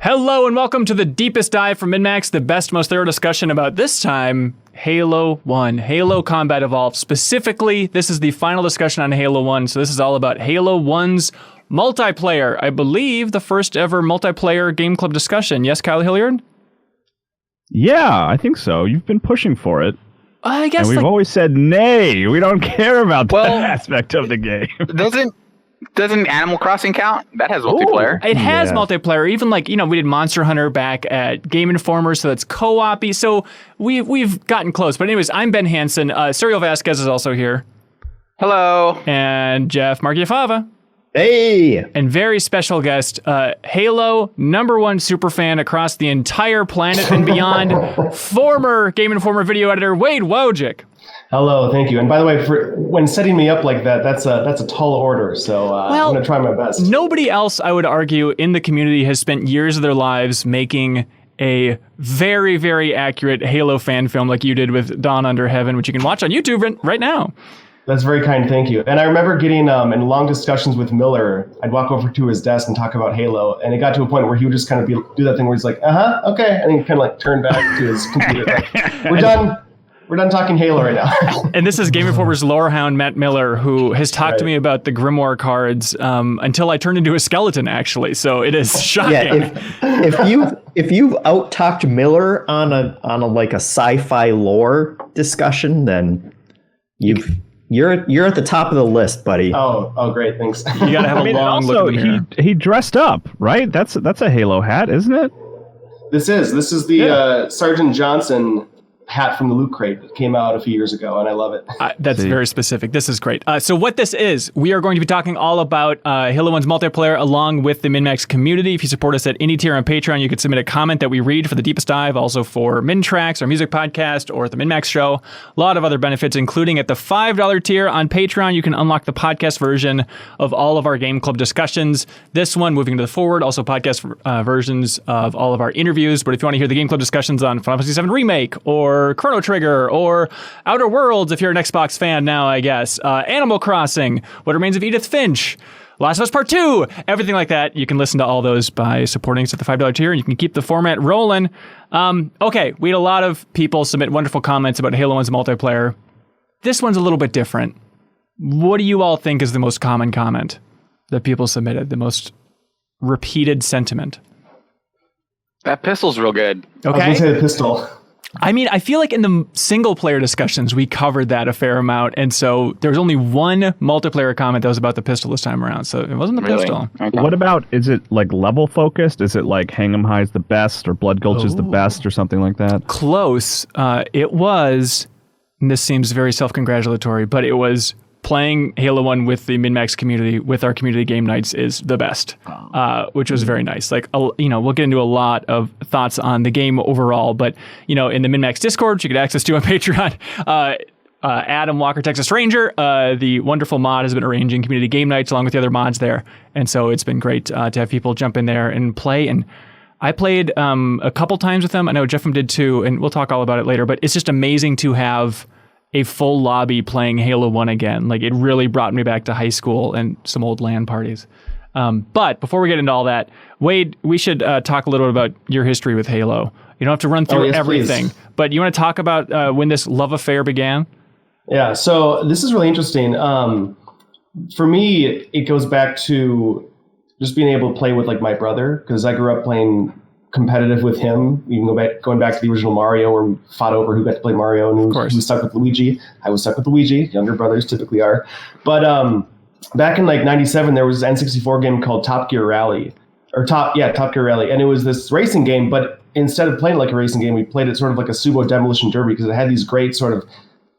Hello and welcome to the deepest dive from MinMax, the best, most thorough discussion about this time, Halo 1, Halo Combat Evolved. Specifically, this is the final discussion on Halo 1, so this is all about Halo 1's multiplayer. I believe the first ever multiplayer game club discussion. Yes, Kyle Hilliard? Yeah, I think so. You've been pushing for it. I guess. And we've always said, nay, we don't care about that aspect of the game. Doesn't Animal Crossing count? That has multiplayer. It has multiplayer. Even we did Monster Hunter back at Game Informer, so that's co-op-y. So we've gotten close. But anyways, I'm Ben Hansen. Serial Vasquez is also here. Hello. And Jeff Marchiafava. Hey! And very special guest, Halo #1 superfan across the entire planet and beyond, former Game Informer video editor Wade Wojcik. Hello, thank you. And by the way, when setting me up like that, that's a tall order. So I'm going to try my best. Nobody else, I would argue, in the community has spent years of their lives making a very, very accurate Halo fan film like you did with Dawn Under Heaven, which you can watch on YouTube right now. That's very kind, thank you. And I remember getting in long discussions with Miller, I'd walk over to his desk and talk about Halo, and it got to a point where he would just kind of do that thing where he's like, okay, and he kind of turn back to his computer, like, we're done talking Halo right now. And this is Game Informer's lorehound, Matt Miller, who has talked to me about the Grimoire cards until I turned into a skeleton, actually. So it is shocking. Yeah, if you've out-talked Miller on a sci-fi lore discussion, then you're at the top of the list, buddy. Oh, great, thanks. You gotta have a long look in the mirror. He dressed up, right? That's a Halo hat, isn't it? This is the Sergeant Johnson hat from the Loot Crate that came out a few years ago, and I love it. That's very specific. This is great. So what this is, we are going to be talking all about Halo 1's multiplayer along with the MinMax community. If you support us at any tier on Patreon, you can submit a comment that we read for the deepest dive, also for Min Tracks, our music podcast, or at the MinMax show. A lot of other benefits, including at the $5 tier on Patreon, you can unlock the podcast version of all of our Game Club discussions. This one, moving to the forward, also podcast versions of all of our interviews. But if you want to hear the Game Club discussions on Final Fantasy VII Remake, or Chrono Trigger, or Outer Worlds, if you're an Xbox fan now, I guess. Animal Crossing, What Remains of Edith Finch, Last of Us Part 2, everything like that. You can listen to all those by supporting us at the $5 tier, and you can keep the format rolling. Okay, we had a lot of people submit wonderful comments about Halo 1's multiplayer. This one's a little bit different. What do you all think is the most common comment that people submitted, the most repeated sentiment? That pistol's real good. Okay. I was going to say the pistol. I mean, I feel like in the single player discussions, we covered that a fair amount. And so there was only one multiplayer comment that was about the pistol this time around. So it wasn't the pistol. Okay. What about, is it level focused? Is it Hang 'em High is the best, or Blood Gulch is the best, or something like that? Close. It was, and this seems very self-congratulatory, but it was playing Halo 1 with the MinMax community, with our community game nights, is the best, which was very nice. We'll get into a lot of thoughts on the game overall, but, in the MinMax Discord, which you get access to on Patreon, Adam Walker, Texas Ranger, the wonderful mod, has been arranging community game nights along with the other mods there. And so it's been great to have people jump in there and play. And I played a couple times with them. I know Jeffem did too, and we'll talk all about it later, but it's just amazing to have a full lobby playing Halo 1 again. It really brought me back to high school and some old LAN parties. But before we get into all that, Wade, we should talk a little bit about your history with Halo. You don't have to run through everything, but you want to talk about when this love affair began? Yeah, so this is really interesting. For me, it goes back to just being able to play with my brother, because I grew up playing competitive with him, even going back to the original Mario, where we fought over who got to play Mario, and who was stuck with Luigi. I was stuck with Luigi. Younger brothers typically are. But back in 97, there was an N64 game called Top Gear Rally, Top Gear Rally, and it was this racing game. But instead of playing like a racing game, we played it sort of like a sumo demolition derby, because it had these great sort of,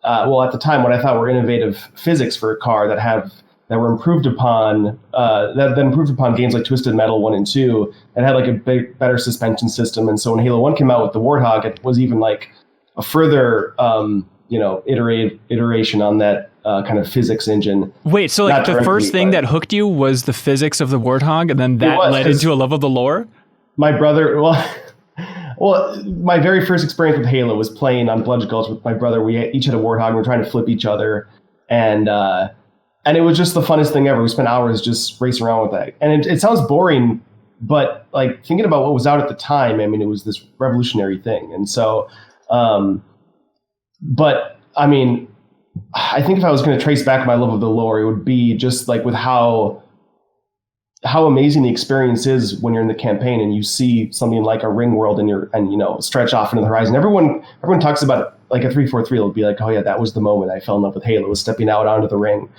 at the time, what I thought were innovative physics for a car that were improved upon, that improved upon games like Twisted Metal 1 and 2, and had a better suspension system. And so when Halo 1 came out with the Warthog, it was even a further, iteration on that kind of physics engine. Wait, so the first thing that hooked you was the physics of the Warthog, and then that led into a love of the lore? My brother, my very first experience with Halo was playing on Blood Gulch with my brother. We each had a Warthog, and we were trying to flip each other, and it was just the funnest thing ever. We spent hours just racing around with that. And it sounds boring But like thinking about what was out at the time, I mean, it was this revolutionary thing. And so, but I mean, I think if I was going to trace back my love of the lore, it would be just like with how amazing the experience is when you're in the campaign and you see something like a ring world and stretch off into the horizon. Everyone talks about it, like a 343. They'll be like, oh yeah, that was the moment I fell in love with Halo, was stepping out onto the ring.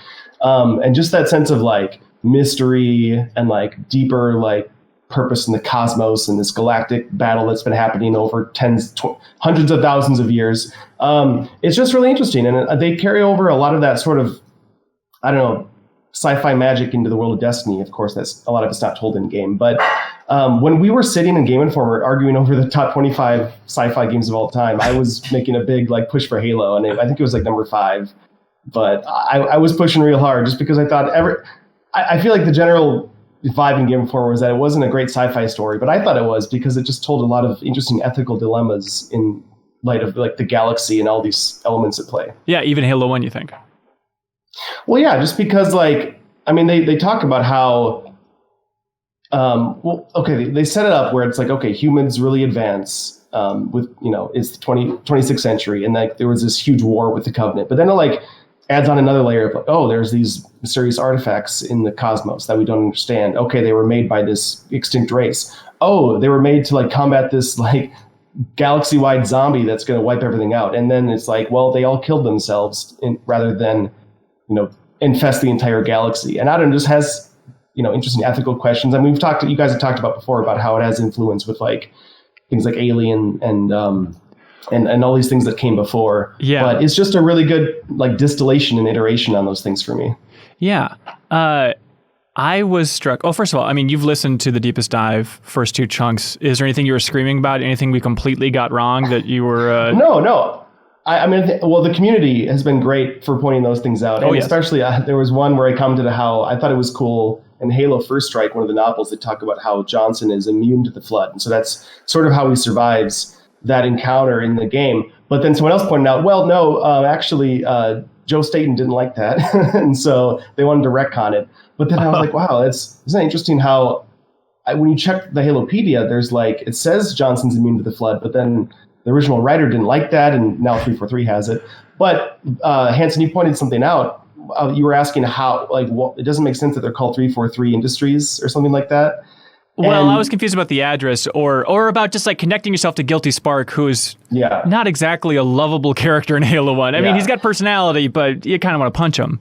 And just that sense of like mystery and like deeper like purpose in the cosmos and this galactic battle that's been happening over hundreds of thousands of years. It's just really interesting. And they carry over a lot of that sort of, I don't know, sci-fi magic into the world of Destiny. Of course, that's a lot of it's not told in game. But when we were sitting in Game Informer arguing over the top 25 sci-fi games of all time, I was making a big like push for Halo, and I think it was like number 5. But I was pushing real hard just because I thought I feel like the general vibe in Game Informer was that it wasn't a great sci-fi story, but I thought it was because it just told a lot of interesting ethical dilemmas in light of like the galaxy and all these elements at play. Yeah, even Halo 1, you think? Well, yeah, just because, like, I mean, they talk about how, they set it up where it's like, okay, humans really advance with, it's the 26th century, and like there was this huge war with the Covenant, but then it like adds on another layer of like, oh, there's these mysterious artifacts in the cosmos that we don't understand. Okay, they were made by this extinct race. Oh, they were made to like combat this like galaxy-wide zombie that's going to wipe everything out. And then it's like, well, they all killed themselves rather than infest the entire galaxy. And Adam just has, interesting ethical questions. I mean, you guys have talked about before about how it has influence with like things like Alien and all these things that came before. Yeah. But it's just a really good like distillation and iteration on those things for me. Yeah. I was struck. Oh, first of all, I mean, you've listened to the Deepest Dive first 2 chunks. Is there anything you were screaming about? Anything we completely got wrong that you were? No. I mean, the community has been great for pointing those things out. And especially there was one where I commented how I thought it was cool in Halo First Strike, one of the novels, they talk about how Johnson is immune to the Flood. And so that's sort of how he survives that encounter in the game. But then someone else pointed out, well, no, actually, Joe Staten didn't like that. And so they wanted to retcon it. But then I was like, wow, isn't that interesting how when you check the Halopedia, there's like, it says Johnson's immune to the Flood, but then the original writer didn't like that, and now 343 has it. But Hanson, you pointed something out. You were asking how, like, it doesn't make sense that they're called 343 Industries or something like that. Well, I was confused about the address or about just like connecting yourself to Guilty Spark, who's not exactly a lovable character in Halo 1. I mean, he's got personality, but you kind of want to punch him.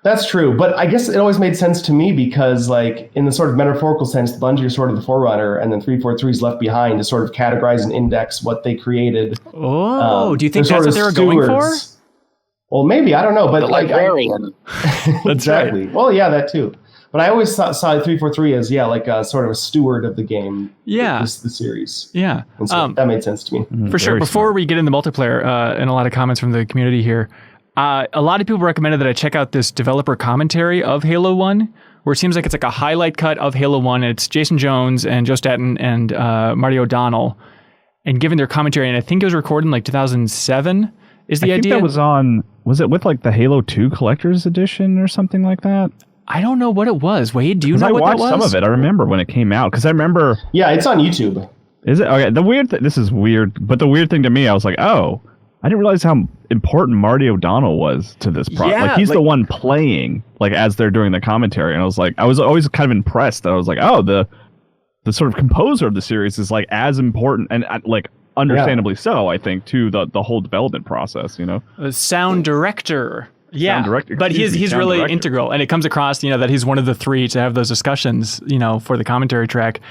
That's true, but I guess it always made sense to me because, like, in the sort of metaphorical sense, Bungie is sort of the forerunner, and then 343 is left behind to sort of categorize and index what they created. Oh, do you think that's what they were going for? Well, maybe, I don't know, but like librarian. That's exactly. Right. Well, yeah, that too. But I always saw 343 as like a sort of a steward of the game. Yeah, the series. Yeah, and so that made sense to me for sure. Before we get into multiplayer, and a lot of comments from the community here. A lot of people recommended that I check out this developer commentary of Halo 1, where it seems like it's like a highlight cut of Halo 1. And it's Jason Jones and Joe Staten and Marty O'Donnell, and giving their commentary. And I think it was recorded in like 2007 is the idea. I think that was it with like the Halo 2 Collector's Edition or something like that? I don't know what it was. Wade, do you know what that was? I watched some of it. I remember when it came out, because I remember... Yeah, it's on YouTube. Is it? Okay, this is weird, but the weird thing to me, I was like, oh... I didn't realize how important Marty O'Donnell was to this project. Like, he's the one playing, like, as they're doing the commentary. And I was always kind of impressed. I was like, oh, the sort of composer of the series is, like, as important and, like, understandably so, I think, to the whole development process, Sound director. Yeah, Sound director. But he's really integral. And it comes across, that he's one of the 3 to have those discussions, for the commentary track.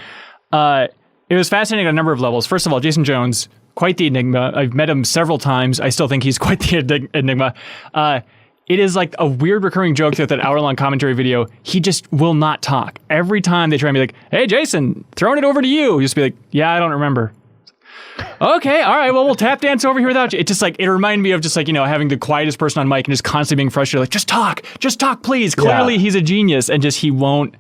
It was fascinating on a number of levels. First of all, Jason Jones... quite the enigma. I've met him several times. I still think he's quite the enigma. It is like a weird recurring joke that hour-long commentary video, he just will not talk. Every time they try and be like, hey, Jason, throwing it over to you. He'll just be like, yeah, I don't remember. Okay, all right, well, we'll tap dance over here without you. It just like, it reminded me of just like, having the quietest person on mic and just constantly being frustrated. Like, just talk, please. Clearly he's a genius, and just he won't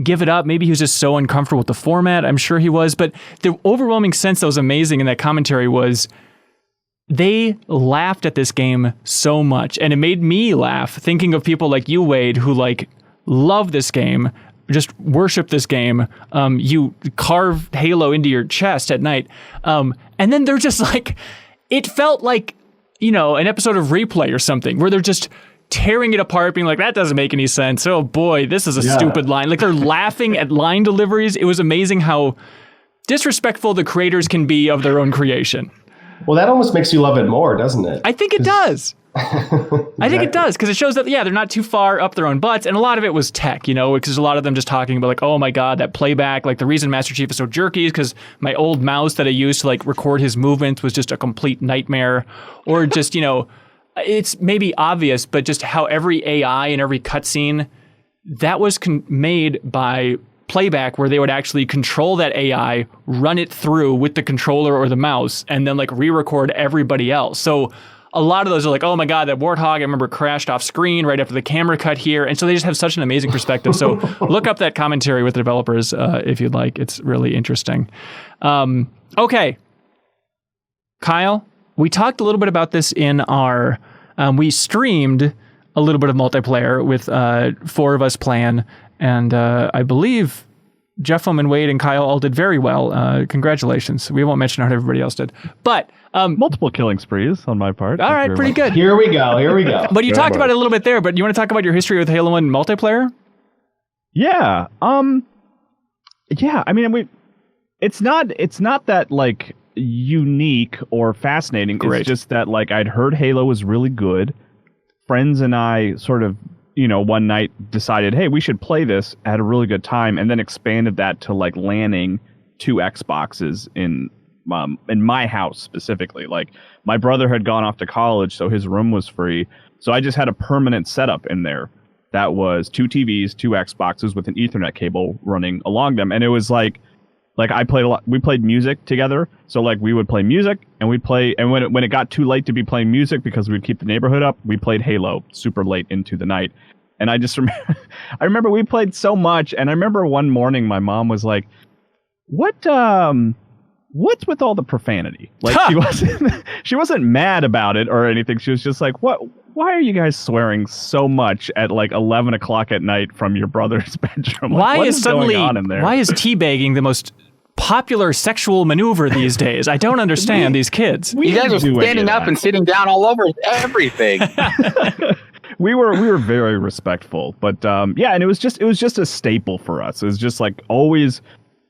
give it up. Maybe he was just so uncomfortable with the format. I'm sure he was. But the overwhelming sense that was amazing in that commentary was they laughed at this game so much. And it made me laugh thinking of people like you, Wade, who like love this game, just worship this game. You carve Halo into your chest at night. And then they're just like, it felt like, an episode of Replay or something where they're just tearing it apart, being like, that doesn't make any sense. Oh boy, this is a stupid line. Like they're laughing at line deliveries. It was amazing how disrespectful the creators can be of their own creation. Well, that almost makes you love it more, doesn't it? I think it does. I think it does, because it shows that, they're not too far up their own butts. And a lot of it was tech, because a lot of them just talking about like, oh my God, that playback. Like the reason Master Chief is so jerky is because my old mouse that I used to like record his movements was just a complete nightmare. Or just, it's maybe obvious, but just how every AI and every cutscene, that was made by playback, where they would actually control that AI, run it through with the controller or the mouse, and then like re-record everybody else. So a lot of those are like, oh my God, that Warthog, I remember crashed off screen right after the camera cut here. And so they just have such an amazing perspective. So look up that commentary with the developers if you'd like. It's really interesting. Okay. Kyle, we talked a little bit about this in our, we streamed a little bit of multiplayer with 4 of us playing. And I believe Jeff and Wade and Kyle all did very well. Congratulations. We won't mention how everybody else did. But multiple killing sprees on my part. All right, pretty good. Here we go. But you talked about it a little bit there, but you want to talk about your history with Halo 1 multiplayer? Yeah. Yeah, I mean, it's not that like unique or fascinating. Great. It's just that like I'd heard Halo was really good. Friends and I sort of, one night decided, hey, we should play this, had a really good time, and then expanded that to like landing 2 Xboxes in my house specifically. Like my brother had gone off to college, so his room was free. So I just had a permanent setup in there that was 2 TVs, 2 Xboxes with an Ethernet cable running along them. And it was like I played a lot. We played music together. So like we would play music and we'd play. And when it got too late to be playing music because we'd keep the neighborhood up, we played Halo super late into the night. And I just I remember we played so much. And I remember one morning my mom was like, what's with all the profanity? Like she wasn't mad about it or anything. She was just like, why are you guys swearing so much at like 11 o'clock at night from your brother's bedroom? Like, why is teabagging the most popular sexual maneuver these days? I don't understand these kids. You guys are standing up and sitting down all over everything. We were very respectful, but yeah, and it was just a staple for us. It was just like always,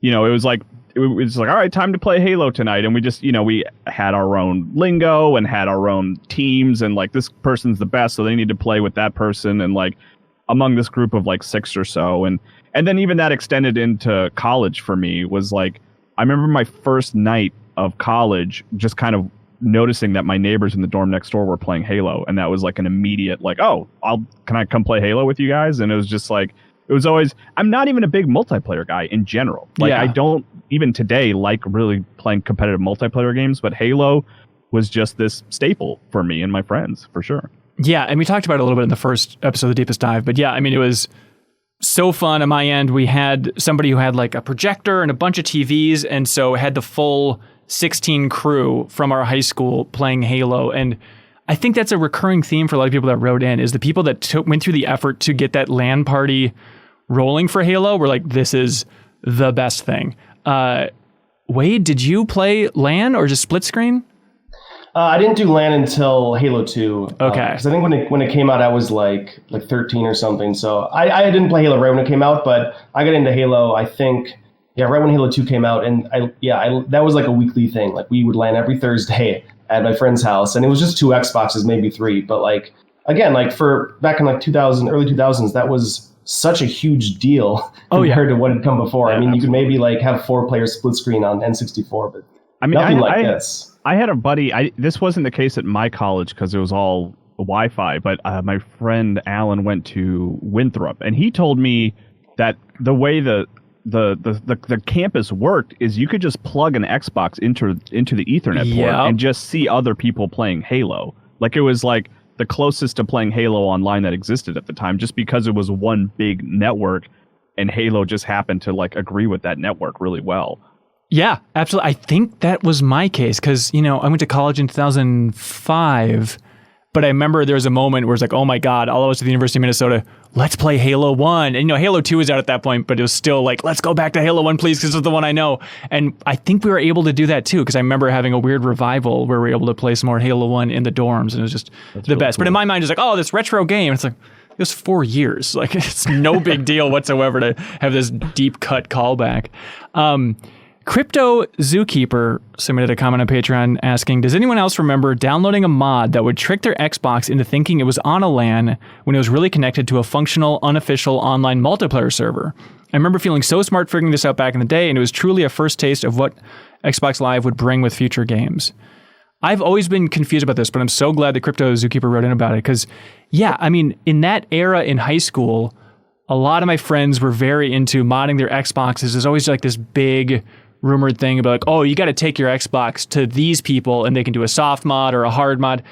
it was like all right, time to play Halo tonight, and we just we had our own lingo and had our own teams, and like this person's the best, so they need to play with that person, and like among this group of like 6 or so, and then even that extended into college for me. Was like I remember my first night of college just kind of noticing that my neighbors in the dorm next door were playing Halo, and that was like an immediate like, oh, can I come play Halo with you guys? And it was just like, it was always, I'm not even a big multiplayer guy in general. Like I don't even today like really playing competitive multiplayer games, but Halo was just this staple for me and my friends for sure. Yeah, and we talked about it a little bit in the first episode of The Deepest Dive, but yeah, I mean, it was so fun on my end. We had somebody who had like a projector and a bunch of TVs, and so had the full 16 crew from our high school playing Halo. And I think that's a recurring theme for a lot of people that wrote in, is the people that went through the effort to get that LAN party rolling for Halo were like, this is the best thing. Wade, did you play LAN or just split screen? I didn't do LAN until Halo 2. Okay. Because I think when it came out, I was like 13 or something. So I didn't play Halo right when it came out, but I got into Halo, I think, right when Halo 2 came out. And that was like a weekly thing. Like we would LAN every Thursday at my friend's house, and it was just 2 Xboxes, maybe 3. But like, again, like for back in like early 2000s, that was such a huge deal compared to what had come before. Yeah, I mean, you could maybe like have 4 players split screen on N64, but nothing like this. I had a buddy. This wasn't the case at my college because it was all Wi-Fi, but my friend Alan went to Winthrop, and he told me that the way the campus worked is you could just plug an Xbox into the Ethernet port and just see other people playing Halo. Like it was like the closest to playing Halo online that existed at the time, just because it was one big network, and Halo just happened to like agree with that network really well. Yeah, absolutely. I think that was my case because, I went to college in 2005. But I remember there was a moment where it's like, oh my God, all of us at the University of Minnesota, let's play Halo 1. And, Halo 2 was out at that point, but it was still like, let's go back to Halo 1, please, because it's the one I know. And I think we were able to do that too, because I remember having a weird revival where we were able to play some more Halo 1 in the dorms, and it was just the best. Cool. But in my mind, it's like, oh, this retro game. It's like, it was 4 years. Like, it's no big deal whatsoever to have this deep cut callback. Crypto Zookeeper submitted a comment on Patreon asking, does anyone else remember downloading a mod that would trick their Xbox into thinking it was on a LAN when it was really connected to a functional, unofficial online multiplayer server? I remember feeling so smart figuring this out back in the day, and it was truly a first taste of what Xbox Live would bring with future games. I've always been confused about this, but I'm so glad that Crypto Zookeeper wrote in about it, because, yeah, I mean, in that era in high school, a lot of my friends were very into modding their Xboxes. There's always like this big rumored thing about like, oh, you got to take your Xbox to these people and they can do a soft mod or a hard mod.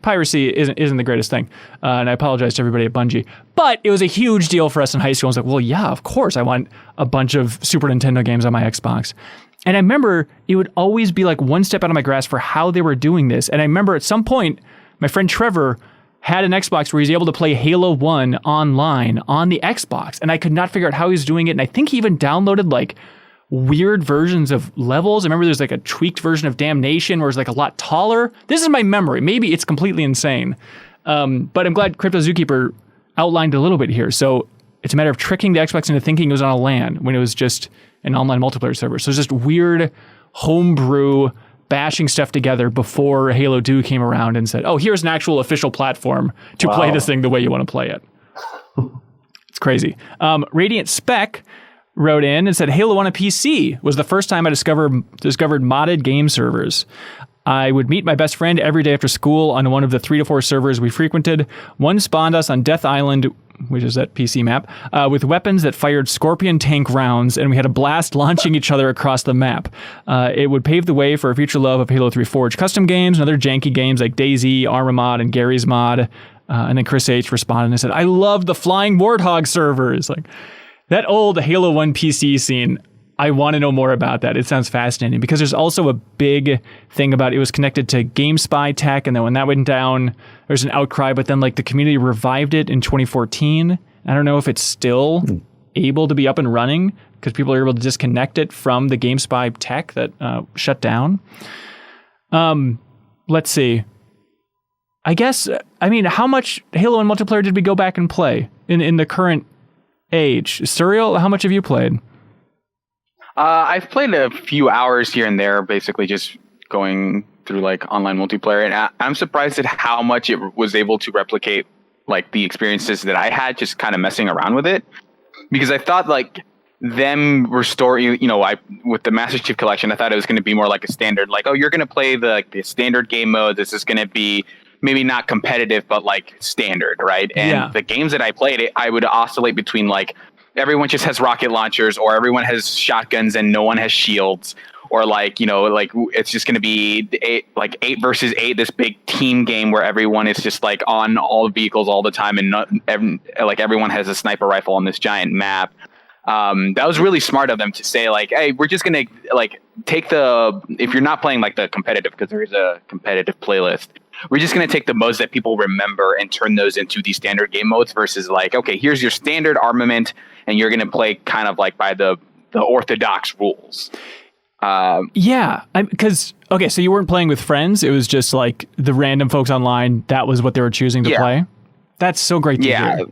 Piracy isn't the greatest thing. And I apologize to everybody at Bungie. But it was a huge deal for us in high school. I was like, well, yeah, of course I want a bunch of Super Nintendo games on my Xbox. And I remember it would always be like one step out of my grasp for how they were doing this. And I remember at some point, my friend Trevor had an Xbox where he was able to play Halo 1 online on the Xbox. And I could not figure out how he was doing it. And I think he even downloaded like weird versions of levels. I remember there's like a tweaked version of Damnation where it's like a lot taller. This is my memory. Maybe it's completely insane. But I'm glad Crypto Zookeeper outlined a little bit here. So it's a matter of tricking the Xbox into thinking it was on a LAN when it was just an online multiplayer server. So it's just weird homebrew bashing stuff together before Halo 2 came around and said, oh, here's an actual official platform to play this thing the way you want to play it. It's crazy. Radiant Spec wrote in and said, Halo 1 on PC was the first time I discovered modded game servers. I would meet my best friend every day after school on one of the 3 to 4 servers we frequented. One spawned us on Death Island, which is that PC map, with weapons that fired Scorpion tank rounds, and we had a blast launching each other across the map. It would pave the way for a future love of Halo 3 Forge custom games and other janky games like DayZ, Arma Mod, and Gary's Mod. And then Chris H. responded and said, I love the Flying Warthog servers. Like, that old Halo 1 PC scene, I want to know more about that. It sounds fascinating because there's also a big thing about it was connected to GameSpy tech, and then when that went down, there's an outcry, but then like the community revived it in 2014. I don't know if it's still able to be up and running because people are able to disconnect it from the GameSpy tech that shut down. Let's see. I guess, I mean, how much Halo 1 multiplayer did we go back and play in the current age? Suriel, how much have you played? I've played a few hours here and there, basically just going through like online multiplayer, and I'm surprised at how much it was able to replicate like the experiences that I had just kind of messing around with it. Because I thought like them restoring, with the Master Chief Collection, I thought it was going to be more like a standard, like, oh, you're going to play the standard game mode. This is going to be maybe not competitive, but like standard, right? And the games that I played, I would oscillate between like everyone just has rocket launchers, or everyone has shotguns and no one has shields, or like, like it's just going to be 8 versus 8, this big team game where everyone is just like on all the vehicles all the time, and like everyone has a sniper rifle on this giant map. That was really smart of them to say like, hey, we're just going to like take if you're not playing like the competitive, because there is a competitive playlist, we're just going to take the modes that people remember and turn those into these standard game modes versus like, okay, here's your standard armament and you're going to play kind of like by the orthodox rules. Because, okay, so you weren't playing with friends. It was just like the random folks online. That was what they were choosing to play. That's so great to hear.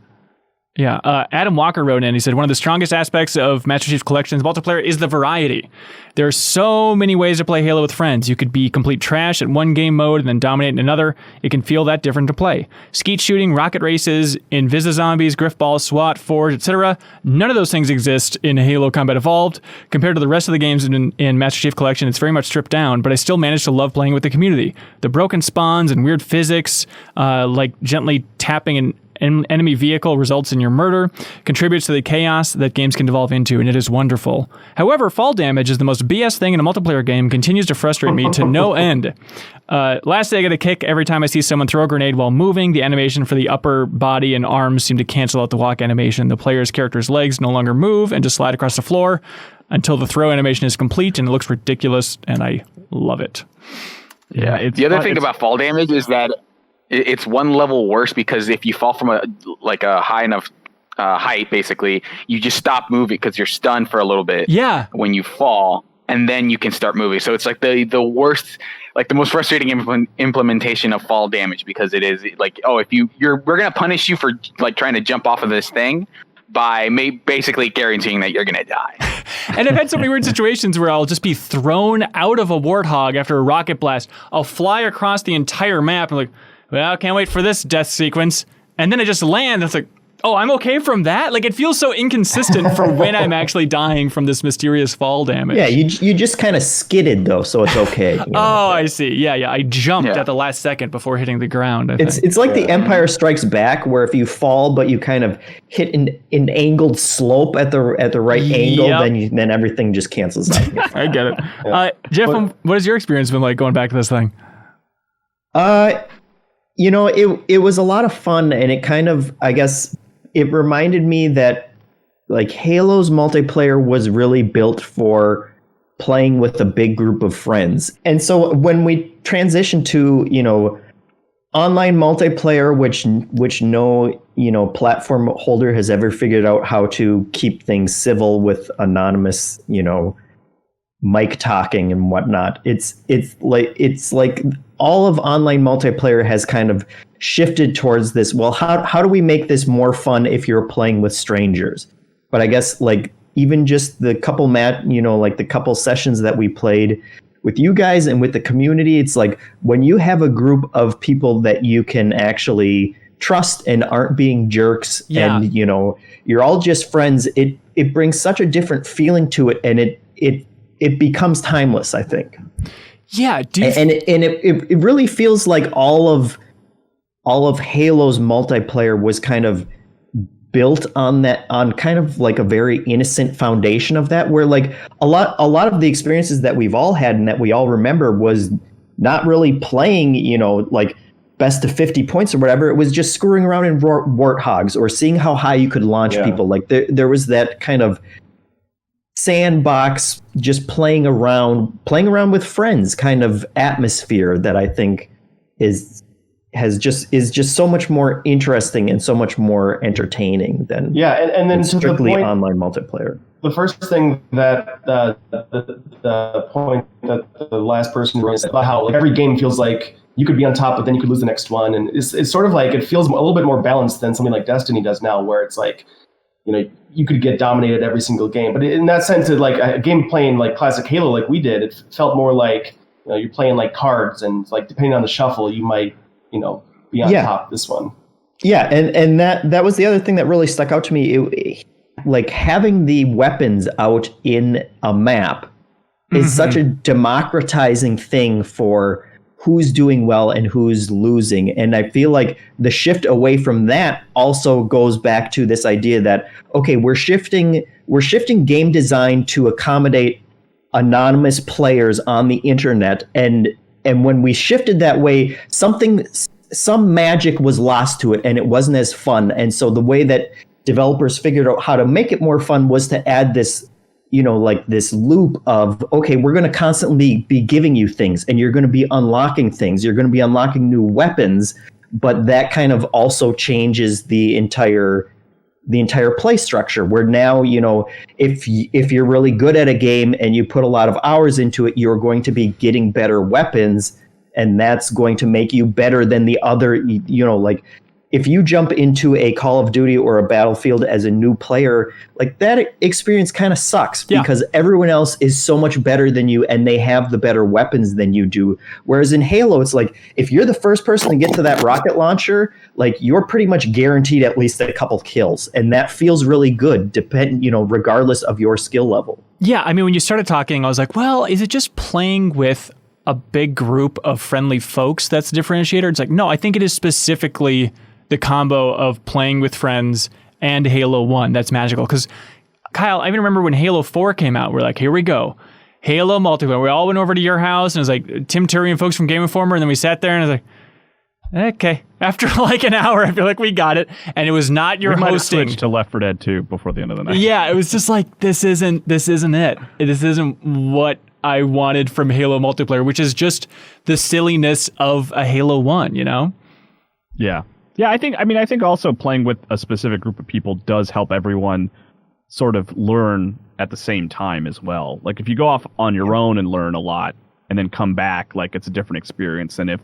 Yeah, Adam Walker wrote in, he said, one of the strongest aspects of Master Chief Collection's multiplayer is the variety. There are so many ways to play Halo with friends. You could be complete trash at one game mode and then dominate in another. It can feel that different to play. Skeet shooting, rocket races, Invisi-Zombies, Griffball, SWAT, Forge, etc. None of those things exist in Halo Combat Evolved. Compared to the rest of the games in Master Chief Collection, it's very much stripped down, but I still manage to love playing with the community. The broken spawns and weird physics, like gently tapping an enemy vehicle results in your murder, contributes to the chaos that games can devolve into, and it is wonderful. However, fall damage is the most BS thing in a multiplayer game, continues to frustrate me to no end. Lastly, I get a kick every time I see someone throw a grenade while moving. The animation for the upper body and arms seem to cancel out the walk animation. The player's character's legs no longer move and just slide across the floor until the throw animation is complete, and it looks ridiculous, and I love it. Yeah. The other thing about fall damage is that it's one level worse because if you fall from a high enough height, basically, you just stop moving because you're stunned for a little bit. Yeah. When you fall, and then you can start moving. So it's like the worst, like the most frustrating implementation of fall damage, because it is like, oh, if we're gonna punish you for like trying to jump off of this thing by basically guaranteeing that you're gonna die. And I've had so many weird situations where I'll just be thrown out of a warthog after a rocket blast. I'll fly across the entire map and like, well, can't wait for this death sequence. And then I just land. It's like, oh, I'm okay from that? Like, it feels so inconsistent for when I'm actually dying from this mysterious fall damage. Yeah, you just kind of skidded, though, so it's okay. Oh, I see. Yeah. I jumped at the last second before hitting the ground. It's like the Empire Strikes Back, where if you fall, but you kind of hit an angled slope at the right angle, then everything just cancels out. I get it. Jeff, what has your experience been like going back to this thing? It was a lot of fun, and it kind of, I guess, it reminded me that like Halo's multiplayer was really built for playing with a big group of friends. And so when we transitioned to, online multiplayer, which no, platform holder has ever figured out how to keep things civil with anonymous, mic talking and whatnot. It's like all of online multiplayer has kind of shifted towards this. Well, how do we make this more fun if you're playing with strangers? But I guess like even just the couple the couple sessions that we played with you guys and with the community, it's like when you have a group of people that you can actually trust and aren't being jerks, and you're all just friends, it brings such a different feeling to it, and it becomes timeless, I think. Yeah, it really feels like all of Halo's multiplayer was kind of built on kind of like a very innocent foundation of that, where like a lot of the experiences that we've all had and that we all remember was not really playing, like best of 50 points or whatever. It was just screwing around in warthogs or seeing how high you could launch people. Like there was that kind of sandbox, just playing around with friends kind of atmosphere that I think is just so much more interesting and so much more entertaining than and then strictly online multiplayer. The first thing that the point that the last person raised about how like every game feels like you could be on top, but then you could lose the next one, and it's sort of like it feels a little bit more balanced than something like Destiny does now, where it's like, you could get dominated every single game. But in that sense, like a game playing like classic Halo like we did, it felt more like you're playing like cards, and like depending on the shuffle, you might be on top this one. Yeah, and that was the other thing that really stuck out to me. Like having the weapons out in a map is such a democratizing thing for who's doing well and who's losing. And I feel like the shift away from that also goes back to this idea that, okay, we're shifting game design to accommodate anonymous players on the internet. And when we shifted that way, some magic was lost to it, and it wasn't as fun. And so the way that developers figured out how to make it more fun was to add this, like this loop of, okay, we're going to constantly be giving you things, and you're going to be unlocking things. You're going to be unlocking new weapons, but that kind of also changes the entire play structure, where now, if you're really good at a game and you put a lot of hours into it, you're going to be getting better weapons, and that's going to make you better than the other, like if you jump into a Call of Duty or a Battlefield as a new player, like that experience kind of sucks because everyone else is so much better than you and they have the better weapons than you do. Whereas in Halo, it's like if you're the first person to get to that rocket launcher, like you're pretty much guaranteed at least a couple kills, and that feels really good, regardless of your skill level. Yeah, I mean, when you started talking, I was like, well, is it just playing with a big group of friendly folks that's the differentiator? It's like, no, I think it is specifically the combo of playing with friends and Halo 1 that's magical. Because, Kyle, I even remember when Halo 4 came out, we're like, here we go. Halo multiplayer. We all went over to your house, and it was like Tim Turi and folks from Game Informer, and then we sat there, and I was like, okay. After like an hour, I feel like we got it. And it was not your hosting. We switched to Left 4 Dead 2 before the end of the night. Yeah, it was just like, this isn't it. This isn't what I wanted from Halo multiplayer, which is just the silliness of a Halo 1, Yeah. I think also playing with a specific group of people does help everyone sort of learn at the same time as well. Like if you go off on your own and learn a lot and then come back, like it's a different experience than if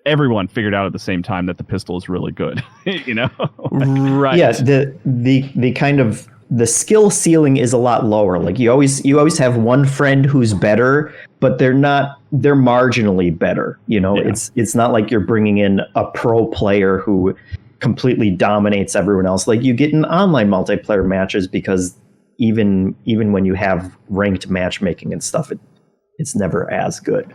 everyone figured out at the same time that the pistol is really good, you know? Right. Yeah, the kind of the skill ceiling is a lot lower. Like you always have one friend who's better, but they're marginally better. You know, Yeah. It's not like you're bringing in a pro player who completely dominates everyone else. Like you get in online multiplayer matches because even when you have ranked matchmaking and stuff, it's never as good.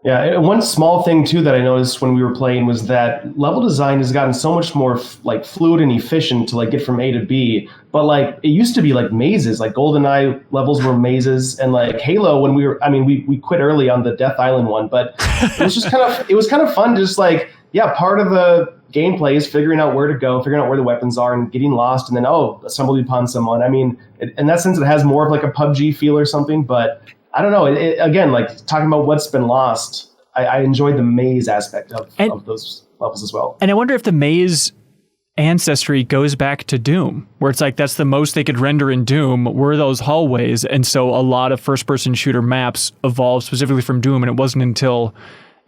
Yeah, one small thing too that I noticed when we were playing was that level design has gotten so much more like fluid and efficient to like get from A to B. But like it used to be like mazes, like GoldenEye levels were mazes, and like Halo when we quit early on the Death Island one, but it was just kind of fun, just like part of the gameplay is figuring out where to go, figuring out where the weapons are, and getting lost, and then stumbled upon someone. I mean, in that sense, it has more of like a PUBG feel or something, but. I don't know. Again, like talking about what's been lost, I enjoyed the maze aspect of those levels as well. And I wonder if the maze ancestry goes back to Doom, where it's like that's the most they could render in Doom were those hallways. And so a lot of first-person shooter maps evolved specifically from Doom, and it wasn't until,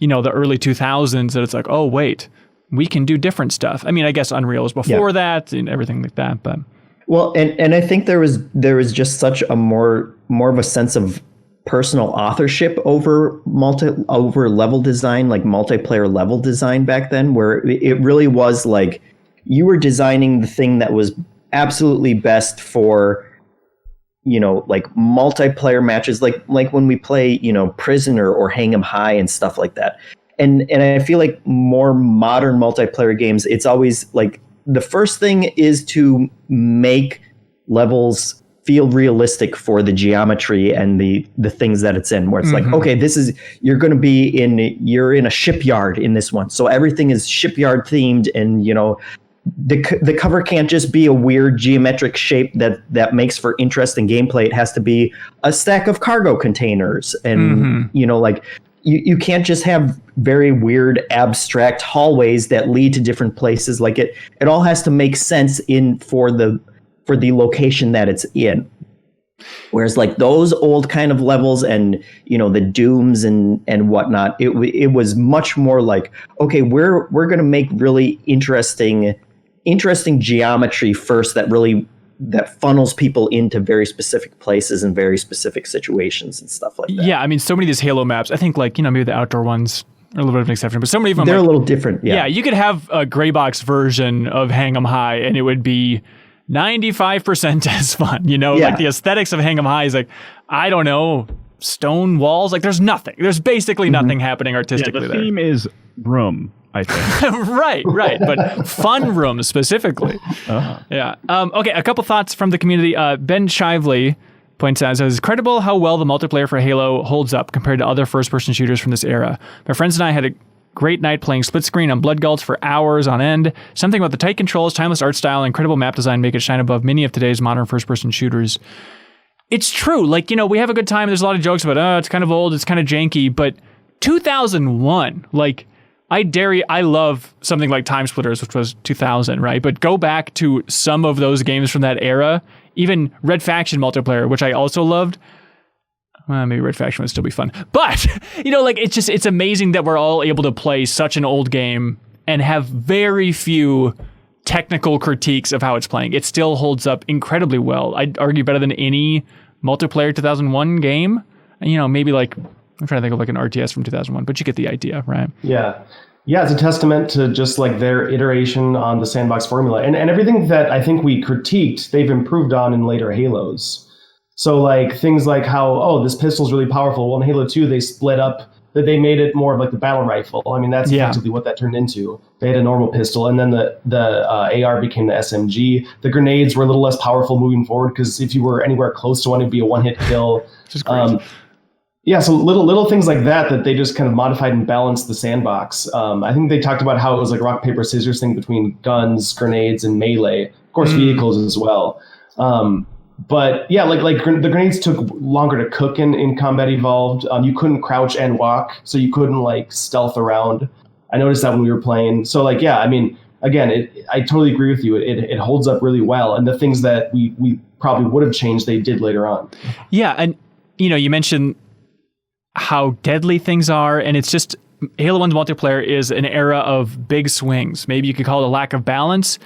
the early 2000s that it's like, oh, wait, we can do different stuff. I mean, I guess Unreal was before that and everything like that. But well, and I think there was just such a more of a sense of personal authorship over level design, like multiplayer level design back then, where it really was like you were designing the thing that was absolutely best for like multiplayer matches, like when we play Prisoner or Hang 'em High and stuff like that. And I feel like more modern multiplayer games, it's always like the first thing is to make levels feel realistic for the geometry and the things that it's in, where it's like, okay, you're in a shipyard in this one. So everything is shipyard themed, and the cover can't just be a weird geometric shape that makes for interesting gameplay. It has to be a stack of cargo containers, and like you can't just have very weird abstract hallways that lead to different places. Like it all has to make sense for the location that it's in. Whereas like those old kind of levels and the Dooms and whatnot, it was much more like, okay, we're going to make really interesting geometry first that funnels people into very specific places and very specific situations and stuff like that. Yeah, I mean, so many of these Halo maps, I think like, maybe the outdoor ones are a little bit of an exception, but so many of them they're a little different. Yeah, you could have a gray box version of Hang 'em High and it would be 95% as fun, like the aesthetics of Hang 'em High is like, I don't know, stone walls. Like there's nothing. There's basically nothing happening artistically there. The theme is room, I think. right. But fun rooms specifically. Yeah. Okay, a couple thoughts from the community. Ben Shively points out, it's credible how well the multiplayer for Halo holds up compared to other first-person shooters from this era. My friends and I had a great night playing split screen on Blood Gulch for hours on end. Something about the tight controls, timeless art style, and incredible map design make it shine above many of today's modern first-person shooters. It's true. Like, we have a good time. There's a lot of jokes about, it's kind of old, it's kind of janky, but 2001, like, I love something like Time Splitters, which was 2000, right? But go back to some of those games from that era, even Red Faction multiplayer, which I also loved. Well, maybe Red Faction would still be fun. But, like, it's amazing that we're all able to play such an old game and have very few technical critiques of how it's playing. It still holds up incredibly well. I'd argue better than any multiplayer 2001 game. Maybe like, I'm trying to think of like an RTS from 2001, but you get the idea, right? Yeah. Yeah, it's a testament to just like their iteration on the sandbox formula. And everything that I think we critiqued, they've improved on in later Halos. So like things like how, this pistol's really powerful. Well, in Halo 2, they split up, that they made it more of like the battle rifle. I mean, that's effectively what that tturned into. They had a normal pistol, and then the AR became the SMG. The grenades were a little less powerful moving forward, because if you were anywhere close to one, it'd be a one-hit kill. Just crazy. So little things like that they just kind of modified and balanced the sandbox. I think they talked about how it was like a rock, paper, scissors thing between guns, grenades, and melee. Of course, vehicles as well. But yeah, like the grenades took longer to cook in Combat Evolved. You couldn't crouch and walk, so you couldn't like stealth around. I noticed that when we were playing. So like, yeah, I mean, again, I totally agree with you. It holds up really well, and the things that we probably would have changed, they did later on. Yeah, and you mentioned how deadly things are, and it's just Halo 1's multiplayer is an era of big swings. Maybe you could call it a lack of balance,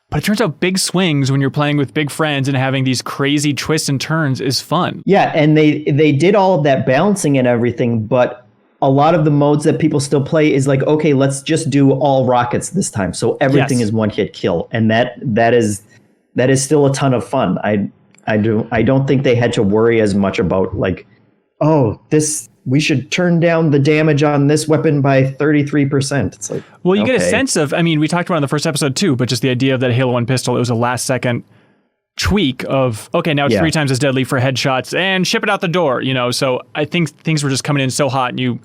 but it turns out big swings when you're playing with big friends and having these crazy twists and turns is fun. Yeah, and they did all of that balancing and everything, but a lot of the modes that people still play is like, okay, let's just do all rockets this time, so everything is one hit kill, and that is still a ton of fun. I don't think they had to worry as much about like, we should turn down the damage on this weapon by 33%. It's like, well, you get a sense of, we talked about it in the first episode too, but just the idea of that Halo 1 pistol, it was a last second tweak of, okay, now it's 3 times as deadly for headshots and ship it out the door, So I think things were just coming in so hot and you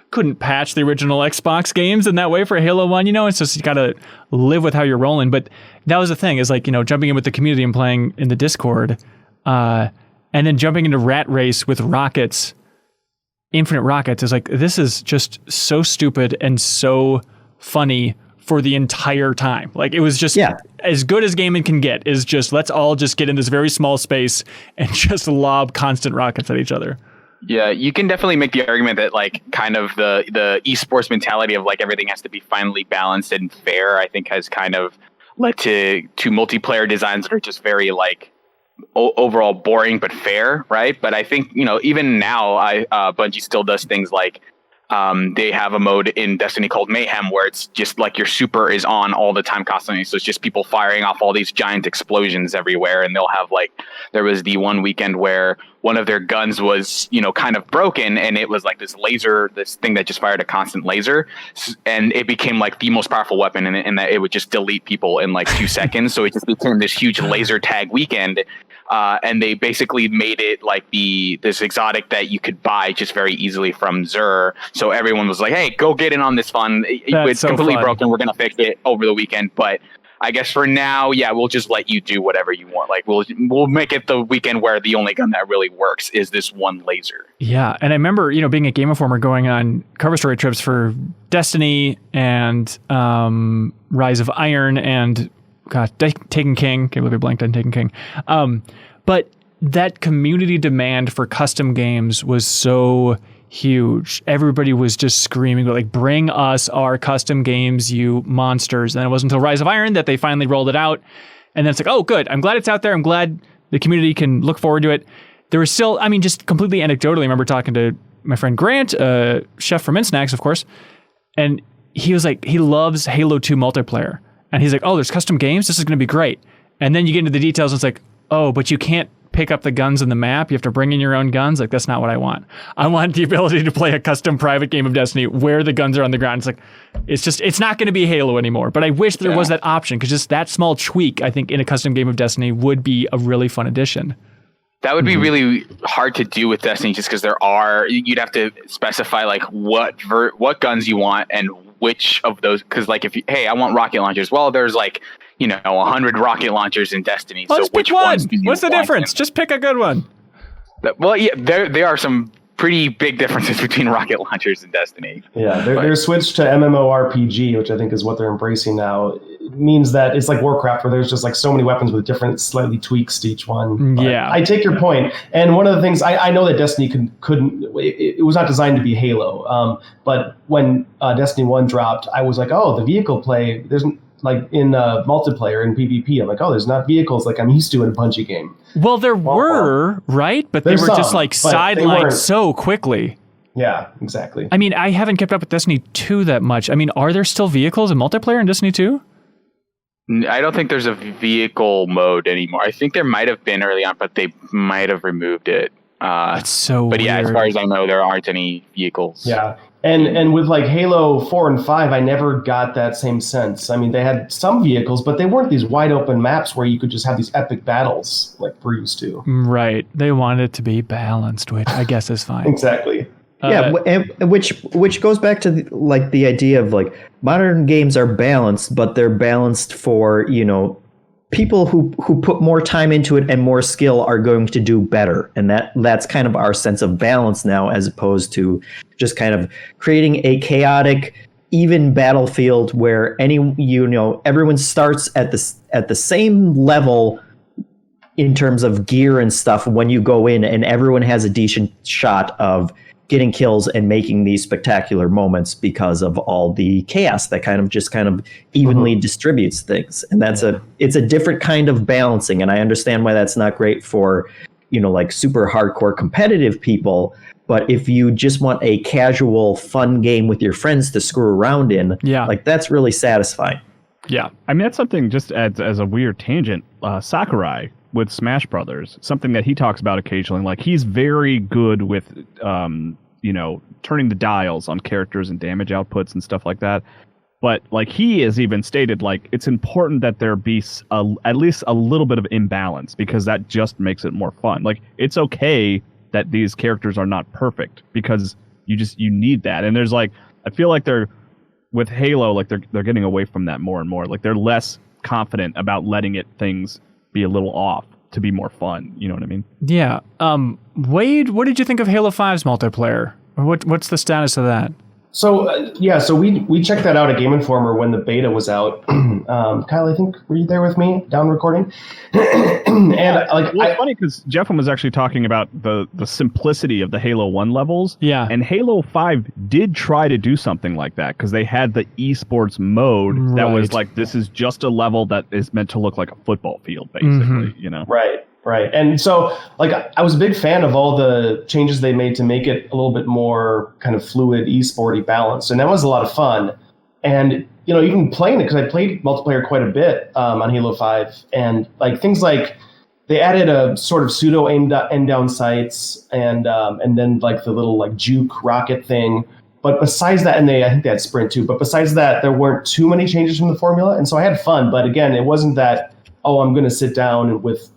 couldn't patch the original Xbox games in that way for Halo 1, It's just, you got to live with how you're rolling. But that was the thing, is like, jumping in with the community and playing in the Discord, and then jumping into Rat Race with rockets, infinite rockets, is like, this is just so stupid and so funny for the entire time. Like, it was just as good as gaming can get, is just, let's all just get in this very small space and just lob constant rockets at each other. Yeah, you can definitely make the argument that like kind of the esports mentality of like everything has to be finely balanced and fair, I think has kind of led to multiplayer designs that are just very like overall boring but fair, right? But I think, even now Bungie still does things like they have a mode in Destiny called Mayhem where it's just like your super is on all the time constantly. So it's just people firing off all these giant explosions everywhere. And they'll have like, there was the one weekend where one of their guns was, kind of broken, and it was like this thing that just fired a constant laser. And it became like the most powerful weapon in that it would just delete people in like 2 seconds. So it just became this huge laser tag weekend. And they basically made it like this exotic that you could buy just very easily from Xur. So everyone was like, hey, go get in on this fun. It's so completely broken. We're going to fix it over the weekend. But I guess for now, we'll just let you do whatever you want. Like we'll make it the weekend where the only gun that really works is this one laser. Yeah. And I remember, being a Game Informer, going on cover story trips for Destiny and Rise of Iron and Taken King. Can't believe I blanked on Taken King. But that community demand for custom games was so huge. Everybody was just screaming, like, bring us our custom games, you monsters. And then it wasn't until Rise of Iron that they finally rolled it out. And then it's like, oh, good. I'm glad it's out there. I'm glad the community can look forward to it. There was still, just completely anecdotally, I remember talking to my friend Grant, chef from Insnacks, of course. And he was like, he loves Halo 2 multiplayer. And he's like, oh, there's custom games? This is going to be great. And then you get into the details and it's like, oh, but you can't pick up the guns in the map. You have to bring in your own guns. Like, that's not what I want. I want the ability to play a custom private game of Destiny where the guns are on the ground. It's like, it's not going to be Halo anymore. But I wish there was that option, because just that small tweak, I think, in a custom game of Destiny would be a really fun addition. That would be really hard to do with Destiny, just because you'd have to specify like what guns you want and which of those, because like I want rocket launchers. Well, there's like 100 rocket launchers in Destiny. Well, so just pick one. What's the difference? Just pick a good one. Well, yeah, there are some pretty big differences between rocket launchers and Destiny. Yeah, their switch to MMORPG, which I think is what they're embracing now, means that it's like Warcraft, where there's just like so many weapons with different slightly tweaks to each one. But yeah, I take your point. And one of the things I know that Destiny couldn't. It was not designed to be Halo. But when Destiny 1 dropped, I was like, oh, the vehicle play. There's like in multiplayer and PvP, I'm like, oh, there's not vehicles like I'm used to in a Bungie game. Well, there were, right? But they were just like sidelined so quickly. Yeah, exactly. I haven't kept up with Destiny 2 that much. Are there still vehicles in multiplayer in Destiny 2? I don't think there's a vehicle mode anymore. I think there might have been early on, but they might have removed it. That's so weird. But yeah, as far as I know, there aren't any vehicles. Yeah. And with like Halo 4 and 5, I never got that same sense. They had some vehicles, but they weren't these wide open maps where you could just have these epic battles like we're used to. Right. They wanted it to be balanced, which I guess is fine. Exactly. Yeah, which goes back to the idea of like modern games are balanced, but they're balanced for, people who put more time into it and more skill are going to do better. And that's kind of our sense of balance now, as opposed to just kind of creating a chaotic even battlefield where everyone starts at the same level in terms of gear and stuff when you go in, and everyone has a decent shot of getting kills and making these spectacular moments because of all the chaos that kind of evenly distributes things. And it's a different kind of balancing. And I understand why that's not great for, like super hardcore competitive people. But if you just want a casual, fun game with your friends to screw around in, like that's really satisfying. Yeah. I mean, that's something just as a weird tangent. Sakurai with Smash Brothers, something that he talks about occasionally. Like, he's very good with, turning the dials on characters and damage outputs and stuff like that. But like, he has even stated, like, it's important that there be at least a little bit of imbalance, because that just makes it more fun. Like, it's okay that these characters are not perfect, because you need that. And there's like, I feel like with Halo, like they're getting away from that more and more. Like, they're less confident about letting things be a little off to be more fun. You know what I mean? Yeah. Wade, what did you think of Halo 5's multiplayer? What's the status of that? So so we checked that out at Game Informer when the beta was out. Kyle, I think, were you there with me down recording? And it's funny because Jeff was actually talking about the simplicity of the Halo 1 levels. Yeah. And Halo 5 did try to do something like that, because they had the esports mode that was like, this is just a level that is meant to look like a football field, basically. Right. And so, like, I was a big fan of all the changes they made to make it a little bit more kind of fluid, esporty balance. And that was a lot of fun. And, even playing it, because I played multiplayer quite a bit on Halo 5. And, like, things like they added a sort of pseudo end down sights and then, like, the little, like, juke rocket thing. But besides that, I think they had sprint too. But besides that, there weren't too many changes from the formula. And so I had fun. But again, it wasn't that, I'm going to sit down with,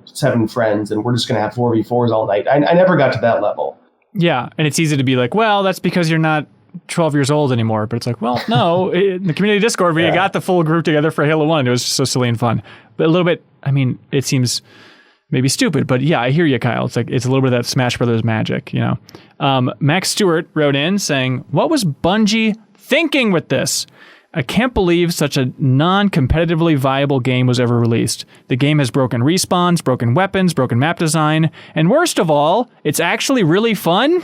7 friends and we're just going to have 4v4s all night. I never got to that level. Yeah. And it's easy to be like, well, that's because you're not 12 years old anymore. But it's like, well, no, in the community Discord, we got the full group together for Halo 1. It was just so silly and fun. But a little bit, I mean, it seems maybe stupid, but yeah, I hear you, Kyle. It's like, it's a little bit of that Smash Brothers magic, Max Stewart wrote in saying, what was Bungie thinking with this? I can't believe such a non-competitively viable game was ever released. The game has broken respawns, broken weapons, broken map design, and worst of all, it's actually really fun.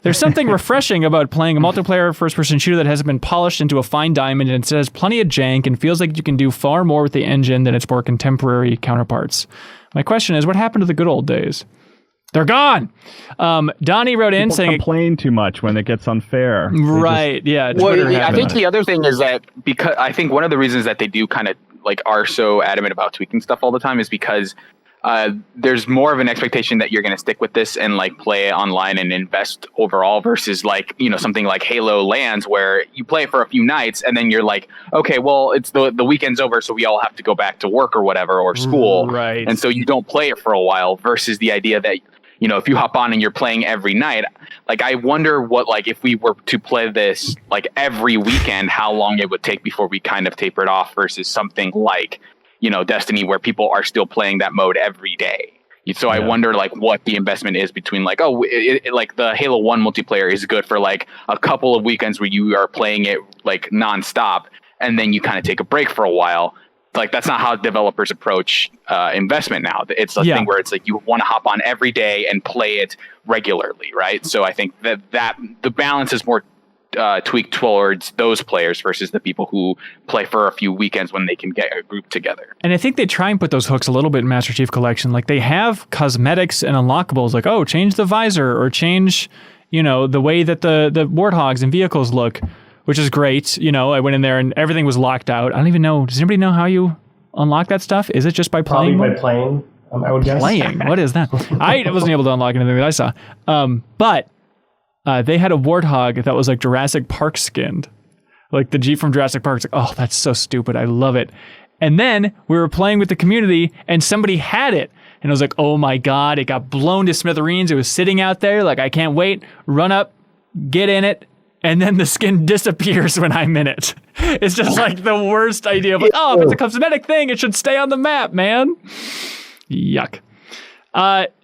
There's something refreshing about playing a multiplayer first-person shooter that hasn't been polished into a fine diamond and instead has plenty of jank and feels like you can do far more with the engine than its more contemporary counterparts. My question is, what happened to the good old days? They're gone. Donnie wrote in saying, complain too much when it gets unfair. Right. Yeah. I think the other thing is that, because I think one of the reasons that they do kind of like are so adamant about tweaking stuff all the time is because there's more of an expectation that you're going to stick with this and like play it online and invest overall versus like, something like Halo lands where you play it for a few nights and then you're like, okay, well, it's the weekend's over, so we all have to go back to work or whatever, or school. Right. And so you don't play it for a while versus the idea that, if you hop on and you're playing every night, like, I wonder what, like, if we were to play this like every weekend, how long it would take before we kind of tapered off versus something like, Destiny, where people are still playing that mode every day. So I wonder like what the investment is between like, like the Halo 1 multiplayer is good for like a couple of weekends where you are playing it like nonstop, and then you kind of take a break for a while. Like, that's not how developers approach investment now. It's a thing where it's like you want to hop on every day and play it regularly, right? So I think that the balance is more tweaked towards those players versus the people who play for a few weekends when they can get a group together. And I think they try and put those hooks a little bit in Master Chief Collection. Like, they have cosmetics and unlockables, like, change the visor or change, the way that the warthogs and vehicles look, which is great. I went in there and everything was locked out. I don't even know. Does anybody know how you unlock that stuff? Is it just by playing? Probably by playing, I would guess. Playing? What is that? I wasn't able to unlock anything that I saw. But they had a warthog that was like Jurassic Park skinned. Like the Jeep from Jurassic Park. It's like, that's so stupid. I love it. And then we were playing with the community and somebody had it. And I was like, oh my God, it got blown to smithereens. It was sitting out there. Like, I can't wait. Run up, get in it. And then the skin disappears when I'm in it. It's just like the worst idea of like, if it's a cosmetic thing, it should stay on the map, man. Yuck.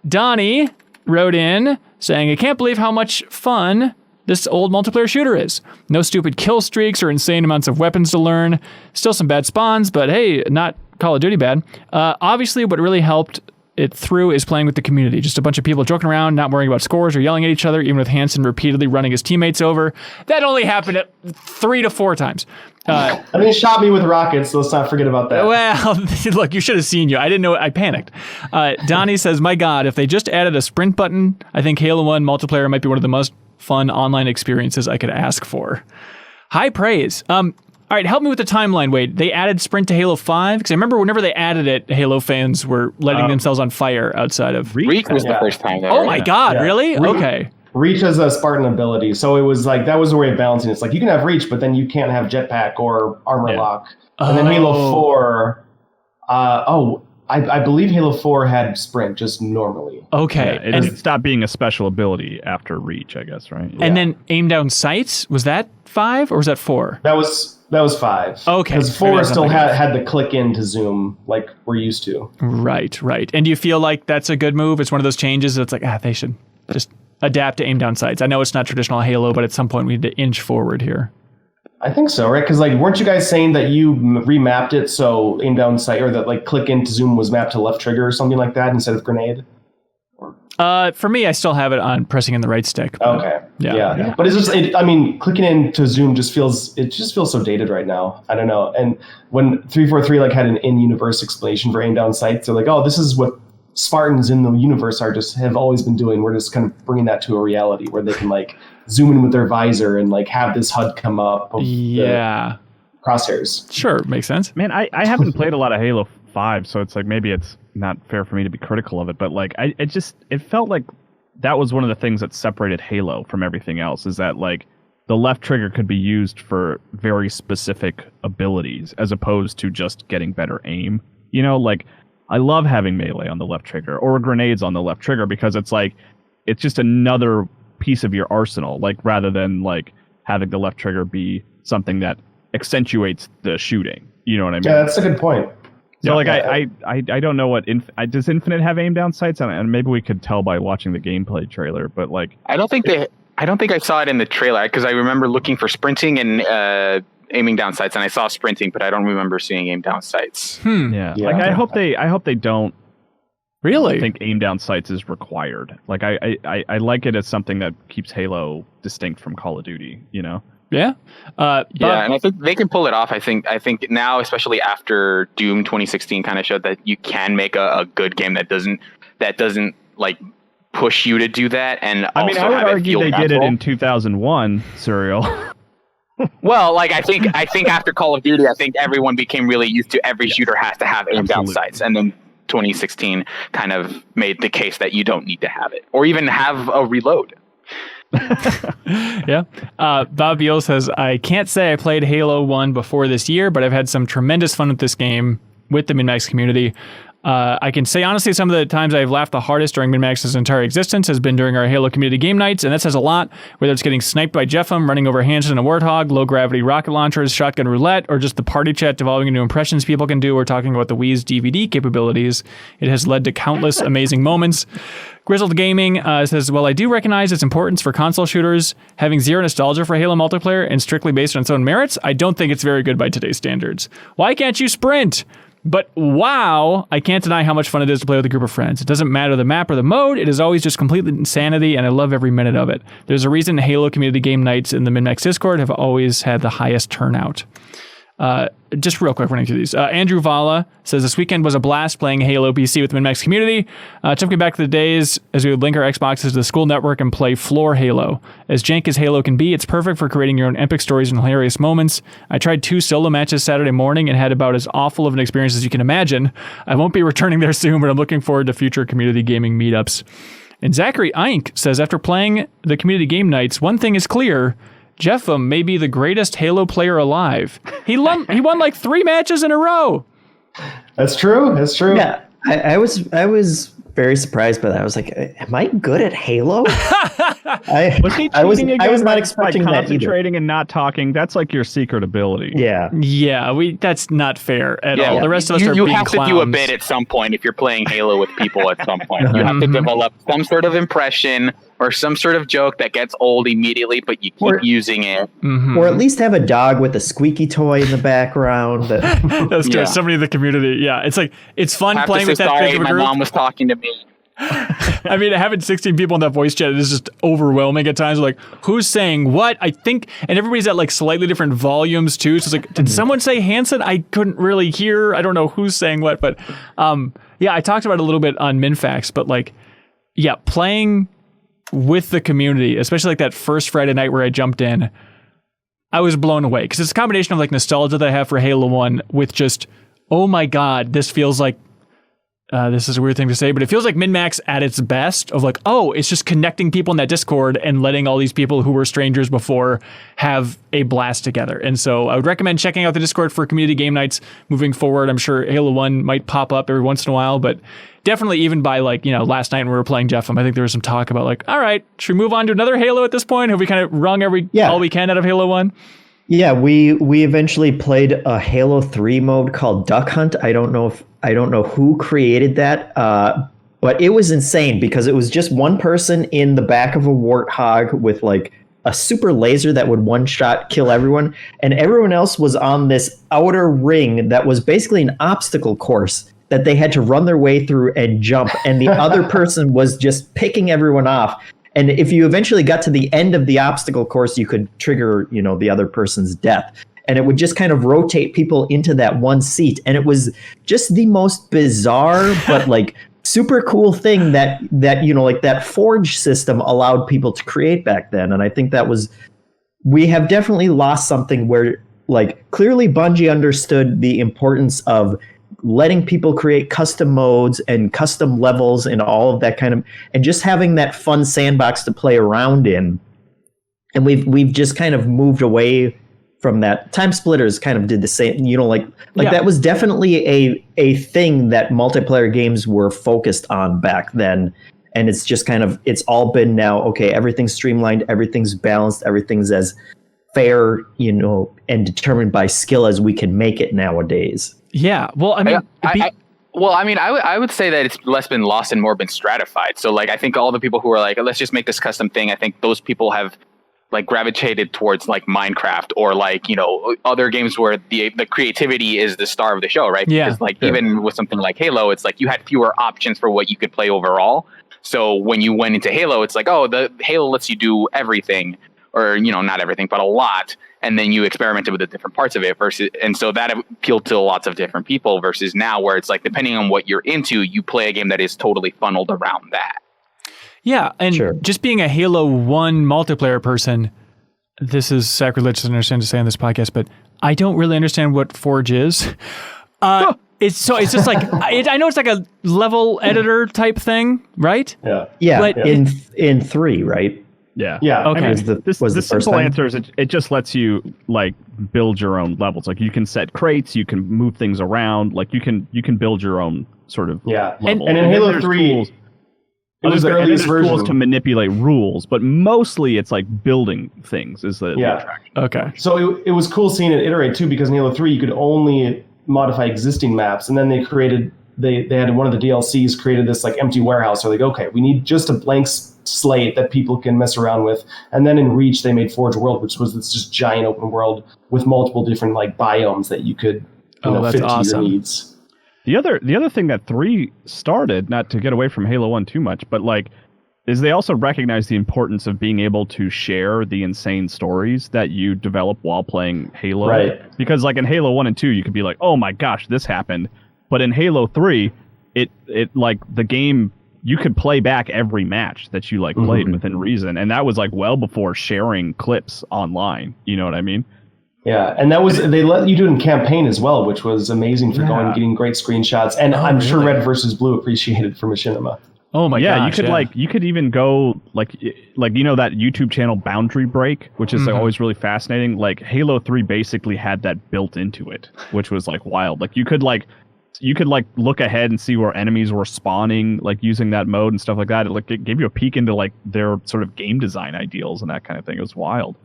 Donnie wrote in saying, I can't believe how much fun this old multiplayer shooter is. No stupid kill streaks or insane amounts of weapons to learn. Still some bad spawns, but hey, not Call of Duty bad. Obviously, what really helped it through is playing with the community. Just a bunch of people joking around, not worrying about scores or yelling at each other, even with Hansen repeatedly running his teammates over. That only happened 3 to 4 times. He shot me with rockets, so let's not forget about that. Well, look, you should have seen you. I didn't know. I panicked. Donnie says, my God, if they just added a sprint button, I think Halo 1 multiplayer might be one of the most fun online experiences I could ask for. High praise. All right, help me with the timeline, Wade. They added sprint to Halo 5? Because I remember whenever they added it, Halo fans were letting themselves on fire outside of... Reach was the first time. Oh my God, really? Okay. Reach has a Spartan ability, so it was like, that was the way of balancing. It's like, you can have reach, but then you can't have jetpack or armor lock. And then Halo 4... I believe Halo 4 had sprint just normally. Okay. Yeah, it stopped being a special ability after reach, I guess, right? And then aim down sights, was that 5 or was that 4? That was 5. Okay. Because 4 still had the click in to zoom like we're used to. Right. And do you feel like that's a good move? It's one of those changes that's like, they should just adapt to aim down sights. I know it's not traditional Halo, but at some point we need to inch forward here. I think so, right? Because weren't you guys saying that you remapped it so aim down sight, or that click in to zoom was mapped to left trigger or something like that instead of grenade? For me, I still have it on pressing in the right stick. Okay. Yeah. But it's just, clicking in to zoom just feels so dated right now. I don't know. And when 343 had an in-universe explanation for aim down sights, they're like, oh, this is what Spartans in the universe have always been doing. We're just kind of bringing that to a reality where they can zoom in with their visor and have this HUD come up. Crosshairs. Sure, makes sense. Man, I haven't played a lot of Halo 5, so it's maybe it's not fair for me to be critical of it, but it felt like that was one of the things that separated Halo from everything else, is that the left trigger could be used for very specific abilities as opposed to just getting better aim. I love having melee on the left trigger or grenades on the left trigger because it's just another piece of your arsenal, rather than having the left trigger be something that accentuates the shooting. You know what I mean? Yeah, that's a good point. So I don't know what does Infinite have aim down sights on it? And maybe we could tell by watching the gameplay trailer, but I don't think I saw it in the trailer because I remember looking for sprinting and aiming down sights, and I saw sprinting, but I don't remember seeing aim down sights. Yeah. I hope they don't really think aim down sights is required. I like it as something that keeps Halo distinct from Call of Duty, Yeah. And I think they can pull it off. I think now, especially after Doom 2016 kind of showed that you can make a good game that doesn't push you to do that. And I would argue they did it in 2001, Serial. Well, I think after Call of Duty, I think everyone became really used to every shooter has to have aim down sights, and then 2016 kind of made the case that you don't need to have it or even have a reload. Yeah. Bob Beal says, I can't say I played Halo 1 before this year, but I've had some tremendous fun with this game with the MinMax community. I can say honestly, some of the times I've laughed the hardest during MinMax's entire existence has been during our Halo community game nights, and that says a lot, whether it's getting sniped by Jeffem, running over Hansen and Warthog, low-gravity rocket launchers, shotgun roulette, or just the party chat devolving into impressions people can do or talking about the Wii's DVD capabilities. It has led to countless amazing moments. Grizzled Gaming says, well, I do recognize its importance for console shooters. Having zero nostalgia for Halo multiplayer and strictly based on its own merits, I don't think it's very good by today's standards. Why can't you sprint? But wow, I can't deny how much fun it is to play with a group of friends. It doesn't matter the map or the mode, it is always just complete insanity, and I love every minute of it. There's a reason Halo community game nights in the MinMax Discord have always had the highest turnout. Just real quick running through these. Andrew Vala says, this weekend was a blast playing Halo PC with the MinMax community. Took me back to the days as we would link our Xboxes to the school network and play floor Halo. As jank as Halo can be, it's perfect for creating your own epic stories and hilarious moments. I tried 2 solo matches Saturday morning and had about as awful of an experience as you can imagine. I won't be returning there soon, but I'm looking forward to future community gaming meetups. And Zachary Eink says, after playing the community game nights, one thing is clear. Jeffem may be the greatest Halo player alive. He won 3 matches in a row. That's true. Yeah, I was very surprised by that. I was like, am I good at Halo? I was not expecting that either. Concentrating and not talking, that's like your secret ability. Yeah. Yeah, that's not fair at all. The rest of us are you being have clowns. to do a bit at some point if you're playing Halo with people at some point. You have to develop some sort of impression or some sort of joke that gets old immediately, but you keep using it. Or at least have a dog with a squeaky toy in the background. That's good. Somebody in the community. Yeah, it's like, it's fun playing with that big of a group. My mom was talking to me. I mean, having 16 people in that voice chat is just overwhelming at times. Like, who's saying what? I think, and everybody's at like slightly different volumes too. So it's like, did someone say Hanson? I couldn't really hear. I don't know who's saying what, but yeah, I talked about it a little bit on Minfax, but like, yeah, playing with the community, especially like that first Friday night where I jumped in, I was blown away because it's a combination of like nostalgia that I have for Halo 1 with just, oh my God, this feels like, this is a weird thing to say, but it feels like Min-Max at its best of like, oh, it's just connecting people in that Discord and letting all these people who were strangers before have a blast together. And so I would recommend checking out the Discord for community game nights moving forward. I'm sure Halo 1 might pop up every once in a while, but definitely even by like, last night when we were playing Jeffem, I think there was some talk about like, all right, should we move on to another Halo at this point? Have we kind of wrung all we can out of Halo 1? Yeah, we eventually played a Halo 3 mode called Duck Hunt. I don't know who created that, but it was insane because it was just one person in the back of a warthog with like a super laser that would one-shot kill everyone, and everyone else was on this outer ring that was basically an obstacle course that they had to run their way through and jump, and the other person was just picking everyone off. And if you eventually got to the end of the obstacle course, you could trigger, the other person's death. And it would just kind of rotate people into that one seat. And it was just the most bizarre, but like super cool thing that like that Forge system allowed people to create back then. And I think we have definitely lost something where like clearly Bungie understood the importance of letting people create custom modes and custom levels and all of that kind of, and just having that fun sandbox to play around in. And we've just kind of moved away from that. Time Splitters kind of did the same, that was definitely a thing that multiplayer games were focused on back then. And it's just kind of, it's all been now, okay, everything's streamlined, everything's balanced, everything's as fair, and determined by skill as we can make it nowadays. Yeah, well, I mean, I would say that it's less been lost and more been stratified. So, like, I think all the people who are like, let's just make this custom thing, I think those people have like gravitated towards like Minecraft or like other games where the creativity is the star of the show, right? Yeah. Because like even with something like Halo, it's like you had fewer options for what you could play overall. So when you went into Halo, it's like, oh, the Halo lets you do everything, or not everything, but a lot. And then you experimented with the different parts of it and so that appealed to lots of different people versus now where it's like, depending on what you're into, you play a game that is totally funneled around that. Yeah. And just being a Halo 1 multiplayer person, this is sacrilegious to understand to say on this podcast, but I don't really understand what Forge is. It's just like, I know it's like a level editor type thing, right? Yeah. Yeah. But in 3, right? Yeah. Yeah. Okay. I mean, the simple answer is it just lets you like build your own levels. Like you can set crates, you can move things around. Like you can build your own sort of level. And in Halo 3, it was the earliest version. Tools to manipulate rules, but mostly it's like building things is the attraction. Okay. So it was cool seeing it iterate too, because in Halo 3 you could only modify existing maps, and then they had one of the DLCs created this like empty warehouse. They're like, okay, we need just a blank slate that people can mess around with. And then in Reach, they made Forge World, which was this just giant open world with multiple different like biomes that you could fit to your needs. The other thing that 3 started, not to get away from Halo 1 too much, but like, is they also recognize the importance of being able to share the insane stories that you develop while playing Halo. Right. Because like in Halo 1 and 2, you could be like, oh my gosh, this happened. But in Halo 3, it like the game, you could play back every match that you like played within reason. And that was like well before sharing clips online. You know what I mean? Yeah. And they let you do it in campaign as well, which was amazing for getting great screenshots. And I'm sure Red versus Blue appreciated from Machinima. Oh my gosh. You could even go like that YouTube channel Boundary Break, which is always really fascinating. Like Halo 3 basically had that built into it, which was like wild. Like you could like you could like look ahead and see where enemies were spawning, like using that mode and stuff like that. It gave you a peek into like their sort of game design ideals and that kind of thing. It was wild.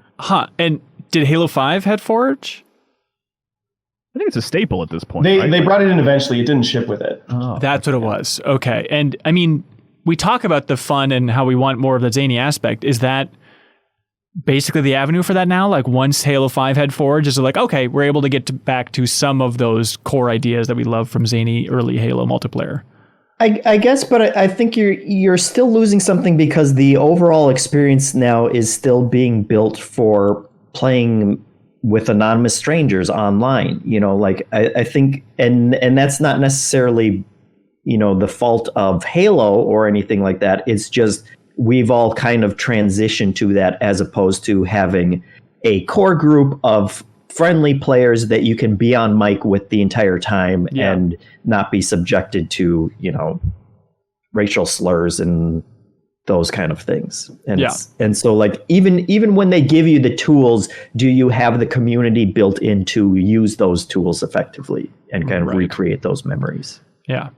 And did Halo 5 had Forge? I think it's a staple at this point. They brought it in eventually. It didn't ship with it. Oh, that's what it was. Okay. And I mean, we talk about the fun and how we want more of the zany aspect. Is that basically the avenue for that now? Like once Halo 5 had Forge, is it like, okay, we're able to get back to some of those core ideas that we love from zany early Halo multiplayer? I guess, but I think you're still losing something because the overall experience now is still being built for playing with anonymous strangers online. Like I think, and that's not necessarily, the fault of Halo or anything like that. It's just we've all kind of transitioned to that as opposed to having a core group of friendly players that you can be on mic with the entire time and not be subjected to, racial slurs and those kind of things. And so like even when they give you the tools, do you have the community built in to use those tools effectively and kind of recreate those memories? Yeah.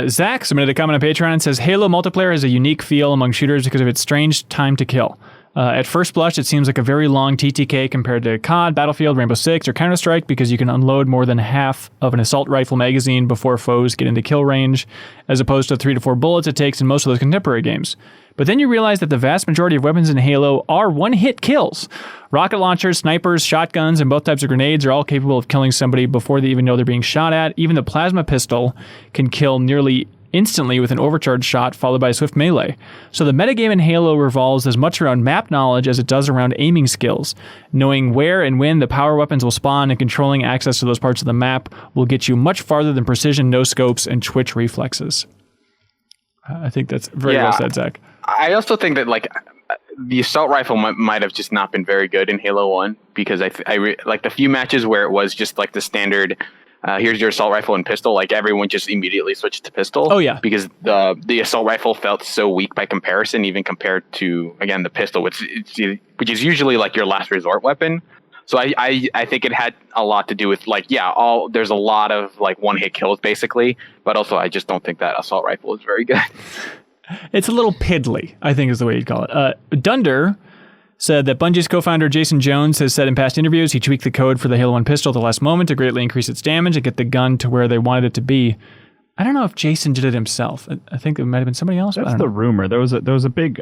Zach submitted a comment on Patreon and says, Halo multiplayer has a unique feel among shooters because of its strange time to kill. At first blush, it seems like a very long TTK compared to COD, Battlefield, Rainbow Six, or Counter-Strike because you can unload more than half of an assault rifle magazine before foes get into kill range, as opposed to 3 to 4 bullets it takes in most of those contemporary games. But then you realize that the vast majority of weapons in Halo are one-hit kills. Rocket launchers, snipers, shotguns, and both types of grenades are all capable of killing somebody before they even know they're being shot at. Even the plasma pistol can kill nearly instantly with an overcharged shot followed by a swift melee. So the metagame in Halo revolves as much around map knowledge as it does around aiming skills. Knowing where and when the power weapons will spawn and controlling access to those parts of the map will get you much farther than precision no-scopes and twitch reflexes. I think that's very well said, Zach. I also think that like the assault rifle might have just not been very good in Halo 1 because I like the few matches where it was just like the standard here's your assault rifle and pistol, like everyone just immediately switched to pistol. Oh yeah. Because the assault rifle felt so weak by comparison, even compared to, again, the pistol, which is usually like your last resort weapon. So I think it had a lot to do with like, there's a lot of like one hit kills basically, but also I just don't think that assault rifle is very good. It's a little piddly, I think is the way you'd call it. Dunder said that Bungie's co-founder Jason Jones has said in past interviews he tweaked the code for the Halo 1 pistol at the last moment to greatly increase its damage and get the gun to where they wanted it to be. I don't know if Jason did it himself. I think it might have been somebody else. That's the rumor. There was a big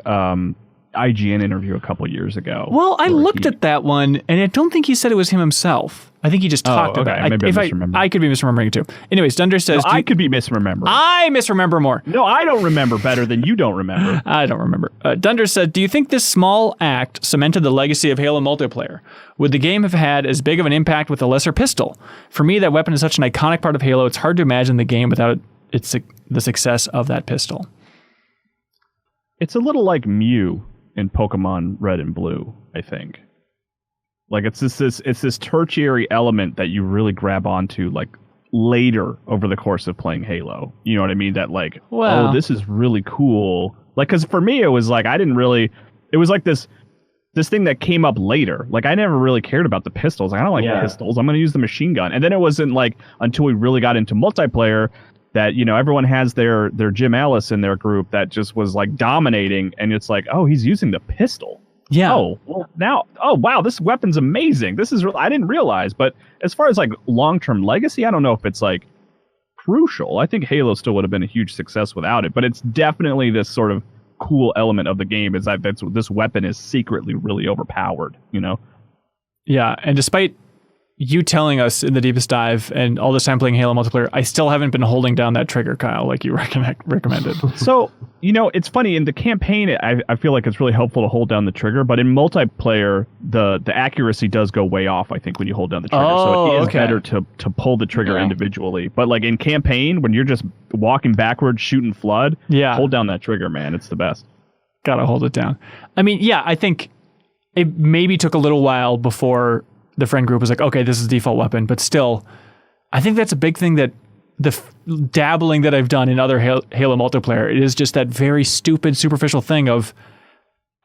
IGN interview a couple years ago. Well, I looked at that one, and I don't think he said it was him himself. I think he just talked about it. Maybe I misremember. I could be misremembering it too. Anyways, Dunder says... I could be misremembering. I misremember more. No, I don't remember better than you don't remember. I don't remember. Dunder said, do you think this small act cemented the legacy of Halo multiplayer? Would the game have had as big of an impact with a lesser pistol? For me, that weapon is such an iconic part of Halo, it's hard to imagine the game without the success of that pistol. It's a little like Mew in Pokemon Red and Blue, I think. Like it's this tertiary element that you really grab onto like later over the course of playing Halo. You know what I mean? That like, this is really cool. Like, because for me it was like it was like this thing that came up later. Like I never really cared about the pistols. Like, I don't like pistols. I'm going to use the machine gun. And then it wasn't like until we really got into multiplayer that, everyone has their Jim Ellis in their group that just was like dominating, and it's like, oh, he's using the pistol. Yeah. Oh, well, now, oh, wow, this weapon's amazing. This is I didn't realize. But as far as like long-term legacy, I don't know if it's like crucial. I think Halo still would have been a huge success without it. But it's definitely this sort of cool element of the game is that this weapon is secretly really overpowered, Yeah, and despite you telling us in the deepest dive and all this time playing Halo multiplayer, I still haven't been holding down that trigger, Kyle, like you recommended. So, it's funny. In the campaign, I feel like it's really helpful to hold down the trigger, but in multiplayer, the accuracy does go way off, I think, when you hold down the trigger. So it is better to pull the trigger individually. But like in campaign, when you're just walking backwards, shooting flood, hold down that trigger, man. It's the best. Gotta hold it down. I mean, I think it maybe took a little while before the friend group was like, okay, this is the default weapon, but still, I think that's a big thing that the dabbling that I've done in other Halo multiplayer, it is just that very stupid, superficial thing of,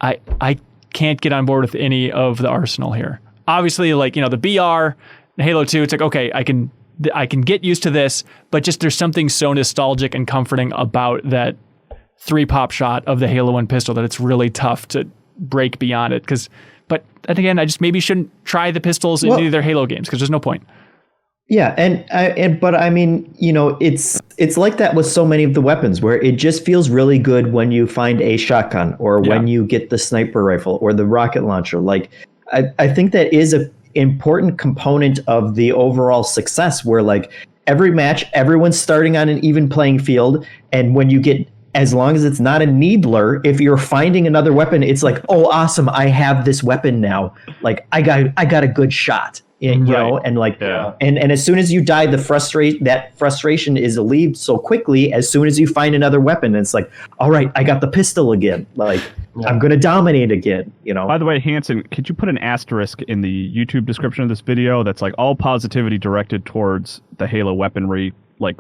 I can't get on board with any of the arsenal here. Obviously, like, the BR, Halo 2, it's like, okay, I can I can get used to this, but just there's something so nostalgic and comforting about that 3-pop shot of the Halo 1 pistol that it's really tough to break beyond it. But again, I just maybe shouldn't try the pistols in any of their Halo games because there's no point. Yeah, but I mean, it's like that with so many of the weapons where it just feels really good when you find a shotgun or when you get the sniper rifle or the rocket launcher. Like, I think that is an important component of the overall success where, like, every match, everyone's starting on an even playing field, and when you get, as long as it's not a needler, if you're finding another weapon, it's like, oh, awesome, I have this weapon now. Like, I got a good shot. And, and as soon as you die, that frustration is alleviated so quickly as soon as you find another weapon. And it's like, all right, I got the pistol again. Like, I'm going to dominate again, By the way, Hanson, could you put an asterisk in the YouTube description of this video that's like all positivity directed towards the Halo weaponry? Like,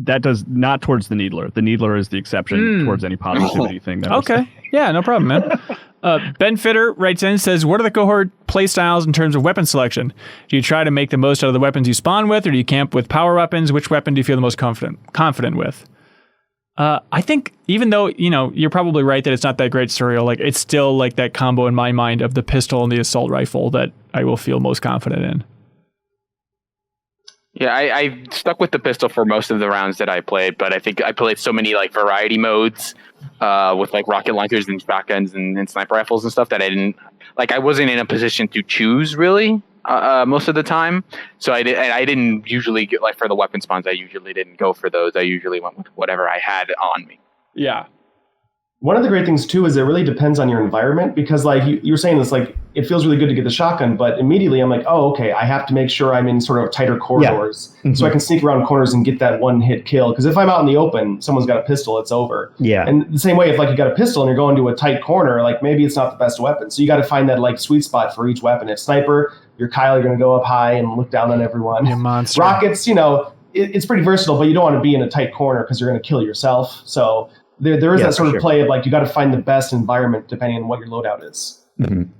that does not towards the Needler. The Needler is the exception towards any positivity thing. That okay. Yeah, no problem, man. Ben Fitter writes in, says, what are the cohort playstyles in terms of weapon selection? Do you try to make the most out of the weapons you spawn with, or do you camp with power weapons? Which weapon do you feel the most confident with? I think even though, you're probably right that it's not that great serial, like it's still like that combo in my mind of the pistol and the assault rifle that I will feel most confident in. Yeah, I stuck with the pistol for most of the rounds that I played, but I think I played so many like variety modes with like rocket launchers and shotguns and sniper rifles and stuff that I wasn't in a position to choose really most of the time. So I didn't usually get, like, for the weapon spawns, I usually didn't go for those. I usually went with whatever I had on me. Yeah. One of the great things, too, is it really depends on your environment because, like, you were saying this, like, it feels really good to get the shotgun, but immediately I'm like, oh, okay, I have to make sure I'm in sort of tighter corridors so I can sneak around corners and get that one-hit kill. Because if I'm out in the open, someone's got a pistol, it's over. Yeah. And the same way, if, like, you got a pistol and you're going to a tight corner, like, maybe it's not the best weapon. So you got to find that, like, sweet spot for each weapon. If sniper, you're Kyle, you're going to go up high and look down on everyone. You monster. Rockets, it's pretty versatile, but you don't want to be in a tight corner because you're going to kill yourself. So there is that sort of play of, like, you got to find the best environment depending on what your loadout is. Mm-hmm.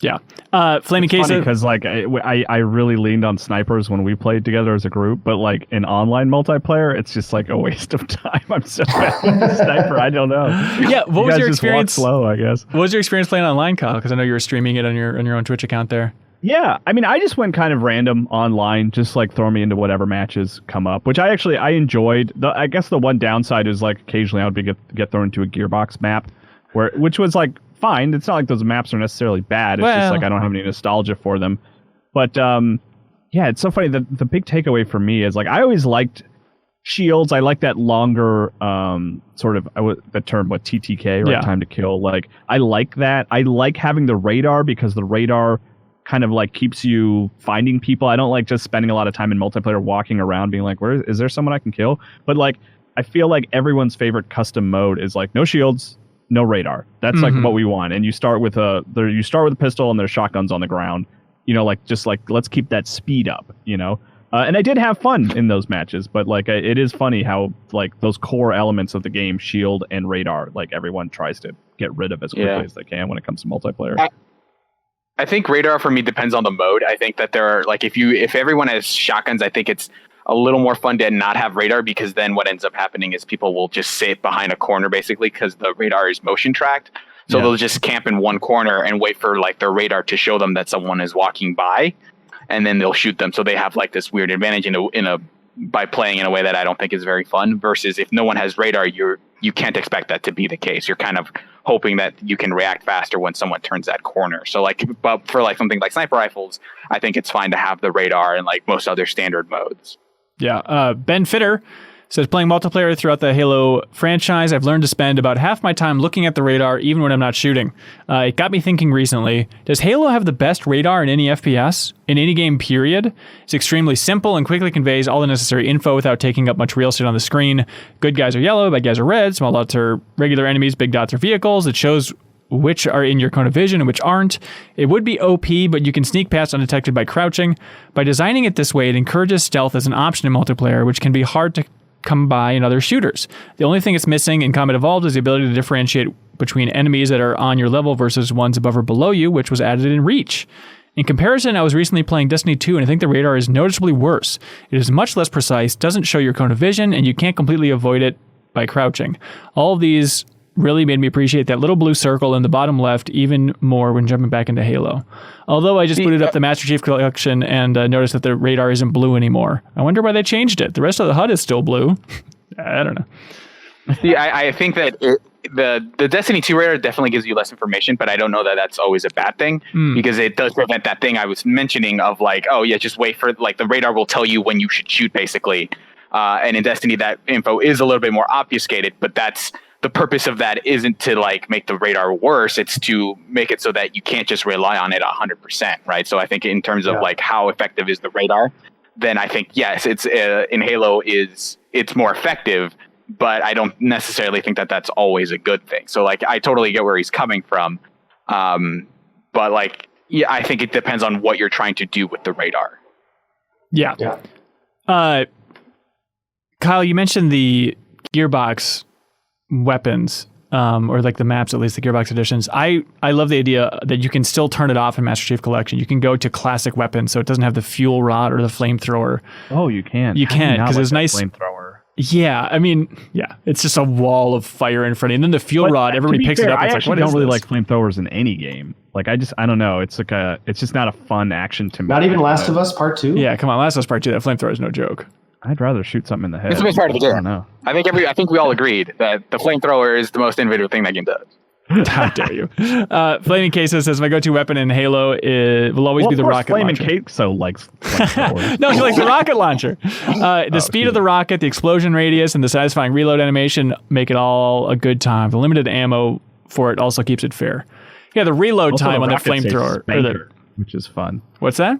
Yeah. Flaming Case. Because, like, I really leaned on snipers when we played together as a group, but, like, in online multiplayer, it's just, like, a waste of time. I'm so bad with the sniper. I don't know. Yeah. What was your experience? Just walk slow, I guess. What was your experience playing online, Kyle? Because I know you were streaming it on your own Twitch account there. Yeah, I mean, I just went kind of random online, just like throw me into whatever matches come up, which I enjoyed. I guess the one downside is, like, occasionally I would get thrown into a Gearbox map, which was, like, fine. It's not like those maps are necessarily bad. It's just like I don't have any nostalgia for them. But yeah, it's so funny. The big takeaway for me is, like, I always liked shields. I like that longer sort of the term TTK, right? Time to kill. Like, I like that. I like having the radar because the radar kind of, like, keeps you finding people. I don't like just spending a lot of time in multiplayer walking around being like, where is there someone I can kill? But, like, I feel like everyone's favorite custom mode is, like, no shields, no radar. That's like what we want. And you start with a pistol and there's shotguns on the ground. Let's keep that speed up, And I did have fun in those matches, but, like, it is funny how, like, those core elements of the game, shield and radar, like, everyone tries to get rid of as quickly as they can when it comes to multiplayer. I think radar for me depends on the mode. I think that there are, like, if everyone has shotguns, I think it's a little more fun to not have radar because then what ends up happening is people will just sit behind a corner basically because the radar is motion tracked. So they'll just camp in one corner and wait for, like, their radar to show them that someone is walking by, and then they'll shoot them. So they have, like, this weird advantage by playing in a way that I don't think is very fun. Versus if no one has radar, you can't expect that to be the case. You're kind of hoping that you can react faster when someone turns that corner. So, like, but for, like, something like sniper rifles, I think it's fine to have the radar and, like, most other standard modes. Yeah. Ben Fitter says, playing multiplayer throughout the Halo franchise, I've learned to spend about half my time looking at the radar even when I'm not shooting. It got me thinking recently, does Halo have the best radar in any FPS? In any game, period? It's extremely simple and quickly conveys all the necessary info without taking up much real estate on the screen. Good guys are yellow, bad guys are red, small dots are regular enemies, big dots are vehicles. It shows which are in your cone of vision and which aren't. It would be OP, but you can sneak past undetected by crouching. By designing it this way, it encourages stealth as an option in multiplayer, which can be hard to come by in other shooters. The only thing it's missing in Combat Evolved is the ability to differentiate between enemies that are on your level versus ones above or below you, which was added in Reach. In comparison, I was recently playing Destiny 2, and I think the radar is noticeably worse. It is much less precise, doesn't show your cone of vision, and you can't completely avoid it by crouching. All of these really made me appreciate that little blue circle in the bottom left even more when jumping back into Halo. Although I just booted up the Master Chief Collection and noticed that the radar isn't blue anymore. I wonder why they changed it. The rest of the HUD is still blue. I don't know. See, I think that the Destiny 2 radar definitely gives you less information, but I don't know that that's always a bad thing because it does prevent that thing I was mentioning of like, oh yeah, just wait for like the radar will tell you when you should shoot basically. And in Destiny, that info is a little bit more obfuscated, but that's the purpose of that isn't to like make the radar worse. It's to make it so that you can't just rely on it 100%. Right. So I think in terms of like how effective is the radar, then I think, yes, it's in Halo it's more effective. But I don't necessarily think that that's always a good thing. So like, I totally get where he's coming from. But like, yeah, I think it depends on what you're trying to do with the radar. Yeah. Kyle, you mentioned the Gearbox Weapons, or like the maps, at least the Gearbox editions. I love the idea that you can still turn it off in Master Chief Collection. You can go to classic weapons, so it doesn't have the fuel rod or the flamethrower. Oh, you can. You can, because it's nice. Flamethrower. Yeah, I mean, yeah, it's just a wall of fire in front of you. And then the fuel rod, everybody picks it up. It's I like, what don't really this? like flamethrowers in any game. Like, I don't know. It's like it's just not a fun action to me. Not even Last of Us Part 2? Yeah, come on, Last of Us Part 2, that flamethrower is no joke. I'd rather shoot something in the head. It's a big part of the game. I don't know. I think we all agreed that the flamethrower is the most innovative thing that game does. How dare you? Flaming Cases says my go-to weapon in Halo will always be the rocket Flaming launcher. Case so likes flamethrowers. No, he likes the rocket launcher. The speed of the rocket, the explosion radius, and the satisfying reload animation make it all a good time. The limited ammo for it also keeps it fair. Yeah, the reload Also, time the on the rockets say flamethrower. Spanker, which is fun. What's that?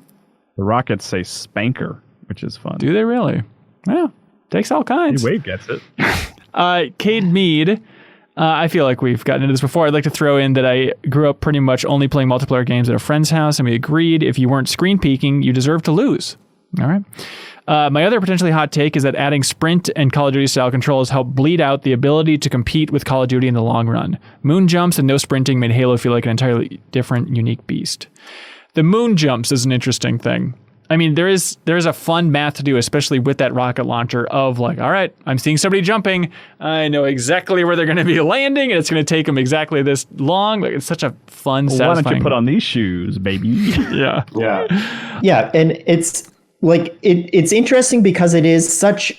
The rockets say Spanker, which is fun. Do they really? Yeah, takes all kinds. Wade gets it. Cade Mead. I feel like we've gotten into this before. I'd like to throw in that I grew up pretty much only playing multiplayer games at a friend's house, and we agreed if you weren't screen peeking, you deserve to lose. All right. My other potentially hot take is that adding sprint and Call of Duty style controls help bleed out the ability to compete with Call of Duty in the long run. Moon jumps and no sprinting made Halo feel like an entirely different, unique beast. The moon jumps is an interesting thing. I mean, there is a fun math to do, especially with that rocket launcher of like, all right, I'm seeing somebody jumping. I know exactly where they're going to be landing, and it's going to take them exactly this long. Like, it's such a fun, satisfying. Why don't you put on these shoes, baby? Yeah. Yeah, and it's like it's interesting because it is such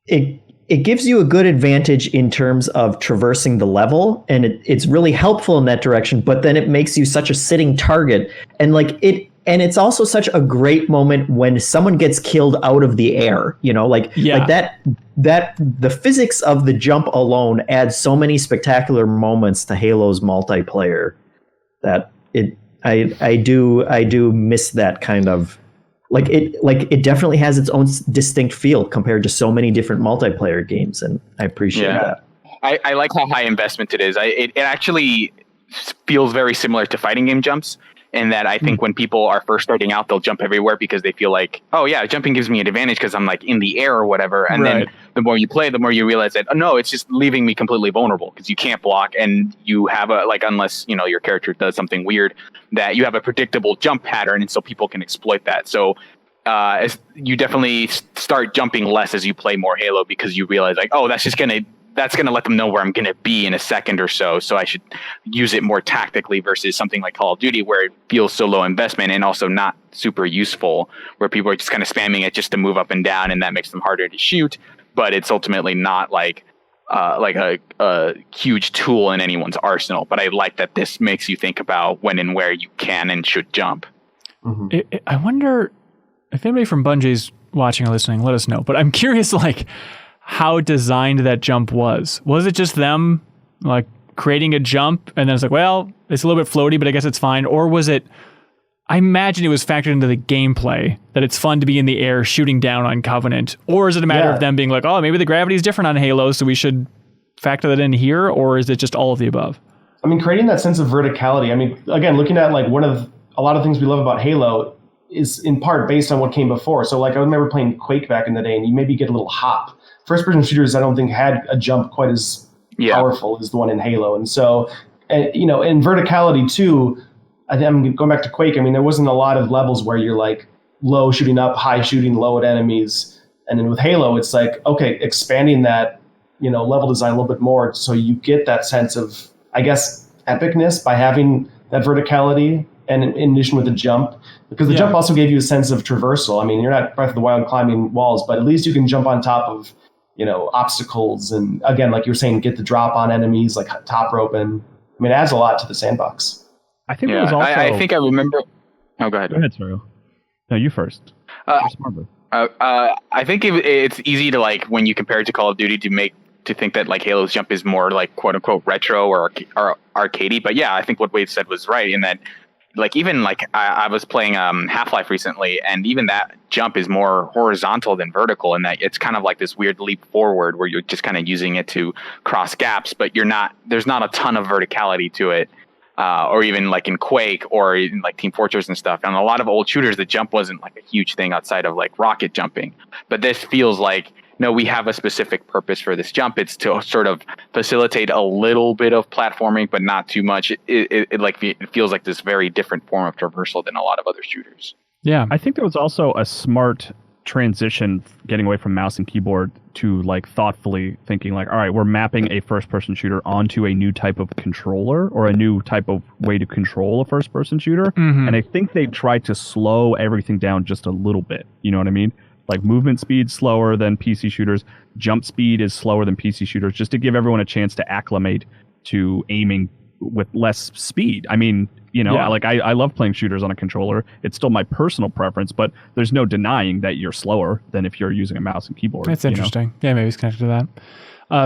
it gives you a good advantage in terms of traversing the level, and it's really helpful in that direction. But then it makes you such a sitting target, and like it. And it's also such a great moment when someone gets killed out of the air, like that the physics of the jump alone adds so many spectacular moments to Halo's multiplayer that I do miss that kind of it definitely has its own distinct feel compared to so many different multiplayer games. And I appreciate that. I like how high investment it is. It actually feels very similar to fighting game jumps. In that I think when people are first starting out, they'll jump everywhere because they feel like, oh yeah, jumping gives me an advantage because I'm like in the air or whatever. And then the more you play, the more you realize that, oh no, it's just leaving me completely vulnerable because you can't block and you have unless, your character does something weird, that you have a predictable jump pattern. And so people can exploit that. So as you definitely start jumping less as you play more Halo because you realize like, oh, that's going to let them know where I'm going to be in a second or so. So I should use it more tactically versus something like Call of Duty where it feels so low investment and also not super useful, where people are just kind of spamming it just to move up and down, and that makes them harder to shoot. But it's ultimately not like a huge tool in anyone's arsenal. But I like that this makes you think about when and where you can and should jump. Mm-hmm. I wonder if anybody from Bungie's watching or listening, let us know. But I'm curious, how designed that jump was. Was it just them like creating a jump and then it's like, well, it's a little bit floaty, but I guess it's fine? Or was it, I imagine it was factored into the gameplay that it's fun to be in the air shooting down on Covenant. Or is it a matter of them being like, oh, maybe the gravity is different on Halo, so we should factor that in here? Or is it just all of the above? I mean, creating that sense of verticality. I mean, again, looking at a lot of things we love about Halo is in part based on what came before. So I remember playing Quake back in the day and you maybe get a little hop. First-person shooters, I don't think, had a jump quite as powerful as the one in Halo. And so, in verticality, too, I'm going back to Quake. I mean, there wasn't a lot of levels where you're like low shooting up, high shooting low at enemies. And then with Halo, it's like, okay, expanding that, level design a little bit more. So you get that sense of, I guess, epicness by having that verticality and in addition with the jump, because the jump also gave you a sense of traversal. I mean, you're not Breath of the Wild climbing walls, but at least you can jump on top of, obstacles. And again, like you were saying, get the drop on enemies, like top roping. I mean, it adds a lot to the sandbox. I think it was also... I think I remember... Oh, go ahead. Go ahead, Saru. No, you first. I think it's easy to, like, when you compare it to Call of Duty, to think that, like, Halo's jump is more, like, quote-unquote retro or arcadey. But, yeah, I think what Wade said was right in that, like, even, like, I was playing Half-Life recently, and even that jump is more horizontal than vertical, in that it's kind of like this weird leap forward where you're just kind of using it to cross gaps, but there's not a ton of verticality to it. Or even like in Quake or in like Team Fortress and stuff. And a lot of old shooters, the jump wasn't like a huge thing outside of like rocket jumping. But this feels like, no, we have a specific purpose for this jump. It's to sort of facilitate a little bit of platforming, but not too much. It feels like this very different form of traversal than a lot of other shooters. Yeah. I think there was also a smart transition getting away from mouse and keyboard to like thoughtfully thinking like, all right, we're mapping a first person shooter onto a new type of controller or a new type of way to control a first person shooter. Mm-hmm. And I think they tried to slow everything down just a little bit. You know what I mean? Like movement speed slower than PC shooters, jump speed is slower than PC shooters, just to give everyone a chance to acclimate to aiming with less speed. I mean, like I love playing shooters on a controller. It's still my personal preference, but there's no denying that you're slower than if you're using a mouse and keyboard. That's interesting. Yeah, maybe it's connected to that.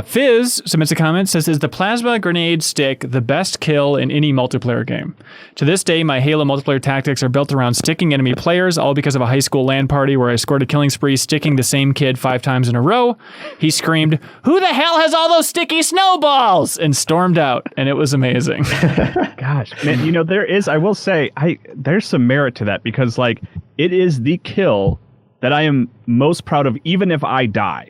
Fizz submits a comment, says, is the plasma grenade stick the best kill in any multiplayer game? To this day, my Halo multiplayer tactics are built around sticking enemy players, all because of a high school LAN party where I scored a killing spree sticking the same kid 5 times in a row. He screamed, "Who the hell has all those sticky snowballs?" and stormed out, and it was amazing. Gosh, man, I will say, there's some merit to that because, like, it is the kill that I am most proud of, even if I die.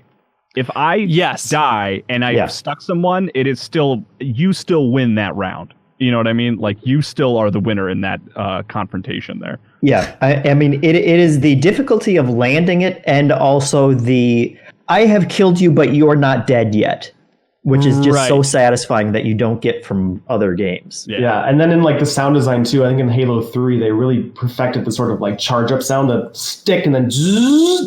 If I die and I stuck someone, it is still, you still win that round. You know what I mean? Like, you still are the winner in that confrontation there. Yeah, I mean, it is the difficulty of landing it, and also I have killed you, but you're not dead yet, which is just so satisfying that you don't get from other games. Yeah, and then in like the sound design too, I think in Halo 3 they really perfected the sort of like charge up sound, the stick and then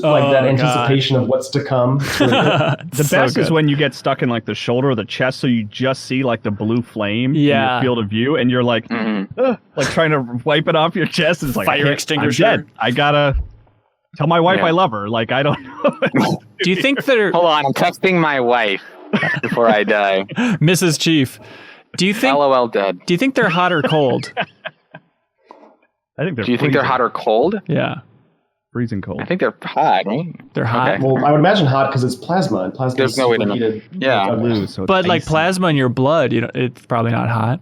like that anticipation of what's to come. Really the best is when you get stuck in like the shoulder or the chest, so you just see like the blue flame in your field of view, and you're like, like trying to wipe it off your chest. It's like fire extinguisher. I'm dead. I gotta tell my wife I love her. Like, I don't know. Do you think that? Hold on, I'm texting my wife before I die. Mrs. Chief, do you think? LOL dead. Do you think they're hot or cold? I think they're. Do you think they're hot or cold? Yeah, freezing cold. I think they're hot. Right? They're hot. Okay. Well, I would imagine hot because it's plasma, and plasma There's is no way to know. heated. Yeah, but like plasma in your blood, it's probably not hot.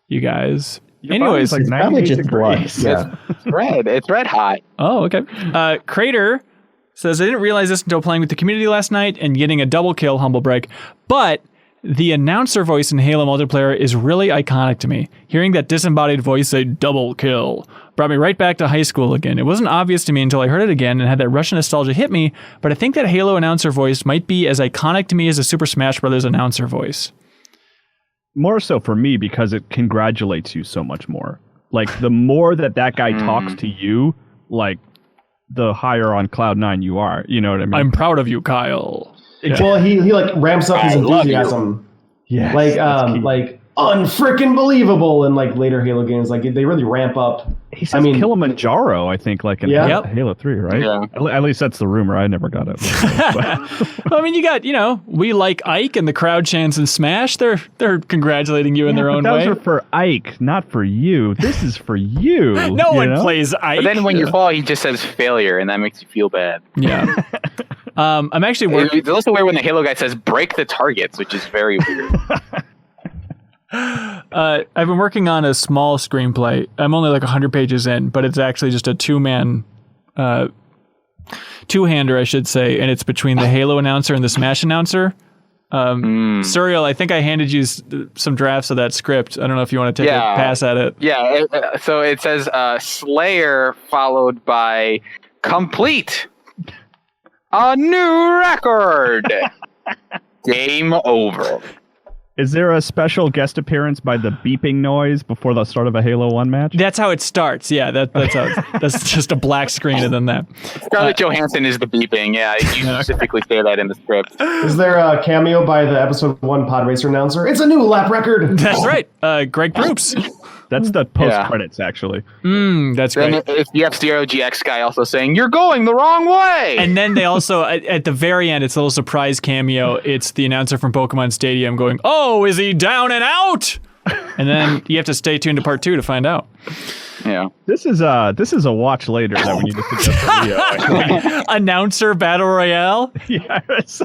You guys. Anyways, like probably just blood. Yeah, it's red. It's red hot. Oh, okay. Crater says, I didn't realize this until playing with the community last night and getting a double kill, humble brag. But the announcer voice in Halo multiplayer is really iconic to me. Hearing that disembodied voice say double kill brought me right back to high school again. It wasn't obvious to me until I heard it again and had that rush of nostalgia hit me, but I think that Halo announcer voice might be as iconic to me as a Super Smash Bros. Announcer voice. More so for me because it congratulates you so much more. Like, the more that guy talks to you, like, the higher on cloud 9 you are. You know what I mean? I'm proud of you, Kyle. Yeah. Well, he like ramps up his enthusiasm. Yeah, like unfrickin' believable in like later Halo games. Like they really ramp up. He says Kilimanjaro, I think, like in Halo 3, right? Yeah. At least that's the rumor. I never got it. Well, I mean, you got, we like Ike and the crowd chants in Smash. They're congratulating you in their own way. Those are for Ike, not for you. This is for you. No one plays Ike. But then when you fall, he just says failure, and that makes you feel bad. Yeah. I'm actually working. It's also weird when the Halo guy says break the targets, which is very weird. I've been working on a small screenplay. I'm only like 100 pages in, but it's actually just a two-hander, I should say, and it's between the Halo announcer and the Smash announcer. Suriel, I think I handed you some drafts of that script. I don't know if you want to take a pass at it. Yeah, so it says Slayer followed by complete. A new record. Game over. Is there a special guest appearance by the beeping noise before the start of a Halo 1 match? That's how it starts. Yeah, that's how that's just a black screen and then that. Scarlett Johansson is the beeping. Yeah, you specifically say that in the script. Is there a cameo by the episode 1 pod racer announcer? It's a new lap record. That's right. Greg Proops. That's the post-credits, actually. That's great. Then it's the F-Zero GX guy also saying, "You're going the wrong way!" And then they also, at the very end, it's a little surprise cameo. It's the announcer from Pokemon Stadium going, "Oh, is he down and out?" And then you have to stay tuned to part 2 to find out. Yeah. This is a watch later that we need to suggest Leo. Announcer Battle Royale? Yes.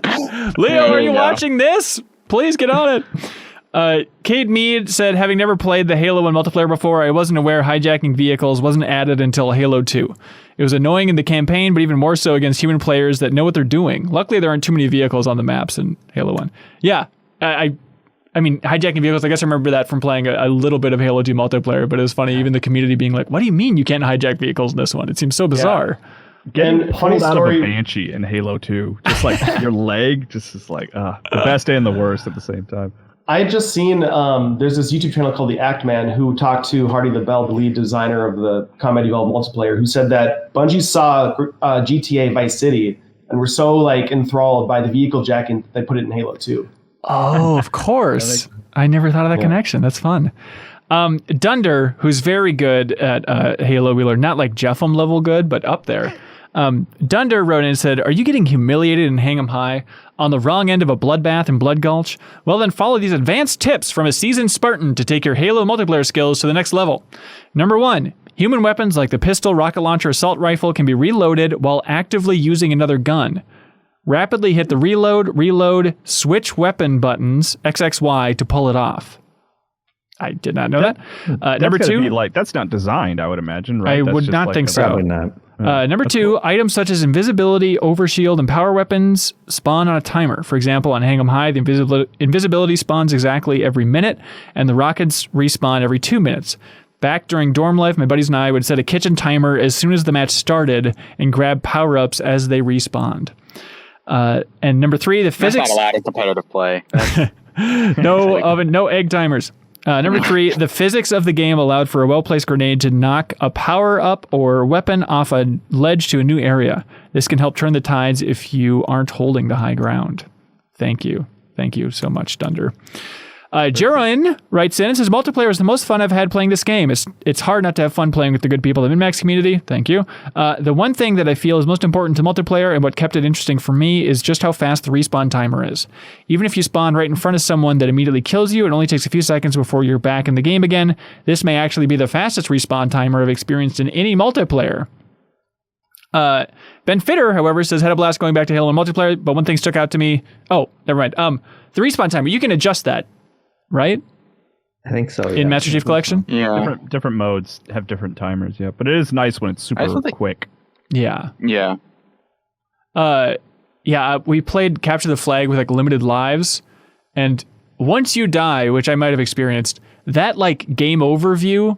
Leo, are you watching this? Please get on it. Cade Mead said, having never played the Halo 1 multiplayer before, I wasn't aware hijacking vehicles wasn't added until Halo 2. It was annoying in the campaign, but even more so against human players that know what they're doing. Luckily, there aren't too many vehicles on the maps in Halo 1. Yeah, I mean, hijacking vehicles, I guess I remember that from playing a little bit of Halo 2 multiplayer, but it was funny, even the community being like, what do you mean you can't hijack vehicles in this one? It seems so bizarre. Yeah. Getting pulled out of a Banshee in Halo 2, just like your leg, just is like the best and the worst at the same time. I had just seen, there's this YouTube channel called The Act Man who talked to Hardy the Bell, the lead designer of the Combat Evolved multiplayer, who said that Bungie saw GTA Vice City and were so like enthralled by the vehicle jacking they put it in Halo 2. Oh, of course. I never thought of that connection. That's fun. Dunder, who's very good at Halo Wheeler, not like Jeffem level good, but up there. Dunder wrote in and said, are you getting humiliated in Hang 'em High on the wrong end of a bloodbath in Blood Gulch? Well, then follow these advanced tips from a seasoned Spartan to take your Halo multiplayer skills to the next level. Number 1, human weapons like the pistol, rocket launcher, assault rifle can be reloaded while actively using another gun. Rapidly hit the reload, switch weapon buttons, XXY, to pull it off. I did not know that. Number 2, that's not designed, I would imagine, right? I would not think so. Probably not. Number 2, items such as invisibility, overshield, and power weapons spawn on a timer. For example, on Hang 'em High, the invisibility spawns exactly every minute, and the rockets respawn every 2 minutes. Back during dorm life, my buddies and I would set a kitchen timer as soon as the match started and grab power-ups as they respawned. And number 3, the physics... That's not allowed in competitive play. No oven, no egg timers. Number 3, the physics of the game allowed for a well-placed grenade to knock a power-up or weapon off a ledge to a new area. This can help turn the tides if you aren't holding the high ground. Thank you. Thank you so much, Dunder. Jeroen writes in and says, multiplayer is the most fun I've had playing this game. It's hard not to have fun playing with the good people of the MinMax community. Thank you. The one thing that I feel is most important to multiplayer and what kept it interesting for me is just how fast the respawn timer is. Even if you spawn right in front of someone that immediately kills you, it only takes a few seconds before you're back in the game again. This may actually be the fastest respawn timer I've experienced in any multiplayer. Ben Fitter, however, says, had a blast going back to Halo and multiplayer, but one thing stuck out to me. Oh, never mind. The respawn timer, you can adjust that. Right? I think so. In Master Chief Collection? Yeah. Different modes have different timers, yeah. But it is nice when it's super quick. Yeah. Yeah. We played Capture the Flag with like limited lives, and once you die, which I might have experienced, that like game overview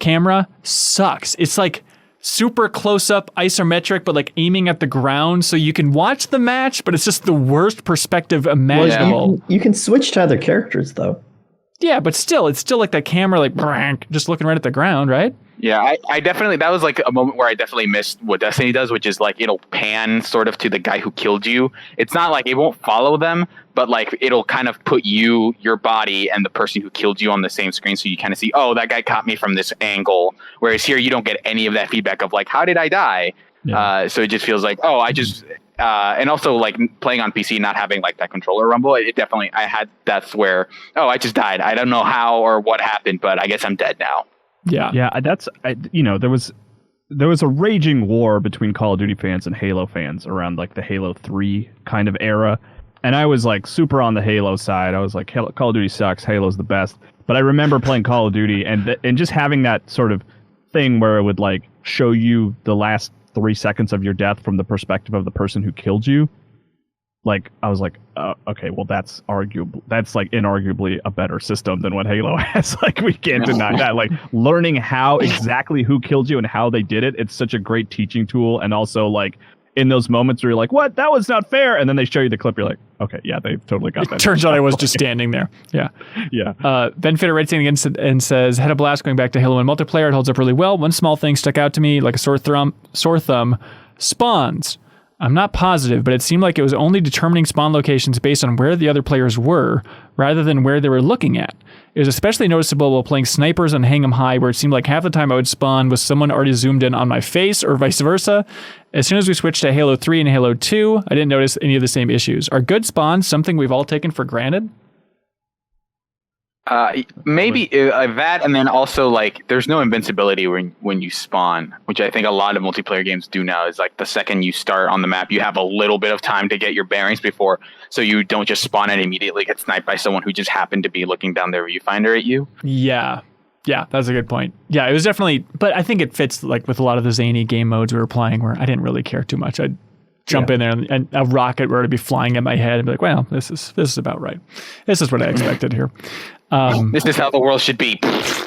camera sucks. It's like super close-up isometric, but like aiming at the ground so you can watch the match, but it's just the worst perspective imaginable. Well, you can switch to other characters, though. Yeah, but still, it's still like that camera, like, just looking right at the ground, right? Yeah, I definitely, that was like a moment where I definitely missed what Destiny does, which is like, it'll pan sort of to the guy who killed you. It's not like, it won't follow them, but like, it'll kind of put you, your body, and the person who killed you on the same screen, so you kind of see, oh, that guy caught me from this angle. Whereas here, you don't get any of that feedback of like, how did I die? Yeah. So it just feels like, oh, I just... and also like playing on PC, not having like that controller rumble, it definitely, that's where, oh, I just died. I don't know how or what happened, but I guess I'm dead now. Yeah. Yeah. There was a raging war between Call of Duty fans and Halo fans around like the Halo 3 kind of era. And I was like super on the Halo side. I was like, Call of Duty sucks. Halo's the best. But I remember playing Call of Duty and just having that sort of thing where it would like show you the last 3 seconds of your death from the perspective of the person who killed you. like I was like, okay, well that's like inarguably a better system than what Halo has. Like we can't deny that. Like learning how exactly who killed you and how they did it, it's such a great teaching tool. And also like in those moments where you're like, what? That was not fair. And then they show you the clip. You're like, okay, yeah, they totally got that. Turns out I was just standing there. Yeah. Yeah. Ben Fitter writes in again and says, had a blast going back to Halo 1 multiplayer. It holds up really well. One small thing stuck out to me like a sore thumb. Spawns. I'm not positive, but it seemed like it was only determining spawn locations based on where the other players were, rather than where they were looking at. It was especially noticeable while playing snipers on Hang 'em High, where it seemed like half the time I would spawn with someone already zoomed in on my face, or vice versa. As soon as we switched to Halo 3 and Halo 2, I didn't notice any of the same issues. Are good spawns something we've all taken for granted? Maybe that, and then also like there's no invincibility when you spawn, which I think a lot of multiplayer games do now. Is like the second you start on the map, you have a little bit of time to get your bearings before, so you don't just spawn and immediately get sniped by someone who just happened to be looking down their viewfinder at you. Yeah, that's a good point. Yeah, it was definitely, but I think it fits like with a lot of the zany game modes we were playing, where I didn't really care too much. I'd jump in there and a rocket were to be flying at my head and be like, well, this is about right. This is what I expected here. This is how the world should be.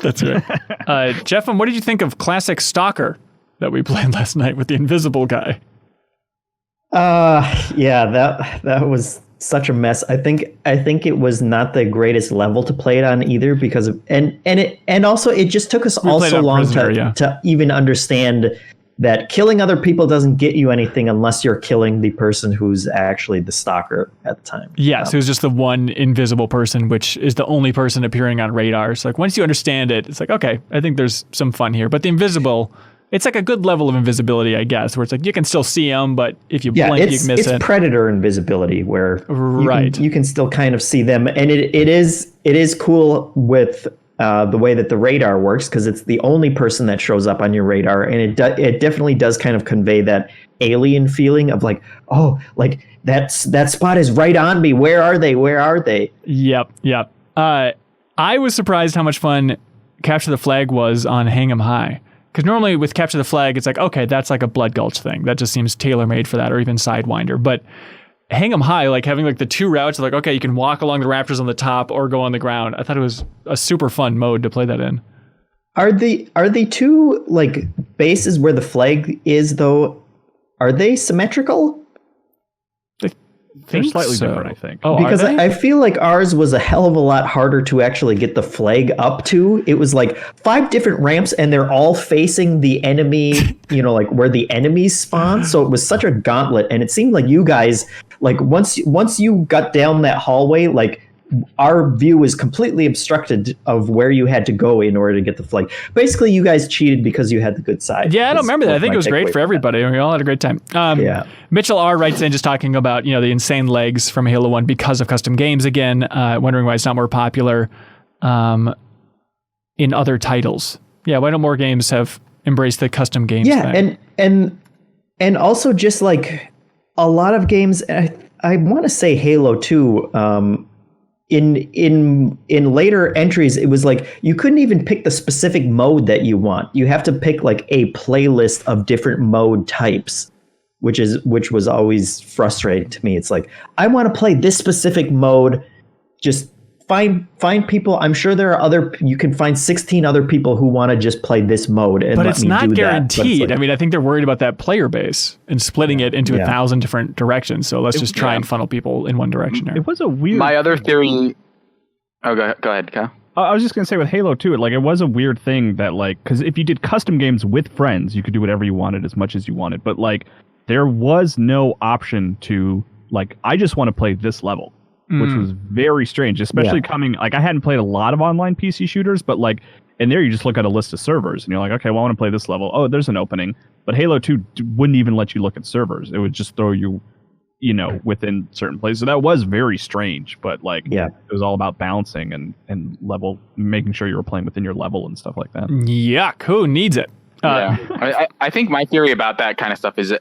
That's right. Jeff, what did you think of classic Stalker that we played last night with the invisible guy? That was such a mess. I think it was not the greatest level to play it on either, because of and also it just took us all so long to even understand that killing other people doesn't get you anything unless you're killing the person who's actually the stalker at the time. Yes, it was just the one invisible person, which is the only person appearing on radars. Like once you understand it, it's like, okay, I think there's some fun here. But the invisible, it's like a good level of invisibility, I guess, where it's like you can still see them, but if you blink, you can miss it. It's predator invisibility, where you can still kind of see them, and it is cool with the way that the radar works, because it's the only person that shows up on your radar, and it definitely does kind of convey that alien feeling of like, oh, like that spot is right on me. Where are they? Yep. I was surprised how much fun Capture the Flag was on Hang 'em High, because normally with Capture the Flag, it's like, okay, that's like a Blood Gulch thing. That just seems tailor-made for that, or even Sidewinder. But Hang 'em High, like having like the two routes, like, okay, you can walk along the rafters on the top or go on the ground. I thought it was a super fun mode to play that in. Are the two like bases where the flag is though, are they symmetrical? They're slightly different, I think. Oh, because I feel like ours was a hell of a lot harder to actually get the flag up to. It was like 5 different ramps, and they're all facing the enemy, like where the enemies spawn. So it was such a gauntlet, and it seemed like you guys, like once you got down that hallway, like our view was completely obstructed of where you had to go in order to get the flag. Basically, you guys cheated because you had the good side. Yeah, I don't remember that. I think it was great for everybody. We all had a great time. Mitchell R. writes in just talking about, the insane legs from Halo 1 because of custom games again, wondering why it's not more popular in other titles. Yeah, why don't more games have embraced the custom games thing? And also just like a lot of games, I want to say Halo 2, in later entries, it was like you couldn't even pick the specific mode that you want. You have to pick like a playlist of different mode types, which was always frustrating to me. It's like, I want to play this specific mode. Just find people. I'm sure there are you can find 16 other people who want to just play this mode. And but it's not guaranteed. I think they're worried about that player base and splitting it into 1,000 different directions. So let's just try and funnel people in one direction here. It was a weird... My other theory... Oh, go ahead, Kyle. I was just going to say with Halo 2, it was a weird thing that because if you did custom games with friends, you could do whatever you wanted as much as you wanted. But there was no option to I just want to play this level. Which was very strange, especially coming, I hadn't played a lot of online PC shooters, but in there you just look at a list of servers and you're like, okay, well, I want to play this level. Oh, there's an opening. But Halo 2 wouldn't even let you look at servers. It would just throw you, within certain places. So that was very strange, but it was all about balancing and level, making sure you were playing within your level and stuff like that. Yuck, who needs it? I think my theory about that kind of stuff is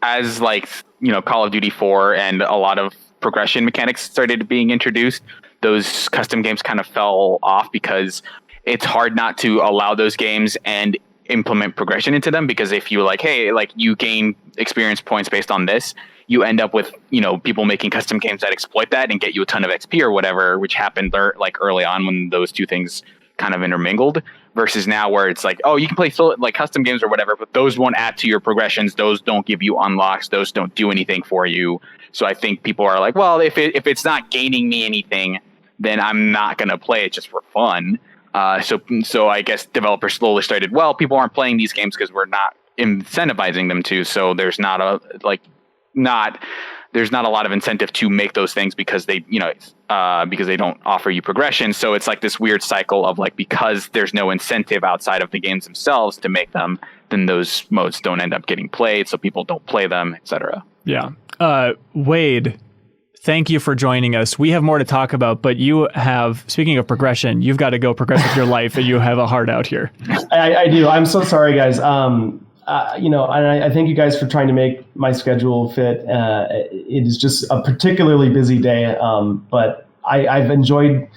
as Call of Duty 4 and a lot of progression mechanics started being introduced, those custom games kind of fell off because it's hard not to allow those games, and implement progression into them, because if you like, hey, like you gain experience points based on this, you end up with, people making custom games that exploit that and get you a ton of XP or whatever, which happened like early on when those two things kind of intermingled, versus now where it's like, oh, you can play like custom games or whatever, but those won't add to your progressions. Those don't give you unlocks. Those don't do anything for you. So I think people are like, well, if it's not gaining me anything, then I'm not going to play it just for fun. So I guess developers slowly started, well, people aren't playing these games because we're not incentivizing them to. So there's not a lot of incentive to make those things because they don't offer you progression. So it's like this weird cycle of like, because there's no incentive outside of the games themselves to make them, then those modes don't end up getting played. So people don't play them, etc. Yeah. Wade, thank you for joining us. We have more to talk about, but you have, speaking of progression, you've got to go progress with your life, and you have a heart out here. I do. I'm so sorry, guys. And I thank you guys for trying to make my schedule fit. It is just a particularly busy day, but I've enjoyed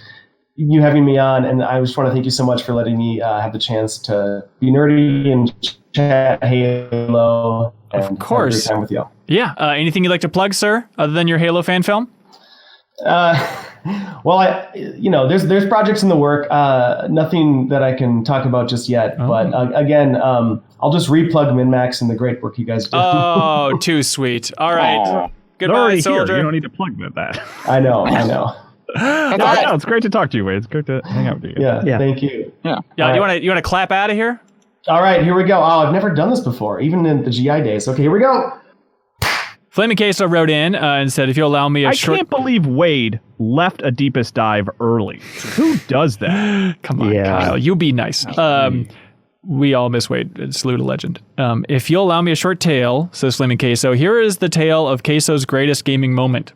you having me on, and I just want to thank you so much for letting me have the chance to be nerdy and chat Halo. Of course. Have a great time with you. Yeah. Anything you'd like to plug, sir, other than your Halo fan film? Well, there's projects in the work. Nothing that I can talk about just yet. Oh. But again, I'll just replug MinMax and the great work you guys do. Oh, too sweet. All right. Aww. Goodbye, soldier. Here. You don't need to plug that. I know. No, it's great to talk to you, Wade. It's great to hang out with you. Yeah. Thank you. Yeah. You want to clap out of here? All right, here we go. Oh, I've never done this before, even in the GI days. Okay, here we go. Flaming Queso wrote in and said, if you'll allow me I can't believe Wade left a deepest dive early. Who does that? Come on, Kyle. You be nice. We all miss Wade. Salute a legend. If you'll allow me a short tale, says Flaming Queso, here is the tale of Queso's greatest gaming moment.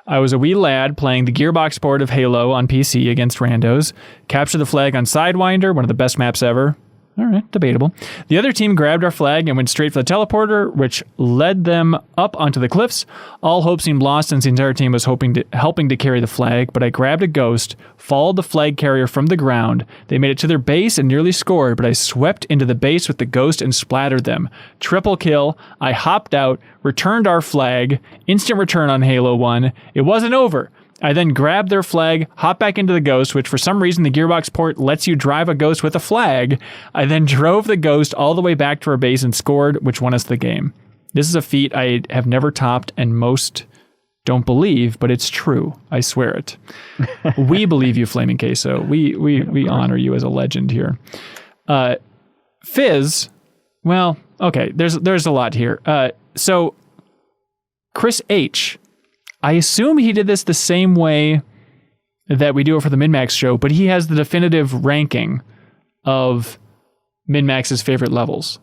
I was a wee lad playing the Gearbox port of Halo on PC against randos. Capture the flag on Sidewinder, one of the best maps ever. All right, debatable. The other team grabbed our flag and went straight for the teleporter, which led them up onto the cliffs. All hope seemed lost since the entire team was helping to carry the flag, but I grabbed a ghost, followed the flag carrier from the ground. They made it to their base and nearly scored, but I swept into the base with the ghost and splattered them. Triple kill. I hopped out, returned our flag, instant return on Halo 1. It wasn't over. I then grabbed their flag, hopped back into the ghost, which for some reason the Gearbox port lets you drive a ghost with a flag. I then drove the ghost all the way back to our base and scored, which won us the game. This is a feat I have never topped, and most don't believe, but it's true. I swear it. We believe you, Flaming Queso. We honor you as a legend here. Fizz, well, okay, there's a lot here. So Chris H., I assume he did this the same way that we do it for the MinMax show, but he has the definitive ranking of MinMax's favorite levels.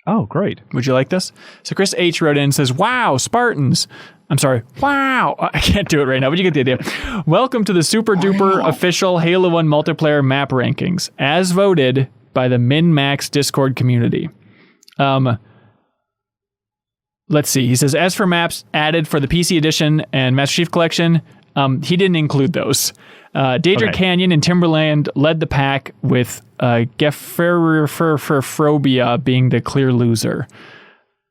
Oh, great. Would you like this? So Chris H. wrote in and says, wow, Spartans. I'm sorry. Wow. I can't do it right now, but you get the idea. Welcome to the super duper official Halo 1 multiplayer map rankings, as voted by the MinMax Discord community. Let's see. He says, as for maps added for the PC edition and Master Chief Collection, he didn't include those. Daedra Canyon and Timberland led the pack, with Gefrerfrobia being the clear loser.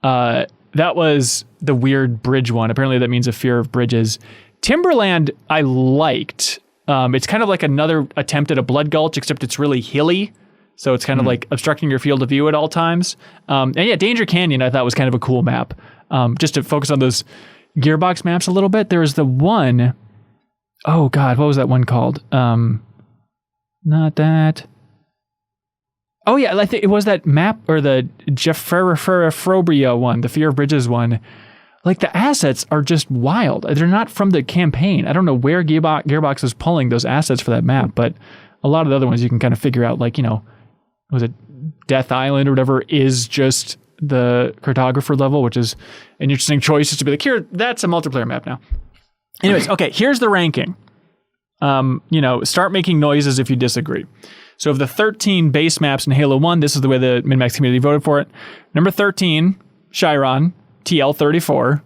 That was the weird bridge one. Apparently that means a fear of bridges. Timberland I liked. It's kind of like another attempt at a Blood Gulch, except it's really hilly. So it's kind of like obstructing your field of view at all times. And yeah, Danger Canyon I thought was kind of a cool map. Just to focus on those Gearbox maps a little bit. There was the one, oh God, what was that one called? Not that. Oh yeah, I think it was that map, or the Gefrerfrobia one, the Fear of Bridges one. Like the assets are just wild. They're not from the campaign. I don't know where Gearbox is pulling those assets for that map, but a lot of the other ones you can kind of figure out, like, was it Death Island or whatever is just the cartographer level, which is an interesting choice, just to be like, here, that's a multiplayer map now. Anyways, okay, here's the ranking. Start making noises if you disagree. So of the 13 base maps in Halo 1, this is the way the MinMax community voted for it. Number 13, Chiron, TL34.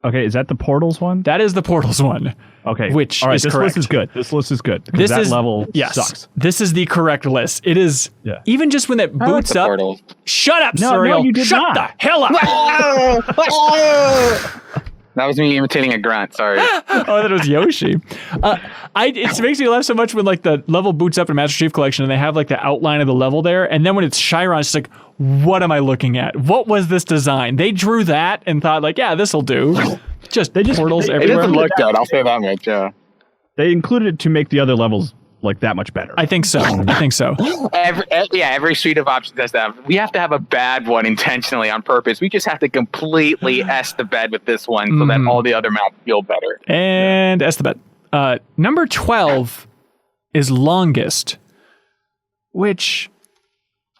Okay, is that the Portals one? That is the Portals one. Okay. Which all right, is this correct. list is good. This list is good. This that is level sucks. This is the correct list. It is even just when it I like boots the up. Portals. Shut up, No, Serial. you did Shut not. the hell up. That was me imitating a grunt. Sorry. Oh, that was Yoshi. It makes me laugh so much when like the level boots up in Master Chief Collection and they have like the outline of the level there, and then when it's Chiron, it's like, what am I looking at? What was this design? They drew that and thought like, yeah, this'll do. They just portals It everywhere. doesn't look good. I'll say that much. Yeah. They included it to make the other levels like that much better. I think so. Every suite of options has to have. We have to have a bad one intentionally on purpose. We just have to completely S the bed with this one so that all the other maps feel better. And S the bet. Number 12 is Longest, which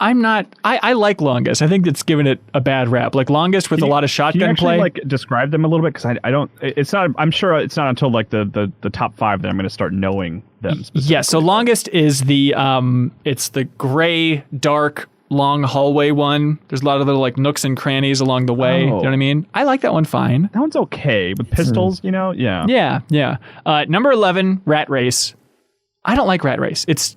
I'm not. I like Longest. I think it's given it a bad rap. Like Longest with a lot of shotgun Can you actually, play. like describe them a little bit? Because I don't. It's not. I'm sure it's not until like the top 5 that I'm going to start knowing them. Yeah. So Longest is the it's the gray, dark, long hallway one. There's a lot of little like nooks and crannies along the way. You know what I mean? I like that one fine. That one's okay with pistols. You know. Yeah. Yeah. Number 11, Rat Race. I don't like Rat Race. It's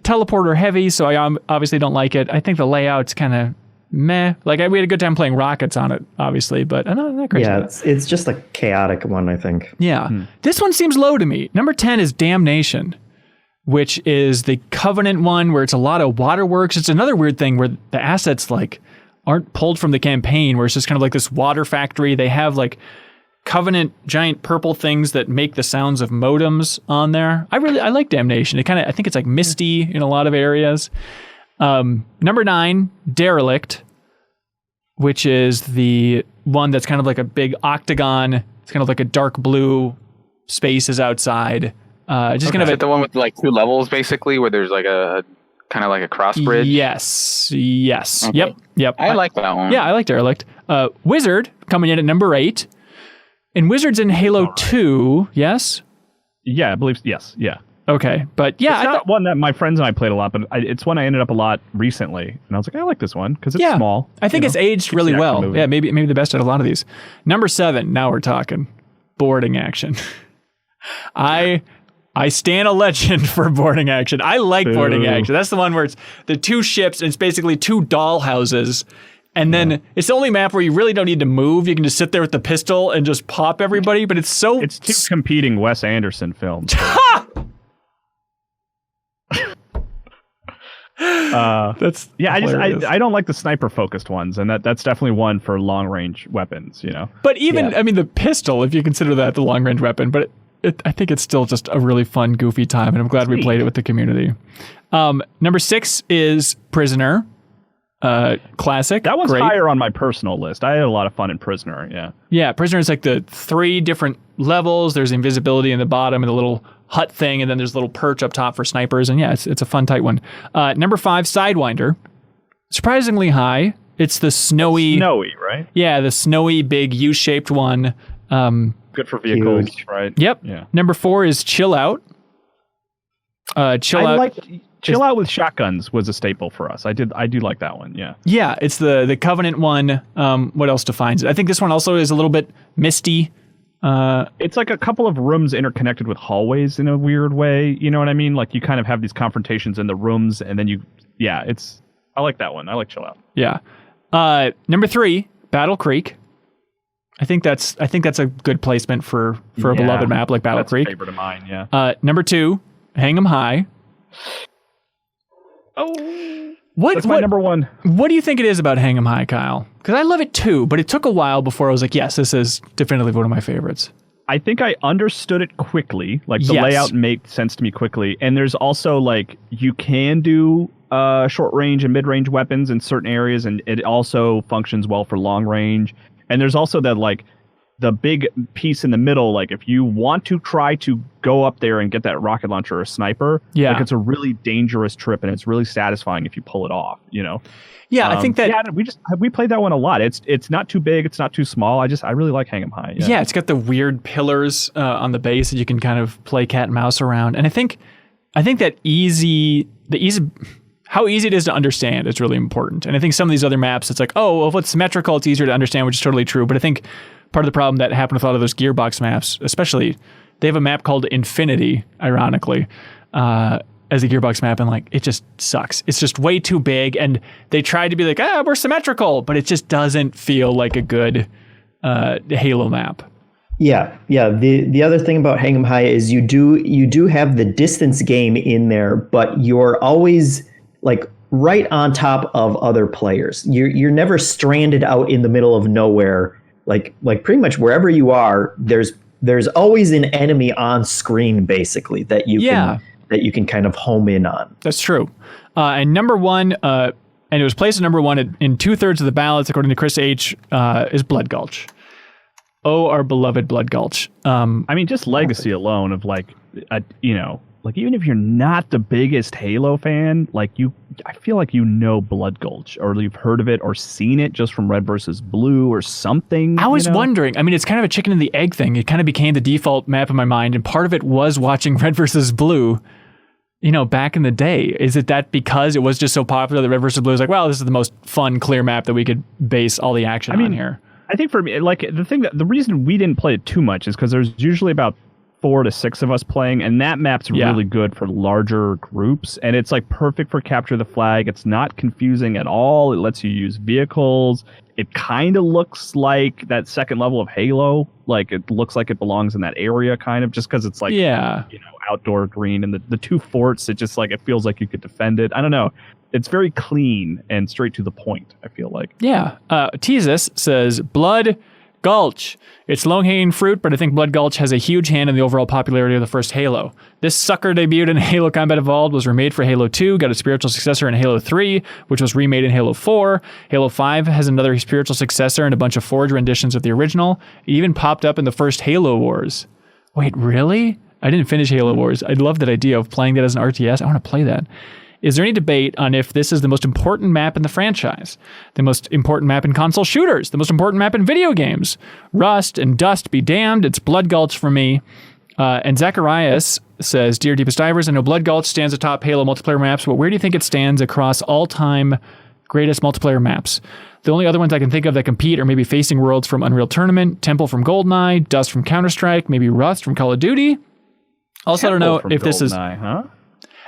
teleporter heavy, so I obviously don't like it. I think the layout's kind of meh. Like we had a good time playing rockets on it, obviously, but I'm not crazy. Yeah, it's just a chaotic one, I think. Yeah. This one seems low to me. Number 10 is Damnation, which is the Covenant one where it's a lot of waterworks. It's another weird thing where the assets like aren't pulled from the campaign, where it's just kind of like this water factory. They have like Covenant giant purple things that make the sounds of modems on there. I like Damnation. I think it's like misty in a lot of areas. Number 9, Derelict, which is the one that's kind of like a big octagon. It's kind of like a dark blue space is outside. Is it the one with like 2 levels basically, where there's like a kind of like a cross bridge? Yes. Okay. Yep. I like that one. Yeah, I like Derelict. Wizard coming in at number 8. And Wizard's in Halo 2, yes? Yeah, I believe. Yes. Yeah. Okay, but yeah, it's not one that my friends and I played a lot, but it's one I ended up a lot recently, and I was like, I like this one because it's small. I think it's aged really well. Yeah, maybe the best out of a lot of these. Number 7. Now we're talking boarding action. I stand a legend for boarding action. I like boarding action. That's the one where it's the 2 ships and it's basically 2 doll houses. And then it's the only map where you really don't need to move. You can just sit there with the pistol and just pop everybody. But it's 2 competing Wes Anderson films. That's hilarious. I don't like the sniper focused ones, and that's definitely one for long range weapons. You know. But even I mean the pistol, if you consider that the long range weapon, but I think it's still just a really fun, goofy time, and I'm glad we played it with the community. Number 6 is Prisoner. Classic. That one's higher on my personal list. I had a lot of fun in Prisoner. Yeah, Prisoner is like the 3 different levels. There's invisibility in the bottom and the little hut thing, and then there's a little perch up top for snipers. And yeah, it's a fun, tight one. Number 5, Sidewinder. Surprisingly high. It's the snowy, right? Yeah, the snowy, big U-shaped one. Good for vehicles, right? Yep. Yeah. Number 4 is Chill Out. Chill Out with shotguns was a staple for us. I do like that one. Yeah. Yeah, it's the Covenant one. What else defines it? I think this one also is a little bit misty. It's like a couple of rooms interconnected with hallways in a weird way. You know what I mean? Like you kind of have these confrontations in the rooms, and then I like that one. I like Chill Out. Yeah. Number 3, Battle Creek. I think that's a good placement for a beloved map like Battle Creek. That's a favorite of mine. Yeah. Number 2, Hang 'em High. Oh, that's my number 1. What do you think it is about Hang 'em High, Kyle? Because I love it too, but it took a while before I was like, yes, this is definitively one of my favorites. I think I understood it quickly. Like the layout made sense to me quickly. And there's also like you can do short range and mid range weapons in certain areas, and it also functions well for long range. And there's also that like the big piece in the middle, like if you want to try to go up there and get that rocket launcher or sniper, like it's a really dangerous trip, and it's really satisfying if you pull it off, you know? Yeah, I think that we played that one a lot. It's not too big, it's not too small. I really like Hang 'em High. Yeah, it's got the weird pillars on the base that you can kind of play cat and mouse around. And I think that how easy it is to understand is really important. And I think some of these other maps, it's like, oh, well, if it's symmetrical, it's easier to understand, which is totally true. But I think part of the problem that happened with a lot of those Gearbox maps, especially, they have a map called Infinity, ironically, as a Gearbox map, and like it just sucks. It's just way too big, and they tried to be like, we're symmetrical, but it just doesn't feel like a good Halo map. Yeah. The other thing about Hang 'em High is you do have the distance game in there, but you're always like right on top of other players. You're never stranded out in the middle of nowhere. Like pretty much wherever you are, there's always an enemy on screen basically that you can kind of home in on. That's true. And number one, and it was placed at number one in 2/3 of the ballots, according to Chris H., is Blood Gulch. Oh, our beloved Blood Gulch. I mean, just legacy alone of like even if you're not the biggest Halo fan, I feel like Blood Gulch, or you've heard of it or seen it just from Red versus Blue or something. I was wondering. I mean, it's kind of a chicken and the egg thing. It kind of became the default map in my mind, and part of it was watching Red versus Blue, back in the day. Is it that because it was just so popular that Red versus Blue is like, well, this is the most fun, clear map that we could base all the action on here? I think for me, the reason we didn't play it too much is because there's usually about 4 to 6 of us playing, and that map's really good for larger groups, and it's like perfect for capture the flag. It's not confusing at all. It lets you use vehicles. It kind of looks like that second level of Halo. Like it looks like it belongs in that area, kind of, just because it's like outdoor green, and the 2 forts. It just it feels like you could defend it. I don't know. It's very clean and straight to the point, I feel like. Yeah. Teasus says Blood Gulch. It's low-hanging fruit, but I think Blood Gulch has a huge hand in the overall popularity of the first Halo. This sucker debuted in Halo Combat Evolved, was remade for Halo 2, got a spiritual successor in Halo 3, which was remade in Halo 4. Halo 5 has another spiritual successor and a bunch of Forge renditions of the original. It even popped up in the first Halo Wars. Wait, really? I didn't finish Halo Wars. I love that idea of playing that as an RTS. I want to play that. Is there any debate on if this is the most important map in the franchise? The most important map in console shooters? The most important map in video games? Rust and dust be damned, it's Blood Gulch for me. And Zacharias says, Dear Deepest Divers, I know Blood Gulch stands atop Halo multiplayer maps, but where do you think it stands across all-time greatest multiplayer maps? The only other ones I can think of that compete are maybe Facing Worlds from Unreal Tournament, Temple from GoldenEye, Dust from Counter-Strike, maybe Rust from Call of Duty. Also, I don't know if this is... Huh?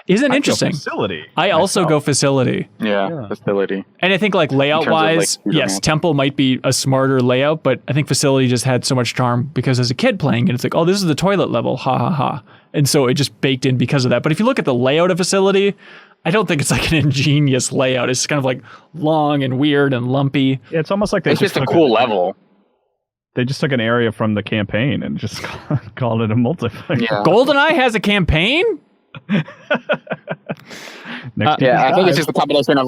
Isn't it interesting? Facility. I also go Facility. Yeah, Facility. And I think layout-wise, yes, Temple might be a smarter layout, but I think Facility just had so much charm because as a kid playing it, it's like, oh, this is the toilet level, ha ha ha. And so it just baked in because of that. But if you look at the layout of Facility, I don't think it's like an ingenious layout. It's kind of like long and weird and lumpy. Yeah, it's almost like it's just a cool level. They just took an area from the campaign and just called it a multiplayer. Yeah. GoldenEye has a campaign? I think it's just a combination of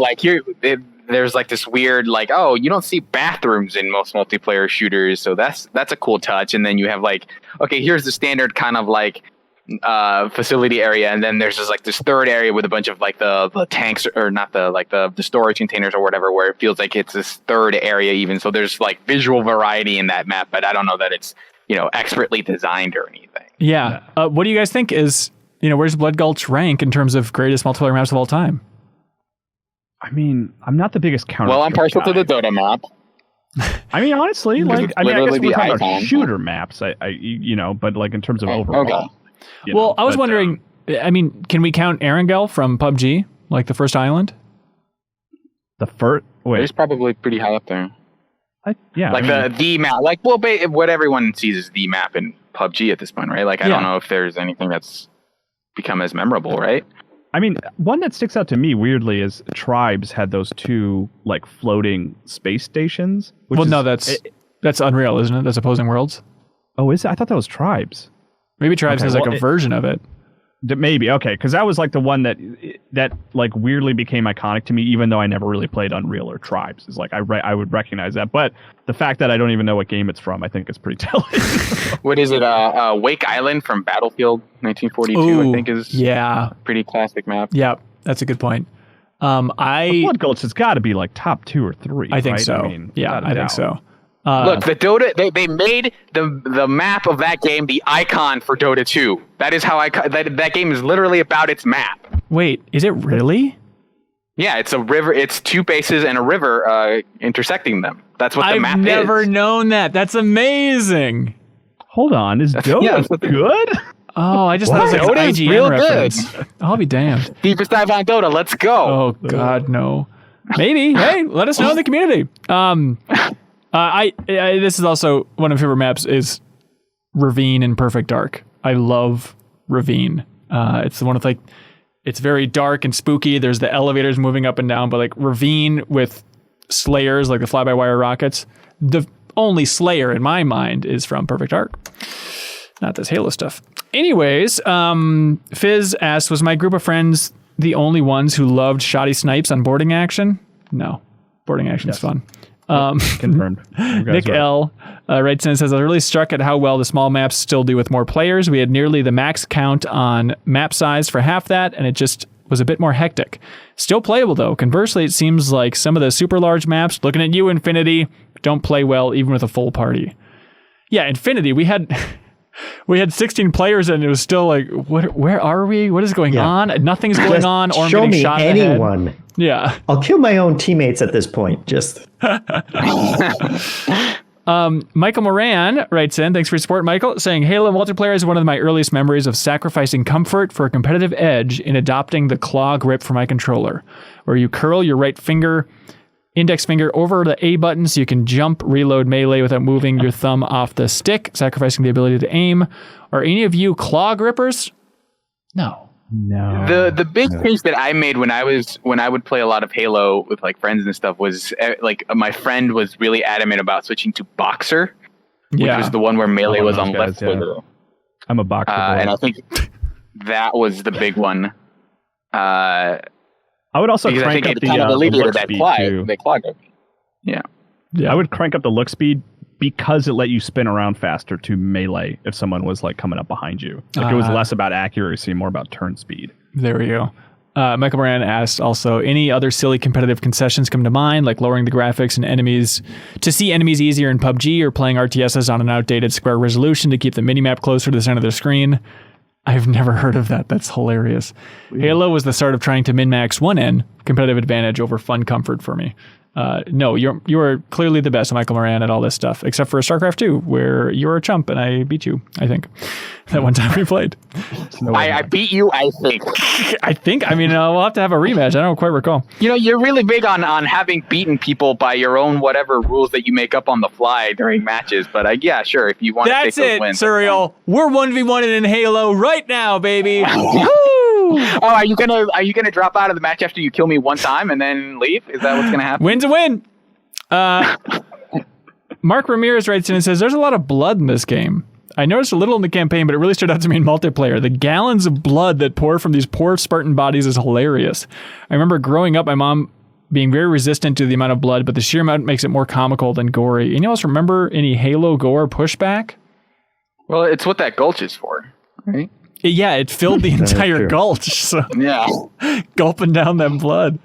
there's this weird you don't see bathrooms in most multiplayer shooters, so that's a cool touch. And then you have here's the standard kind of facility area, and then there's just this third area with a bunch of the tanks, or not the storage containers or whatever, where it feels like it's this third area even. So there's visual variety in that map, but I don't know that it's expertly designed or anything. Yeah. What do you guys think is where's Blood Gulch rank in terms of greatest multiplayer maps of all time? I mean, I'm not the biggest counter. Well, I'm partial to the Dota map. I mean, honestly, I guess we're talking about shooter maps. But in terms of overall. Okay. I was wondering. I mean, can we count Erangel from PUBG, the first island? The first. Wait, it's probably pretty high up there. The map, what everyone sees is the map in PUBG at this point, right? I don't know if there's anything that's become as memorable, right? I mean, one that sticks out to me weirdly is Tribes had those 2 floating space stations. That's Unreal, isn't it? That's Opposing Worlds. Oh, is it? I thought that was Tribes. Maybe Tribes has a version of it. Maybe, okay, because that was the one that weirdly became iconic to me, even though I never really played Unreal or Tribes. It's I would recognize that, but the fact that I don't even know what game it's from, I think is pretty telling. What is it? Wake Island from Battlefield 1942, I think is a pretty classic map. Yeah, that's a good point. Blood Gulch has got to be top 2 or 3. I think right? so. I mean, I think so. Look, the Dota, they made the map of that game the icon for Dota 2. That is how that game is literally about its map. Wait, is it really? Yeah, it's a river. It's two bases and a river intersecting them. That's what the map is. I've never known that. That's amazing. Hold on, is Dota good? Oh, I just thought it was like an IGN real reference. good. I'll be damned. Deepest dive on Dota. Let's go. Oh God, no. Maybe. Hey, let us know in the community. This is also one of my favorite maps is Ravine in Perfect Dark. I love Ravine. It's the one with like, it's very dark and spooky. There's the elevators moving up and down, but like Ravine with slayers, like the fly-by-wire rockets. The only slayer in my mind is from Perfect Dark. Not this Halo stuff. Anyways, Fizz asked, was my group of friends the only ones who loved shoddy snipes on boarding action? No. Boarding action's fun. Confirmed. Nick L. writes in and says, I was really struck at how well the small maps still do with more players. We had nearly the max count on map size for half that, and it just was a bit more hectic. Still playable, though. Conversely, it seems like some of the super large maps, looking at you, Infinity, don't play well even with a full party. Yeah, Infinity, we had 16 players and it was still like, where are we? What is going on? Nothing's going on, or I'm show getting me shot anyone. ahead. Yeah. I'll kill my own teammates at this point. Just Michael Moran writes in, thanks for your support, Michael, saying Halo multiplayer is one of my earliest memories of sacrificing comfort for a competitive edge in adopting the claw grip for my controller, where you curl your right index finger over the A button so you can jump, reload melee without moving your thumb off the stick, sacrificing the ability to aim. Are any of you claw grippers? No. The big change that I made when I would play a lot of Halo with like friends and stuff was like my friend was really adamant about switching to boxer, which was the one where melee was on left trigger. I'm a boxer boy. And I think that was the big one. I would also crank up the look speed too. Yeah. I would crank up the look speed because it let you spin around faster to melee if someone was like coming up behind you. Like it was less about accuracy, more about turn speed. There we go. Michael Moran asked also, any other silly competitive concessions come to mind, like lowering the graphics and enemies to see enemies easier in PUBG, or playing RTSs on an outdated square resolution to keep the minimap closer to the center of the screen? I've never heard of that. That's hilarious. Weird. Halo was the start of trying to min-max 1N competitive advantage over fun comfort for me. No, you are clearly the best, Michael Moran, at all this stuff, except for StarCraft 2, where you're a chump and I beat you, I think. That one time we played. I beat you, I think. I mean, we'll have to have a rematch. I don't quite recall. You know, you're really big on having beaten people by your own whatever rules that you make up on the fly during matches. But yeah, sure, if you want to take those wins. That's it, Serial. We're 1v1 in Halo right now, baby. Oh, are you gonna drop out of the match after you kill me one time and then leave? Is that what's gonna happen? Win's a win. Mark Ramirez writes in and says, there's a lot of blood in this game. I noticed a little in the campaign, but it really stood out to me in multiplayer. The gallons of blood that pour from these poor Spartan bodies is hilarious. I remember growing up, my mom being very resistant to the amount of blood, but the sheer amount makes it more comical than gory. Any of us remember any Halo gore pushback? Well, it's what that gulch is for, right? Yeah, it filled the entire gulch. So yeah, gulping down that blood.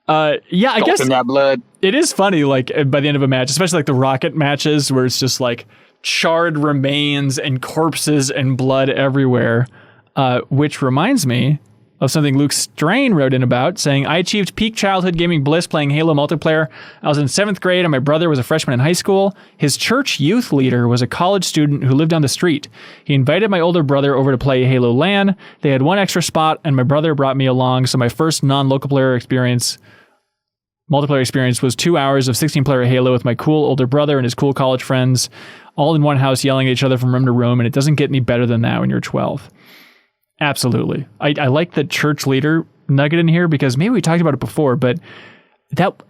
I guess that blood. It is funny, like by the end of a match, especially like the rocket matches where it's just like charred remains and corpses and blood everywhere. Which reminds me of something Luke Strain wrote in about, saying, I achieved peak childhood gaming bliss playing Halo multiplayer. I was in 7th grade and my brother was a freshman in high school. His church youth leader was a college student who lived down the street. He invited my older brother over to play Halo LAN. They had one extra spot and my brother brought me along, so my first non-local player multiplayer experience was 2 hours of 16-player Halo with my cool older brother and his cool college friends, all in one house yelling at each other from room to room, and it doesn't get any better than that when you're 12. Absolutely. I like the church leader nugget in here because maybe we talked about it before, but that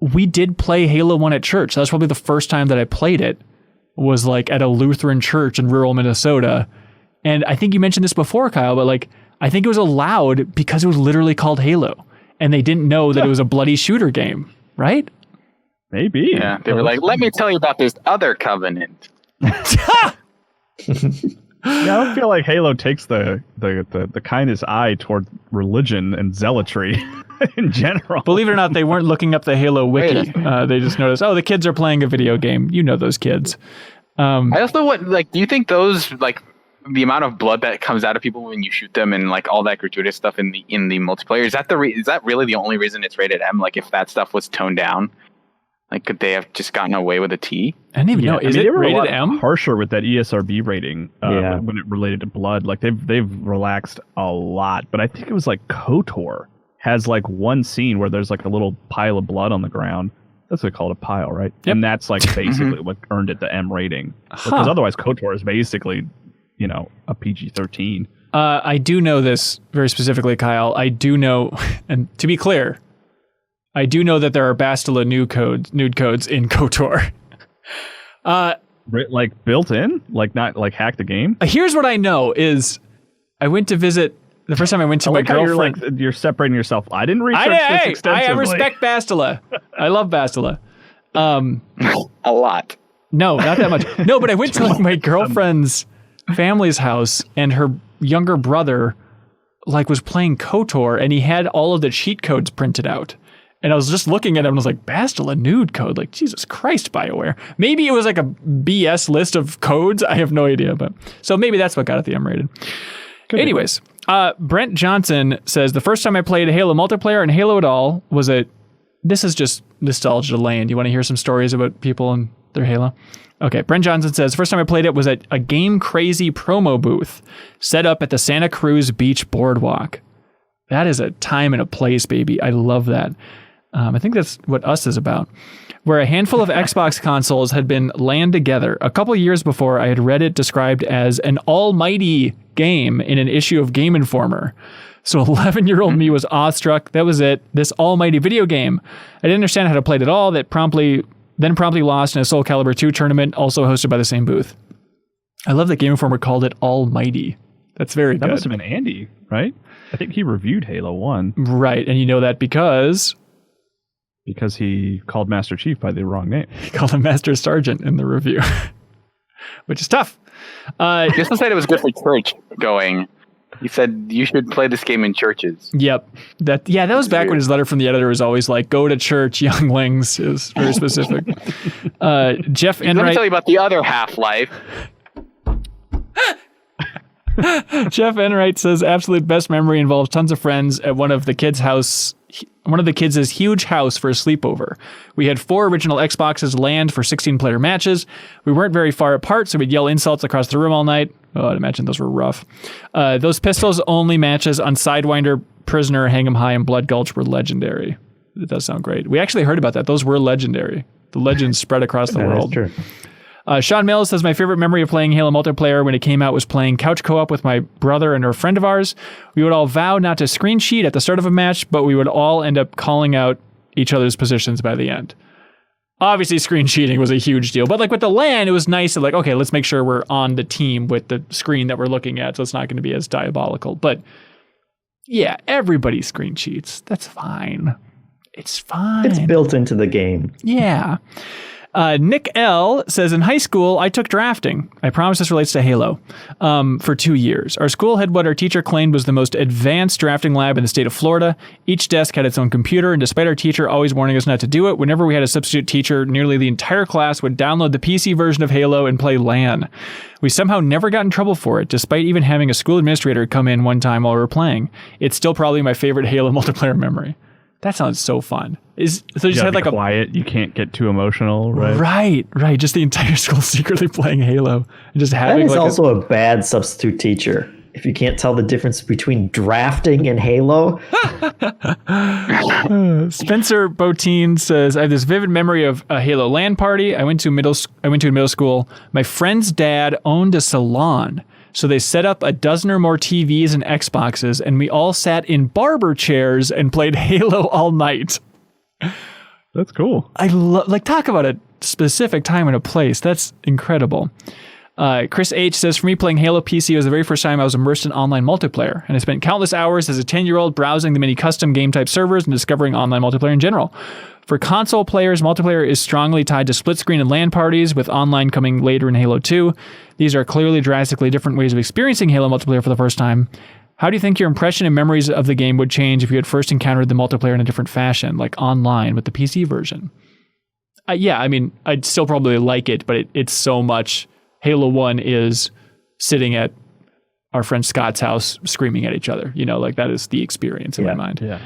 we did play Halo 1 at church. That was probably the first time that I played it, was like at a Lutheran church in rural Minnesota. And I think you mentioned this before, Kyle, but like I think it was allowed because it was literally called Halo. And they didn't know that it was a bloody shooter game, right? Maybe. Yeah, they were like, let me tell you about this other covenant. Yeah, I don't feel like Halo takes the kindest eye toward religion and zealotry in general. Believe it or not, they weren't looking up the Halo wiki. They just noticed, the kids are playing a video game. You know those kids. I also do you think those the amount of blood that comes out of people when you shoot them and like all that gratuitous stuff in the multiplayer, is that really the only reason it's rated M? Like if that stuff was toned down, like could they have just gotten away with a T? I didn't even know. Is it rated M? Harsher with that ESRB rating when it related to blood. Like they've relaxed a lot, but I think it was like KOTOR has like one scene where there's like a little pile of blood on the ground. That's what they call it, a pile, right? Yep. And that's like basically what earned it the M rating. Because otherwise KOTOR is basically, a PG-13. I do know this very specifically, Kyle. I do know, and to be clear, I do know that there are Bastila nude codes in KOTOR. Like built in? Like not like hack the game? Here's what I know is I went to visit, the first time I went to my girlfriend. You're separating yourself. I didn't research this extensively. I respect Bastila. I love Bastila. A lot. No, not that much. No, but I went to my girlfriend's family's house, and her younger brother was playing KOTOR, and he had all of the cheat codes printed out. And I was just looking at him and I was like, Bastila nude code, like Jesus Christ, BioWare. Maybe it was like a BS list of codes. I have no idea, but so maybe that's what got it the M rated. Anyways, Brent Johnson says the first time I played Halo multiplayer and Halo at all was this is just nostalgia lane. Do you want to hear some stories about people and their Halo? Okay, Brent Johnson says, first time I played it was at a Game Crazy promo booth set up at the Santa Cruz Beach Boardwalk. That is a time and a place, baby. I love that. I think that's what Us is about. Where a handful of Xbox consoles had been LAN together. A couple years before, I had read it described as an almighty game in an issue of Game Informer. So 11-year-old me was awestruck. That was it. This almighty video game. I didn't understand how to play it at all. That promptly lost in a Soul Calibur 2 tournament, also hosted by the same booth. I love that Game Informer called it almighty. That's very good. That must have been Andy, right? I think he reviewed Halo 1. Right, and you know that because he called Master Chief by the wrong name. He called him Master Sergeant in the review, which is tough. Just said it was good for church going. He said you should play this game in churches. Yep. That was back when his letter from the editor was always like, go to church, younglings. It was very specific. Jeff Enright. Let me tell you about the other Half-Life. Jeff Enright says absolute best memory involves tons of friends at one of the kids' huge house for a sleepover. We had 4 original Xboxes LAN for 16-player matches. We weren't very far apart, so we'd yell insults across the room all night. Oh, I'd imagine those were rough. Those pistols only matches on Sidewinder, Prisoner, Hang 'em High, and Blood Gulch were legendary. It does sound great. We actually heard about that. Those were legendary. The legends spread across the world. That's true. Sean Mills says, my favorite memory of playing Halo multiplayer when it came out was playing couch co-op with my brother and a friend of ours. We would all vow not to screen cheat at the start of a match, but we would all end up calling out each other's positions by the end. Obviously, screen cheating was a huge deal, but with the LAN, it was nice to okay, let's make sure we're on the team with the screen that we're looking at, so it's not going to be as diabolical. But yeah, everybody screen cheats. That's fine. It's fine. It's built into the game. Yeah. Nick L. says, in high school, I took drafting. I promise this relates to Halo. For 2 years. Our school had what our teacher claimed was the most advanced drafting lab in the state of Florida. Each desk had its own computer, and despite our teacher always warning us not to do it, whenever we had a substitute teacher, nearly the entire class would download the PC version of Halo and play LAN. We somehow never got in trouble for it, despite even having a school administrator come in one time while we were playing. It's still probably my favorite Halo multiplayer memory. That sounds so fun. So you just had quiet. You can't get too emotional, right? Right. Just the entire school secretly playing Halo and just having. That is also a bad substitute teacher. If you can't tell the difference between drafting and Halo. Spencer Botine says, I have this vivid memory of a Halo LAN party. I went to in middle school. My friend's dad owned a salon. So they set up a dozen or more TVs and Xboxes, and we all sat in barber chairs and played Halo all night. That's cool. I talk about a specific time and a place. That's incredible. Chris H says, for me, playing Halo PC was the very first time I was immersed in online multiplayer, and I spent countless hours as a 10-year-old browsing the many custom game-type servers and discovering online multiplayer in general. For console players, multiplayer is strongly tied to split screen and LAN parties, with online coming later in Halo 2. These are clearly drastically different ways of experiencing Halo multiplayer for the first time. How do you think your impression and memories of the game would change if you had first encountered the multiplayer in a different fashion, like online with the PC version? I'd still probably like it, but it's so much. Halo 1 is sitting at our friend Scott's house screaming at each other. Like that is the experience in my mind. Yeah.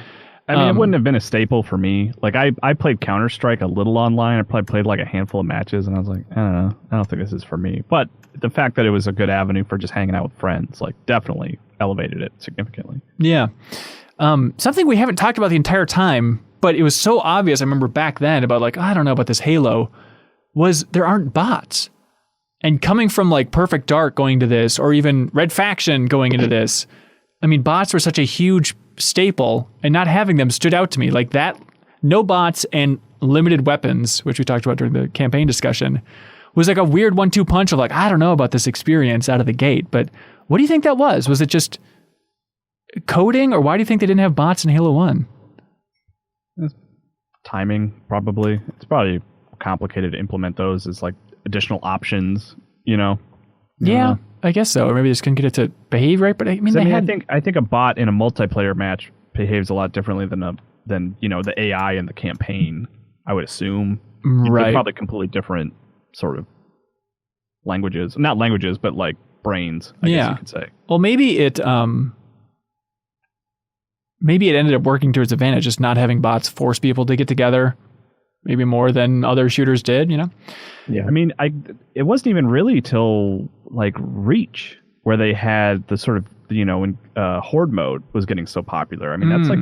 I mean, it wouldn't have been a staple for me. Like I played Counter-Strike a little online. I probably played like a handful of matches, and I was like, I don't know. I don't think this is for me. But the fact that it was a good avenue for just hanging out with friends, like definitely elevated it significantly. Yeah. Something we haven't talked about the entire time, but it was so obvious. I remember back then about like, I don't know about this Halo, was there aren't bots. And coming from like Perfect Dark going to this, or even Red Faction going into this, I mean, bots were such a huge staple, and not having them stood out to me. Like that, no bots and limited weapons, which we talked about during the campaign discussion, was like a weird 1-2 punch of like, I don't know about this experience out of the gate. But what do you think that was? Was it just coding, or why do you think they didn't have bots in Halo 1? Timing, probably. It's probably complicated to implement those as like additional options, Yeah, I guess so. Or maybe they just couldn't get it to behave right. But I mean, I think a bot in a multiplayer match behaves a lot differently than the AI in the campaign. I would assume. Right. They're probably completely different sort of languages, not languages, but like brains. I guess you could say. Well, maybe it ended up working to its advantage, just not having bots force people to get together. Maybe more than other shooters did, Yeah. I mean, it wasn't even really till like Reach where they had the sort of, when Horde mode was getting so popular. I mean, that's like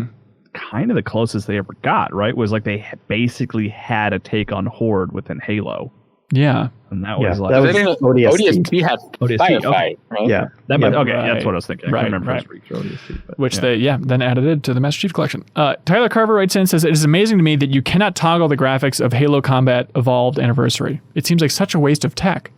kind of the closest they ever got, right? Was like they basically had a take on Horde within Halo. Yeah. And that was like... That was ODST had ODST, firefight, right? Yeah. That's what I was thinking. Right, I can't remember right. if it was Reach or ODST. But, Which they then added it to the Master Chief Collection. Tyler Carver writes in and says, it is amazing to me that you cannot toggle the graphics of Halo Combat Evolved Anniversary. It seems like such a waste of tech.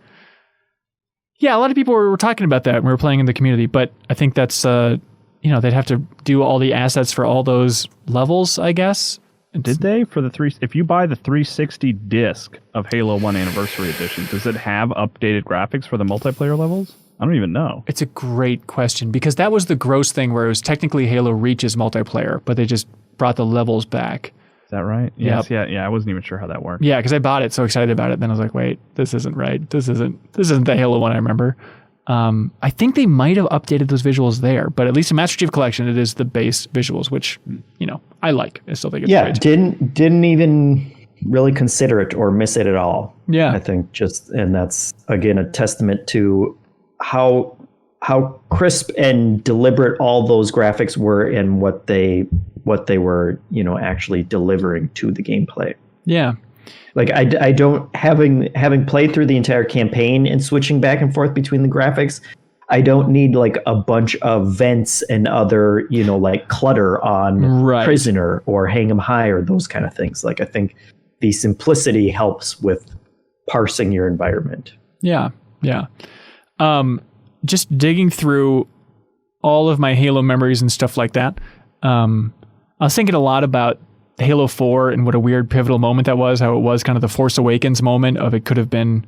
Yeah, a lot of people were talking about that when we were playing in the community, but I think that's, they'd have to do all the assets for all those levels, I guess. Did they for if you buy the 360 disc of Halo 1 Anniversary Edition, does it have updated graphics for the multiplayer levels? I don't even know. It's a great question, because that was the gross thing where it was technically Halo Reach's multiplayer, but they just brought the levels back. Is that right? Yes, yeah. I wasn't even sure how that worked. Yeah, because I bought it, so excited about it. Then I was like, wait, this isn't right. This isn't the Halo one I remember. I think they might have updated those visuals there, but at least in Master Chief Collection, it is the base visuals, which, I like. I still think it's great. Didn't even really consider it or miss it at all. Yeah. I think and that's, again, a testament to how crisp and deliberate all those graphics were and what they were, actually delivering to the gameplay. Yeah. Like I don't, having played through the entire campaign and switching back and forth between the graphics, I don't need like a bunch of vents and other, like clutter on Prisoner or Hang 'em High or those kind of things. Like I think the simplicity helps with parsing your environment. Yeah. Yeah. Just digging through all of my Halo memories and stuff like that. I was thinking a lot about Halo 4 and what a weird pivotal moment that was, how it was kind of the Force Awakens moment of it could have been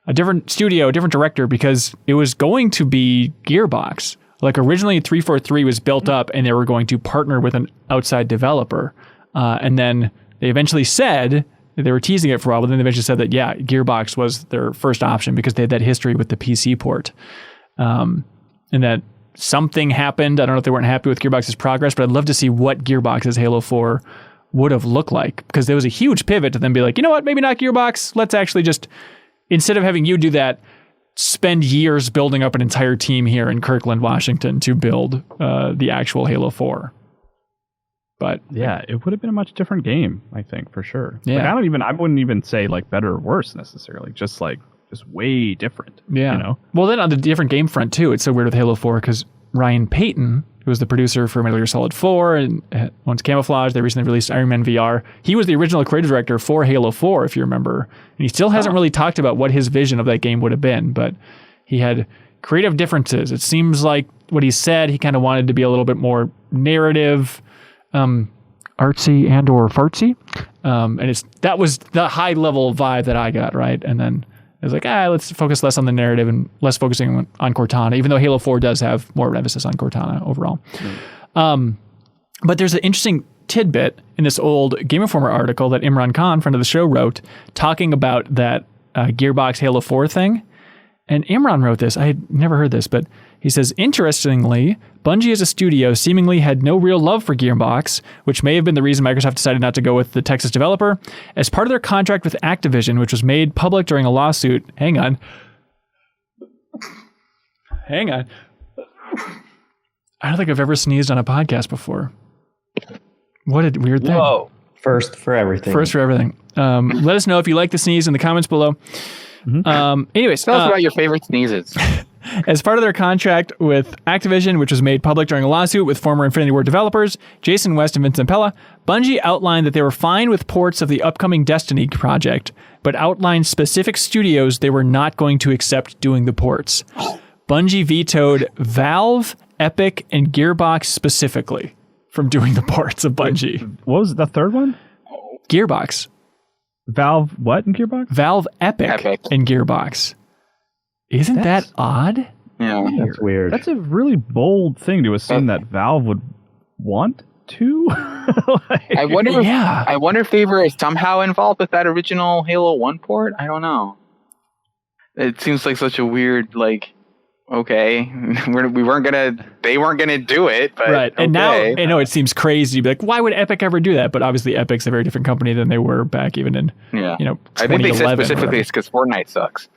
a different studio, a different director, because it was going to be Gearbox. Like originally 343 was built up and they were going to partner with an outside developer. And then they eventually said, they were teasing it for a while, but then they eventually said that, yeah, Gearbox was their first option because they had that history with the PC port. And that something happened. I don't know if they weren't happy with Gearbox's progress, but I'd love to see what Gearbox's Halo 4 would have looked like, because there was a huge pivot to then be like, you know what, maybe not Gearbox. Let's actually just, instead of having you do that, spend years building up an entire team here in Kirkland, Washington to build the actual Halo 4. But yeah, it would have been a much different game, I think, for sure. Yeah. Like, I wouldn't even say like better or worse necessarily, just way different. Yeah. Well, then on the different game front too, it's so weird with Halo 4 because Ryan Payton, who was the producer for Metal Gear Solid 4 and once Camouflage, they recently released Iron Man VR. He was the original creative director for Halo 4, if you remember. And he still hasn't really talked about what his vision of that game would have been, but he had creative differences. It seems like what he said, he kind of wanted to be a little bit more narrative, artsy and or fartsy. And that was the high level vibe that I got, right? And then it was like, let's focus less on the narrative and less focusing on Cortana, even though Halo 4 does have more emphasis on Cortana overall. But there's an interesting tidbit in this old Game Informer article that Imran Khan, friend of the show, wrote, talking about that Gearbox Halo 4 thing. And Imran wrote this. I had never heard this, but He says, interestingly, Bungie as a studio seemingly had no real love for Gearbox, which may have been the reason Microsoft decided not to go with the Texas developer. As part of their contract with Activision, which was made public during a lawsuit, hang on. I don't think I've ever sneezed on a podcast before. What a weird thing. Whoa. First for everything. Let us know if you like the sneeze in the comments below. Anyways. Tell us about your favorite sneezes. As part of their contract with Activision, which was made public during a lawsuit with former Infinity Ward developers Jason West and Vincent Pella, Bungie outlined that they were fine with ports of the upcoming Destiny project, but outlined specific studios they were not going to accept doing the ports. Bungie vetoed Valve, Epic, and Gearbox specifically from doing the ports of Bungie. What was the third one? Gearbox. Valve what in Gearbox? Valve, Epic. And Gearbox. Isn't that odd? Yeah, That's weird. That's a really bold thing to assume that Valve would want to. I wonder if they were somehow involved with that original Halo 1 port. I don't know. It seems like such a weird, okay, they weren't gonna do it, but right. Okay. And now I know it seems crazy to be like, why would Epic ever do that? But obviously, Epic's a very different company than they were back even in I think they said specifically it's because Fortnite sucks.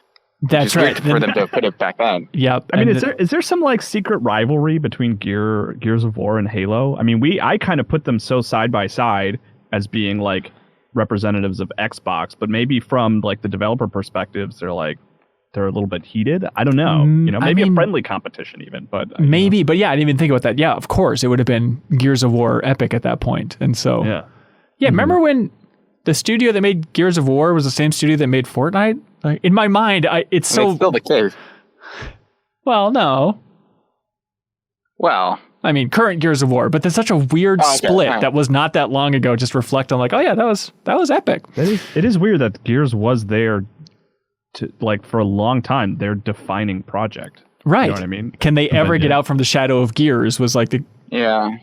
That's right. For them to put it back on. Yeah. I mean, is there some secret rivalry between Gears of War and Halo? I mean, I kind of put them so side by side as being representatives of Xbox, but maybe from the developer perspectives, they're a little bit heated. I don't know. Maybe a friendly competition even, but maybe. But yeah, I didn't even think about that. Yeah, of course, it would have been Gears of War Epic at that point, and so yeah. Remember when the studio that made Gears of War was the same studio that made Fortnite? In my mind, it's still the case. Well, no. Well, I mean, current Gears of War, but there's such a weird split that was not that long ago. Just reflect on oh yeah, that was epic. It is weird that Gears was there to for a long time, their defining project. Right. You know what I mean? Can they ever get out from the shadow of Gears was the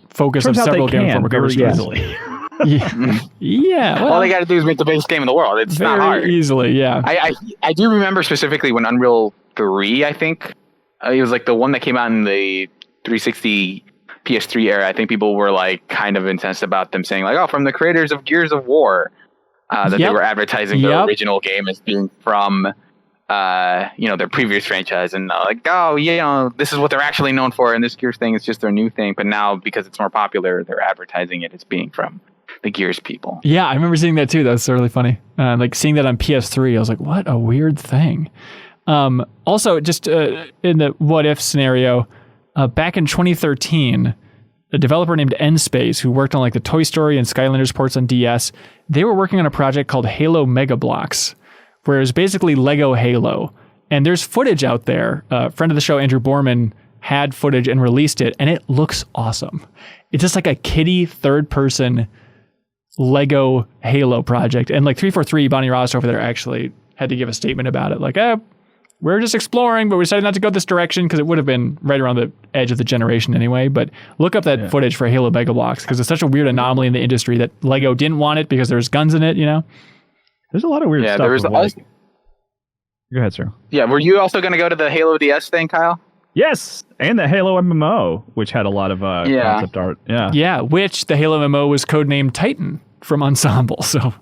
focus Turns of several games from very Recovery easily. Yeah. Well, all they got to do is make the biggest game in the world. It's not hard. Easily, yeah. I do remember specifically when Unreal 3, I think, it was the one that came out in the 360 PS3 era. I think people were kind of intense about them saying from the creators of Gears of War, that they were advertising the original game as being from their previous franchise, and this is what they're actually known for, and this Gears thing is just their new thing. But now, because it's more popular, they're advertising it as being from the Gears people. Yeah, I remember seeing that too. That's really funny. Seeing that on PS3, I was like, what a weird thing. Also, just in the what if scenario, back in 2013, a developer named N-Space, who worked on the Toy Story and Skylanders ports on DS, they were working on a project called Halo Mega Bloks, where it was basically Lego Halo. And there's footage out there. A friend of the show, Andrew Borman, had footage and released it, and it looks awesome. It's just a kiddie third-person Lego Halo project. And 343, Bonnie Ross over there actually had to give a statement about it. We're just exploring, but we decided not to go this direction because it would have been right around the edge of the generation anyway. But look up that footage for Halo Mega Bloks because it's such a weird anomaly in the industry that Lego didn't want it because there's guns in it, There's a lot of weird stuff. There was Go ahead, sir. Yeah, were you also going to go to the Halo DS thing, Kyle? Yes, and the Halo MMO, which had a lot of concept art. Yeah, which the Halo MMO was codenamed Titan from Ensemble. So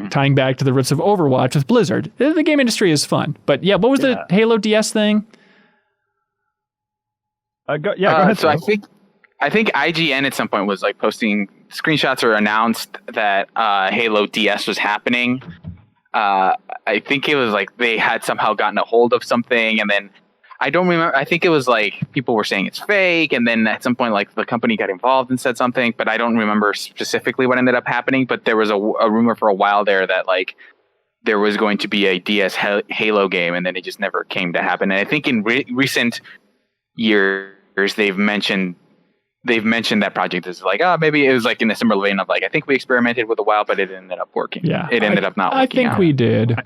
tying back to the roots of Overwatch with Blizzard. The game industry is fun. But yeah, what was the Halo DS thing? Go ahead. So I think IGN at some point was posting screenshots or announced that Halo DS was happening. I think it was they had somehow gotten a hold of something, and then I don't remember. I think it was people were saying it's fake, and then at some point the company got involved and said something, but I don't remember specifically what ended up happening. But there was a rumor for a while there that there was going to be a DS Halo game, and then it just never came to happen. And I think in recent years they've mentioned that project is maybe it was in a similar vein of I think we experimented with a while, but it ended up working. Yeah, it ended up not working. I think we did.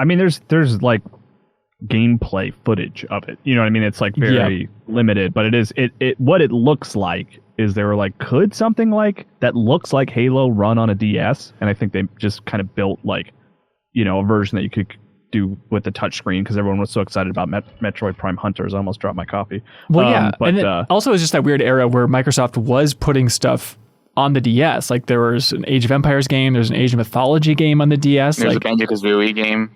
I mean, there's gameplay footage of it. You know what I mean? It's very limited, but it what it looks like is they were could something that looks like Halo run on a DS? And I think they just kind of built a version that you could do with the touchscreen because everyone was so excited about Metroid Prime Hunters. I almost dropped my copy. Well, yeah, but and also it's just that weird era where Microsoft was putting stuff on the DS. Like there was an Age of Empires game, there's an Age of Mythology game on the DS. There's a Banjo-Kazooie game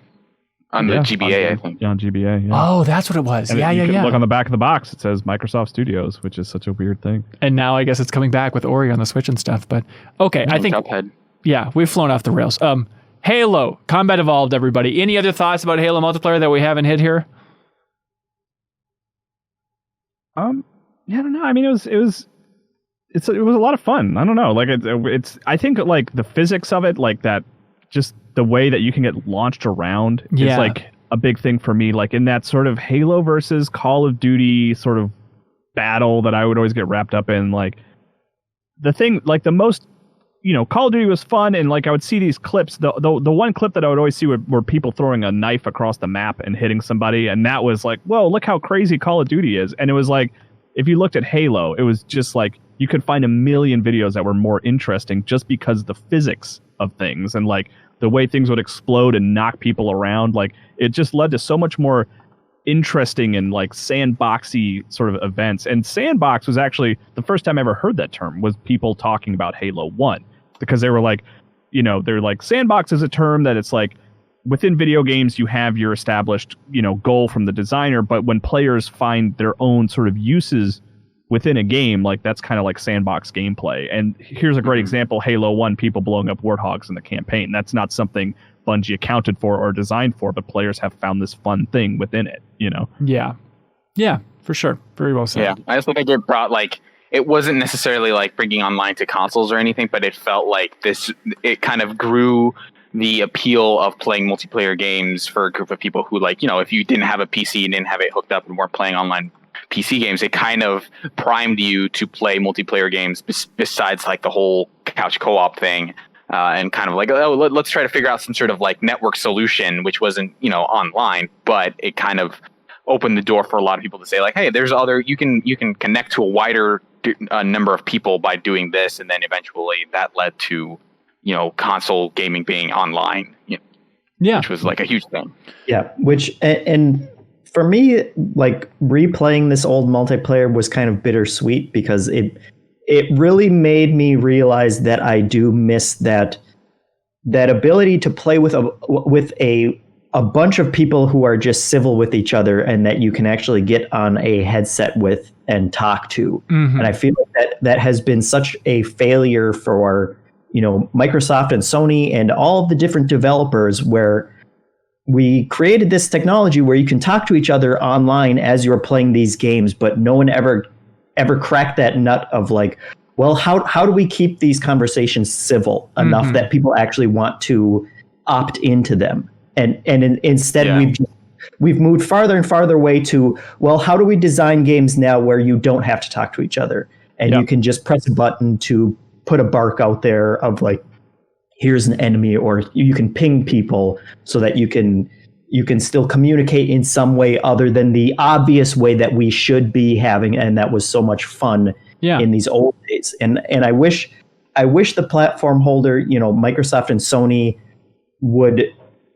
on the GBA, I think. Yeah, on GBA, yeah. Oh, that's what it was. And Yeah. Look on the back of the box, it says Microsoft Studios, which is such a weird thing. And now I guess it's coming back with Ori on the Switch and stuff. But okay, I think... Cuphead. Yeah, we've flown off the rails. Halo, Combat Evolved, everybody. Any other thoughts about Halo multiplayer that we haven't hit here? Yeah, I don't know. I mean, it was a lot of fun. I don't know. Like it's I think like the physics of it, like that, just the way that you can get launched around is like a big thing for me. Like in that sort of Halo versus Call of Duty sort of battle that I would always get wrapped up in. Like the thing, like the most, Call of Duty was fun, and like I would see these clips. The one clip that I would always see were people throwing a knife across the map and hitting somebody, and that was like, whoa, look how crazy Call of Duty is. And it was like, if you looked at Halo, it was just like you could find a million videos that were more interesting just because of the physics of things and like the way things would explode and knock people around. Like it just led to so much more interesting and like sandboxy sort of events. And sandbox was actually the first time I ever heard that term was people talking about Halo 1, because they were like, they're like, sandbox is a term that it's like within video games you have your established, goal from the designer, but when players find their own sort of uses within a game, like that's kind of like sandbox gameplay. And here's a great example: Halo 1, people blowing up warthogs in the campaign. That's not something Bungie accounted for or designed for, but players have found this fun thing within it, Yeah, for sure. Very well said. Yeah, I also think it brought it wasn't necessarily like bringing online to consoles or anything, but it felt like it kind of grew the appeal of playing multiplayer games for a group of people who if you didn't have a PC and didn't have it hooked up and weren't playing online PC games, it kind of primed you to play multiplayer games besides like the whole couch co-op thing. And kind of like, let's try to figure out some sort of like network solution, which wasn't, online, but it kind of opened the door for a lot of people to say like, hey, there's you can connect to a wider number of people by doing this. And then eventually that led to, console gaming being online, which was like a huge thing. Yeah. And for me, like replaying this old multiplayer was kind of bittersweet because it really made me realize that I do miss that ability to play with a bunch of people who are just civil with each other and that you can actually get on a headset with and talk to. Mm-hmm. And I feel like that has been such a failure for, Microsoft and Sony and all of the different developers, where we created this technology where you can talk to each other online as you're playing these games, but no one ever cracked that nut of like, well, how do we keep these conversations civil enough that people actually want to opt into them? And instead we've moved farther and farther away to, well, how do we design games now where you don't have to talk to each other and you can just press a button to put a bark out there of like, here's an enemy, or you can ping people so that you can still communicate in some way other than the obvious way that we should be having, and that was so much fun in these old days. And I wish the platform holder, Microsoft and Sony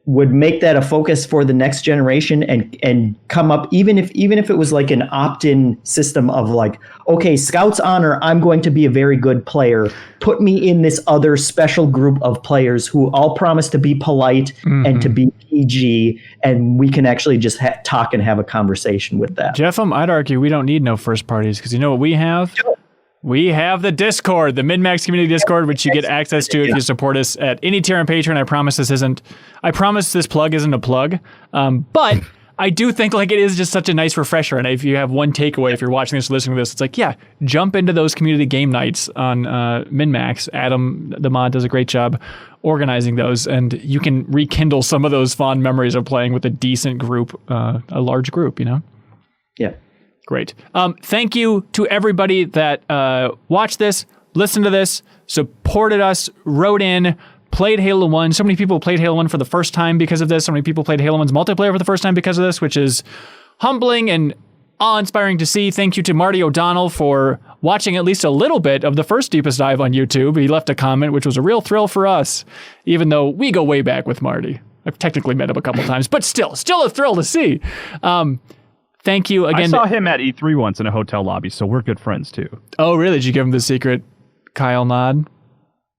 would make that a focus for the next generation and come up, even if it was like an opt-in system of like, okay, Scout's Honor, I'm going to be a very good player. Put me in this other special group of players who all promise to be polite and to be PG, and we can actually just talk and have a conversation with that. Jeff, I'd argue we don't need no first parties, because you know what we have? We have the Discord, the MinMax community Discord, which you get access to if you support us at any tier on Patreon. I promise this plug isn't a plug, but I do think like it is just such a nice refresher. And if you have one takeaway, if you're watching this or listening to this, it's like, jump into those community game nights on MinMax. Adam, the mod, does a great job organizing those, and you can rekindle some of those fond memories of playing with a decent group, a large group, Yeah. Great. Thank you to everybody that watched this, listened to this, supported us, wrote in, played Halo 1. So many people played Halo 1 for the first time because of this. So many people played Halo 1's multiplayer for the first time because of this, which is humbling and awe-inspiring to see. Thank you to Marty O'Donnell for watching at least a little bit of the first Deepest Dive on YouTube. He left a comment, which was a real thrill for us, even though we go way back with Marty. I've technically met him a couple times, but still a thrill to see. Thank you again. I saw him at E3 once in a hotel lobby, so we're good friends too. Oh, really? Did you give him the secret Kyle nod?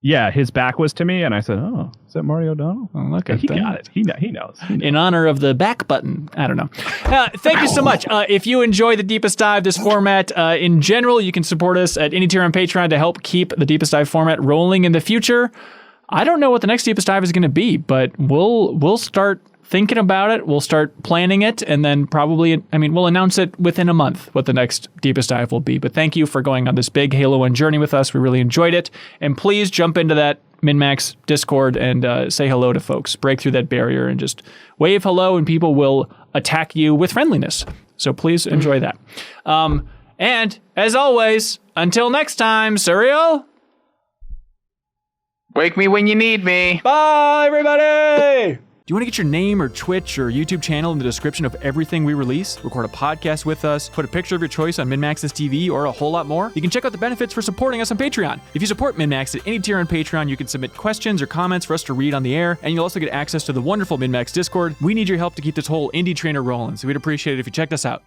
Yeah, his back was to me, and I said, "Oh, is that Marty O'Donnell?" Oh, look at he that. got it. He knows. In honor of the back button. I don't know. Thank you so much. If you enjoy the Deepest Dive, this format in general, you can support us at any tier on Patreon to help keep the Deepest Dive format rolling in the future. I don't know what the next Deepest Dive is going to be, but we'll start thinking about it. We'll start planning it, and then probably, we'll announce it within a month what the next Deepest Dive will be. But thank you for going on this big Halo 1 journey with us. We really enjoyed it. And please jump into that MinMax Discord and say hello to folks. Break through that barrier and just wave hello, and people will attack you with friendliness. So please enjoy that. And as always, until next time, Serial. Wake me when you need me. Bye, everybody! Do you want to get your name or Twitch or YouTube channel in the description of everything we release? Record a podcast with us, put a picture of your choice on MinMax's TV, or a whole lot more? You can check out the benefits for supporting us on Patreon. If you support MinMax at any tier on Patreon, you can submit questions or comments for us to read on the air, and you'll also get access to the wonderful MinMax Discord. We need your help to keep this whole indie trainer rolling, so we'd appreciate it if you checked us out.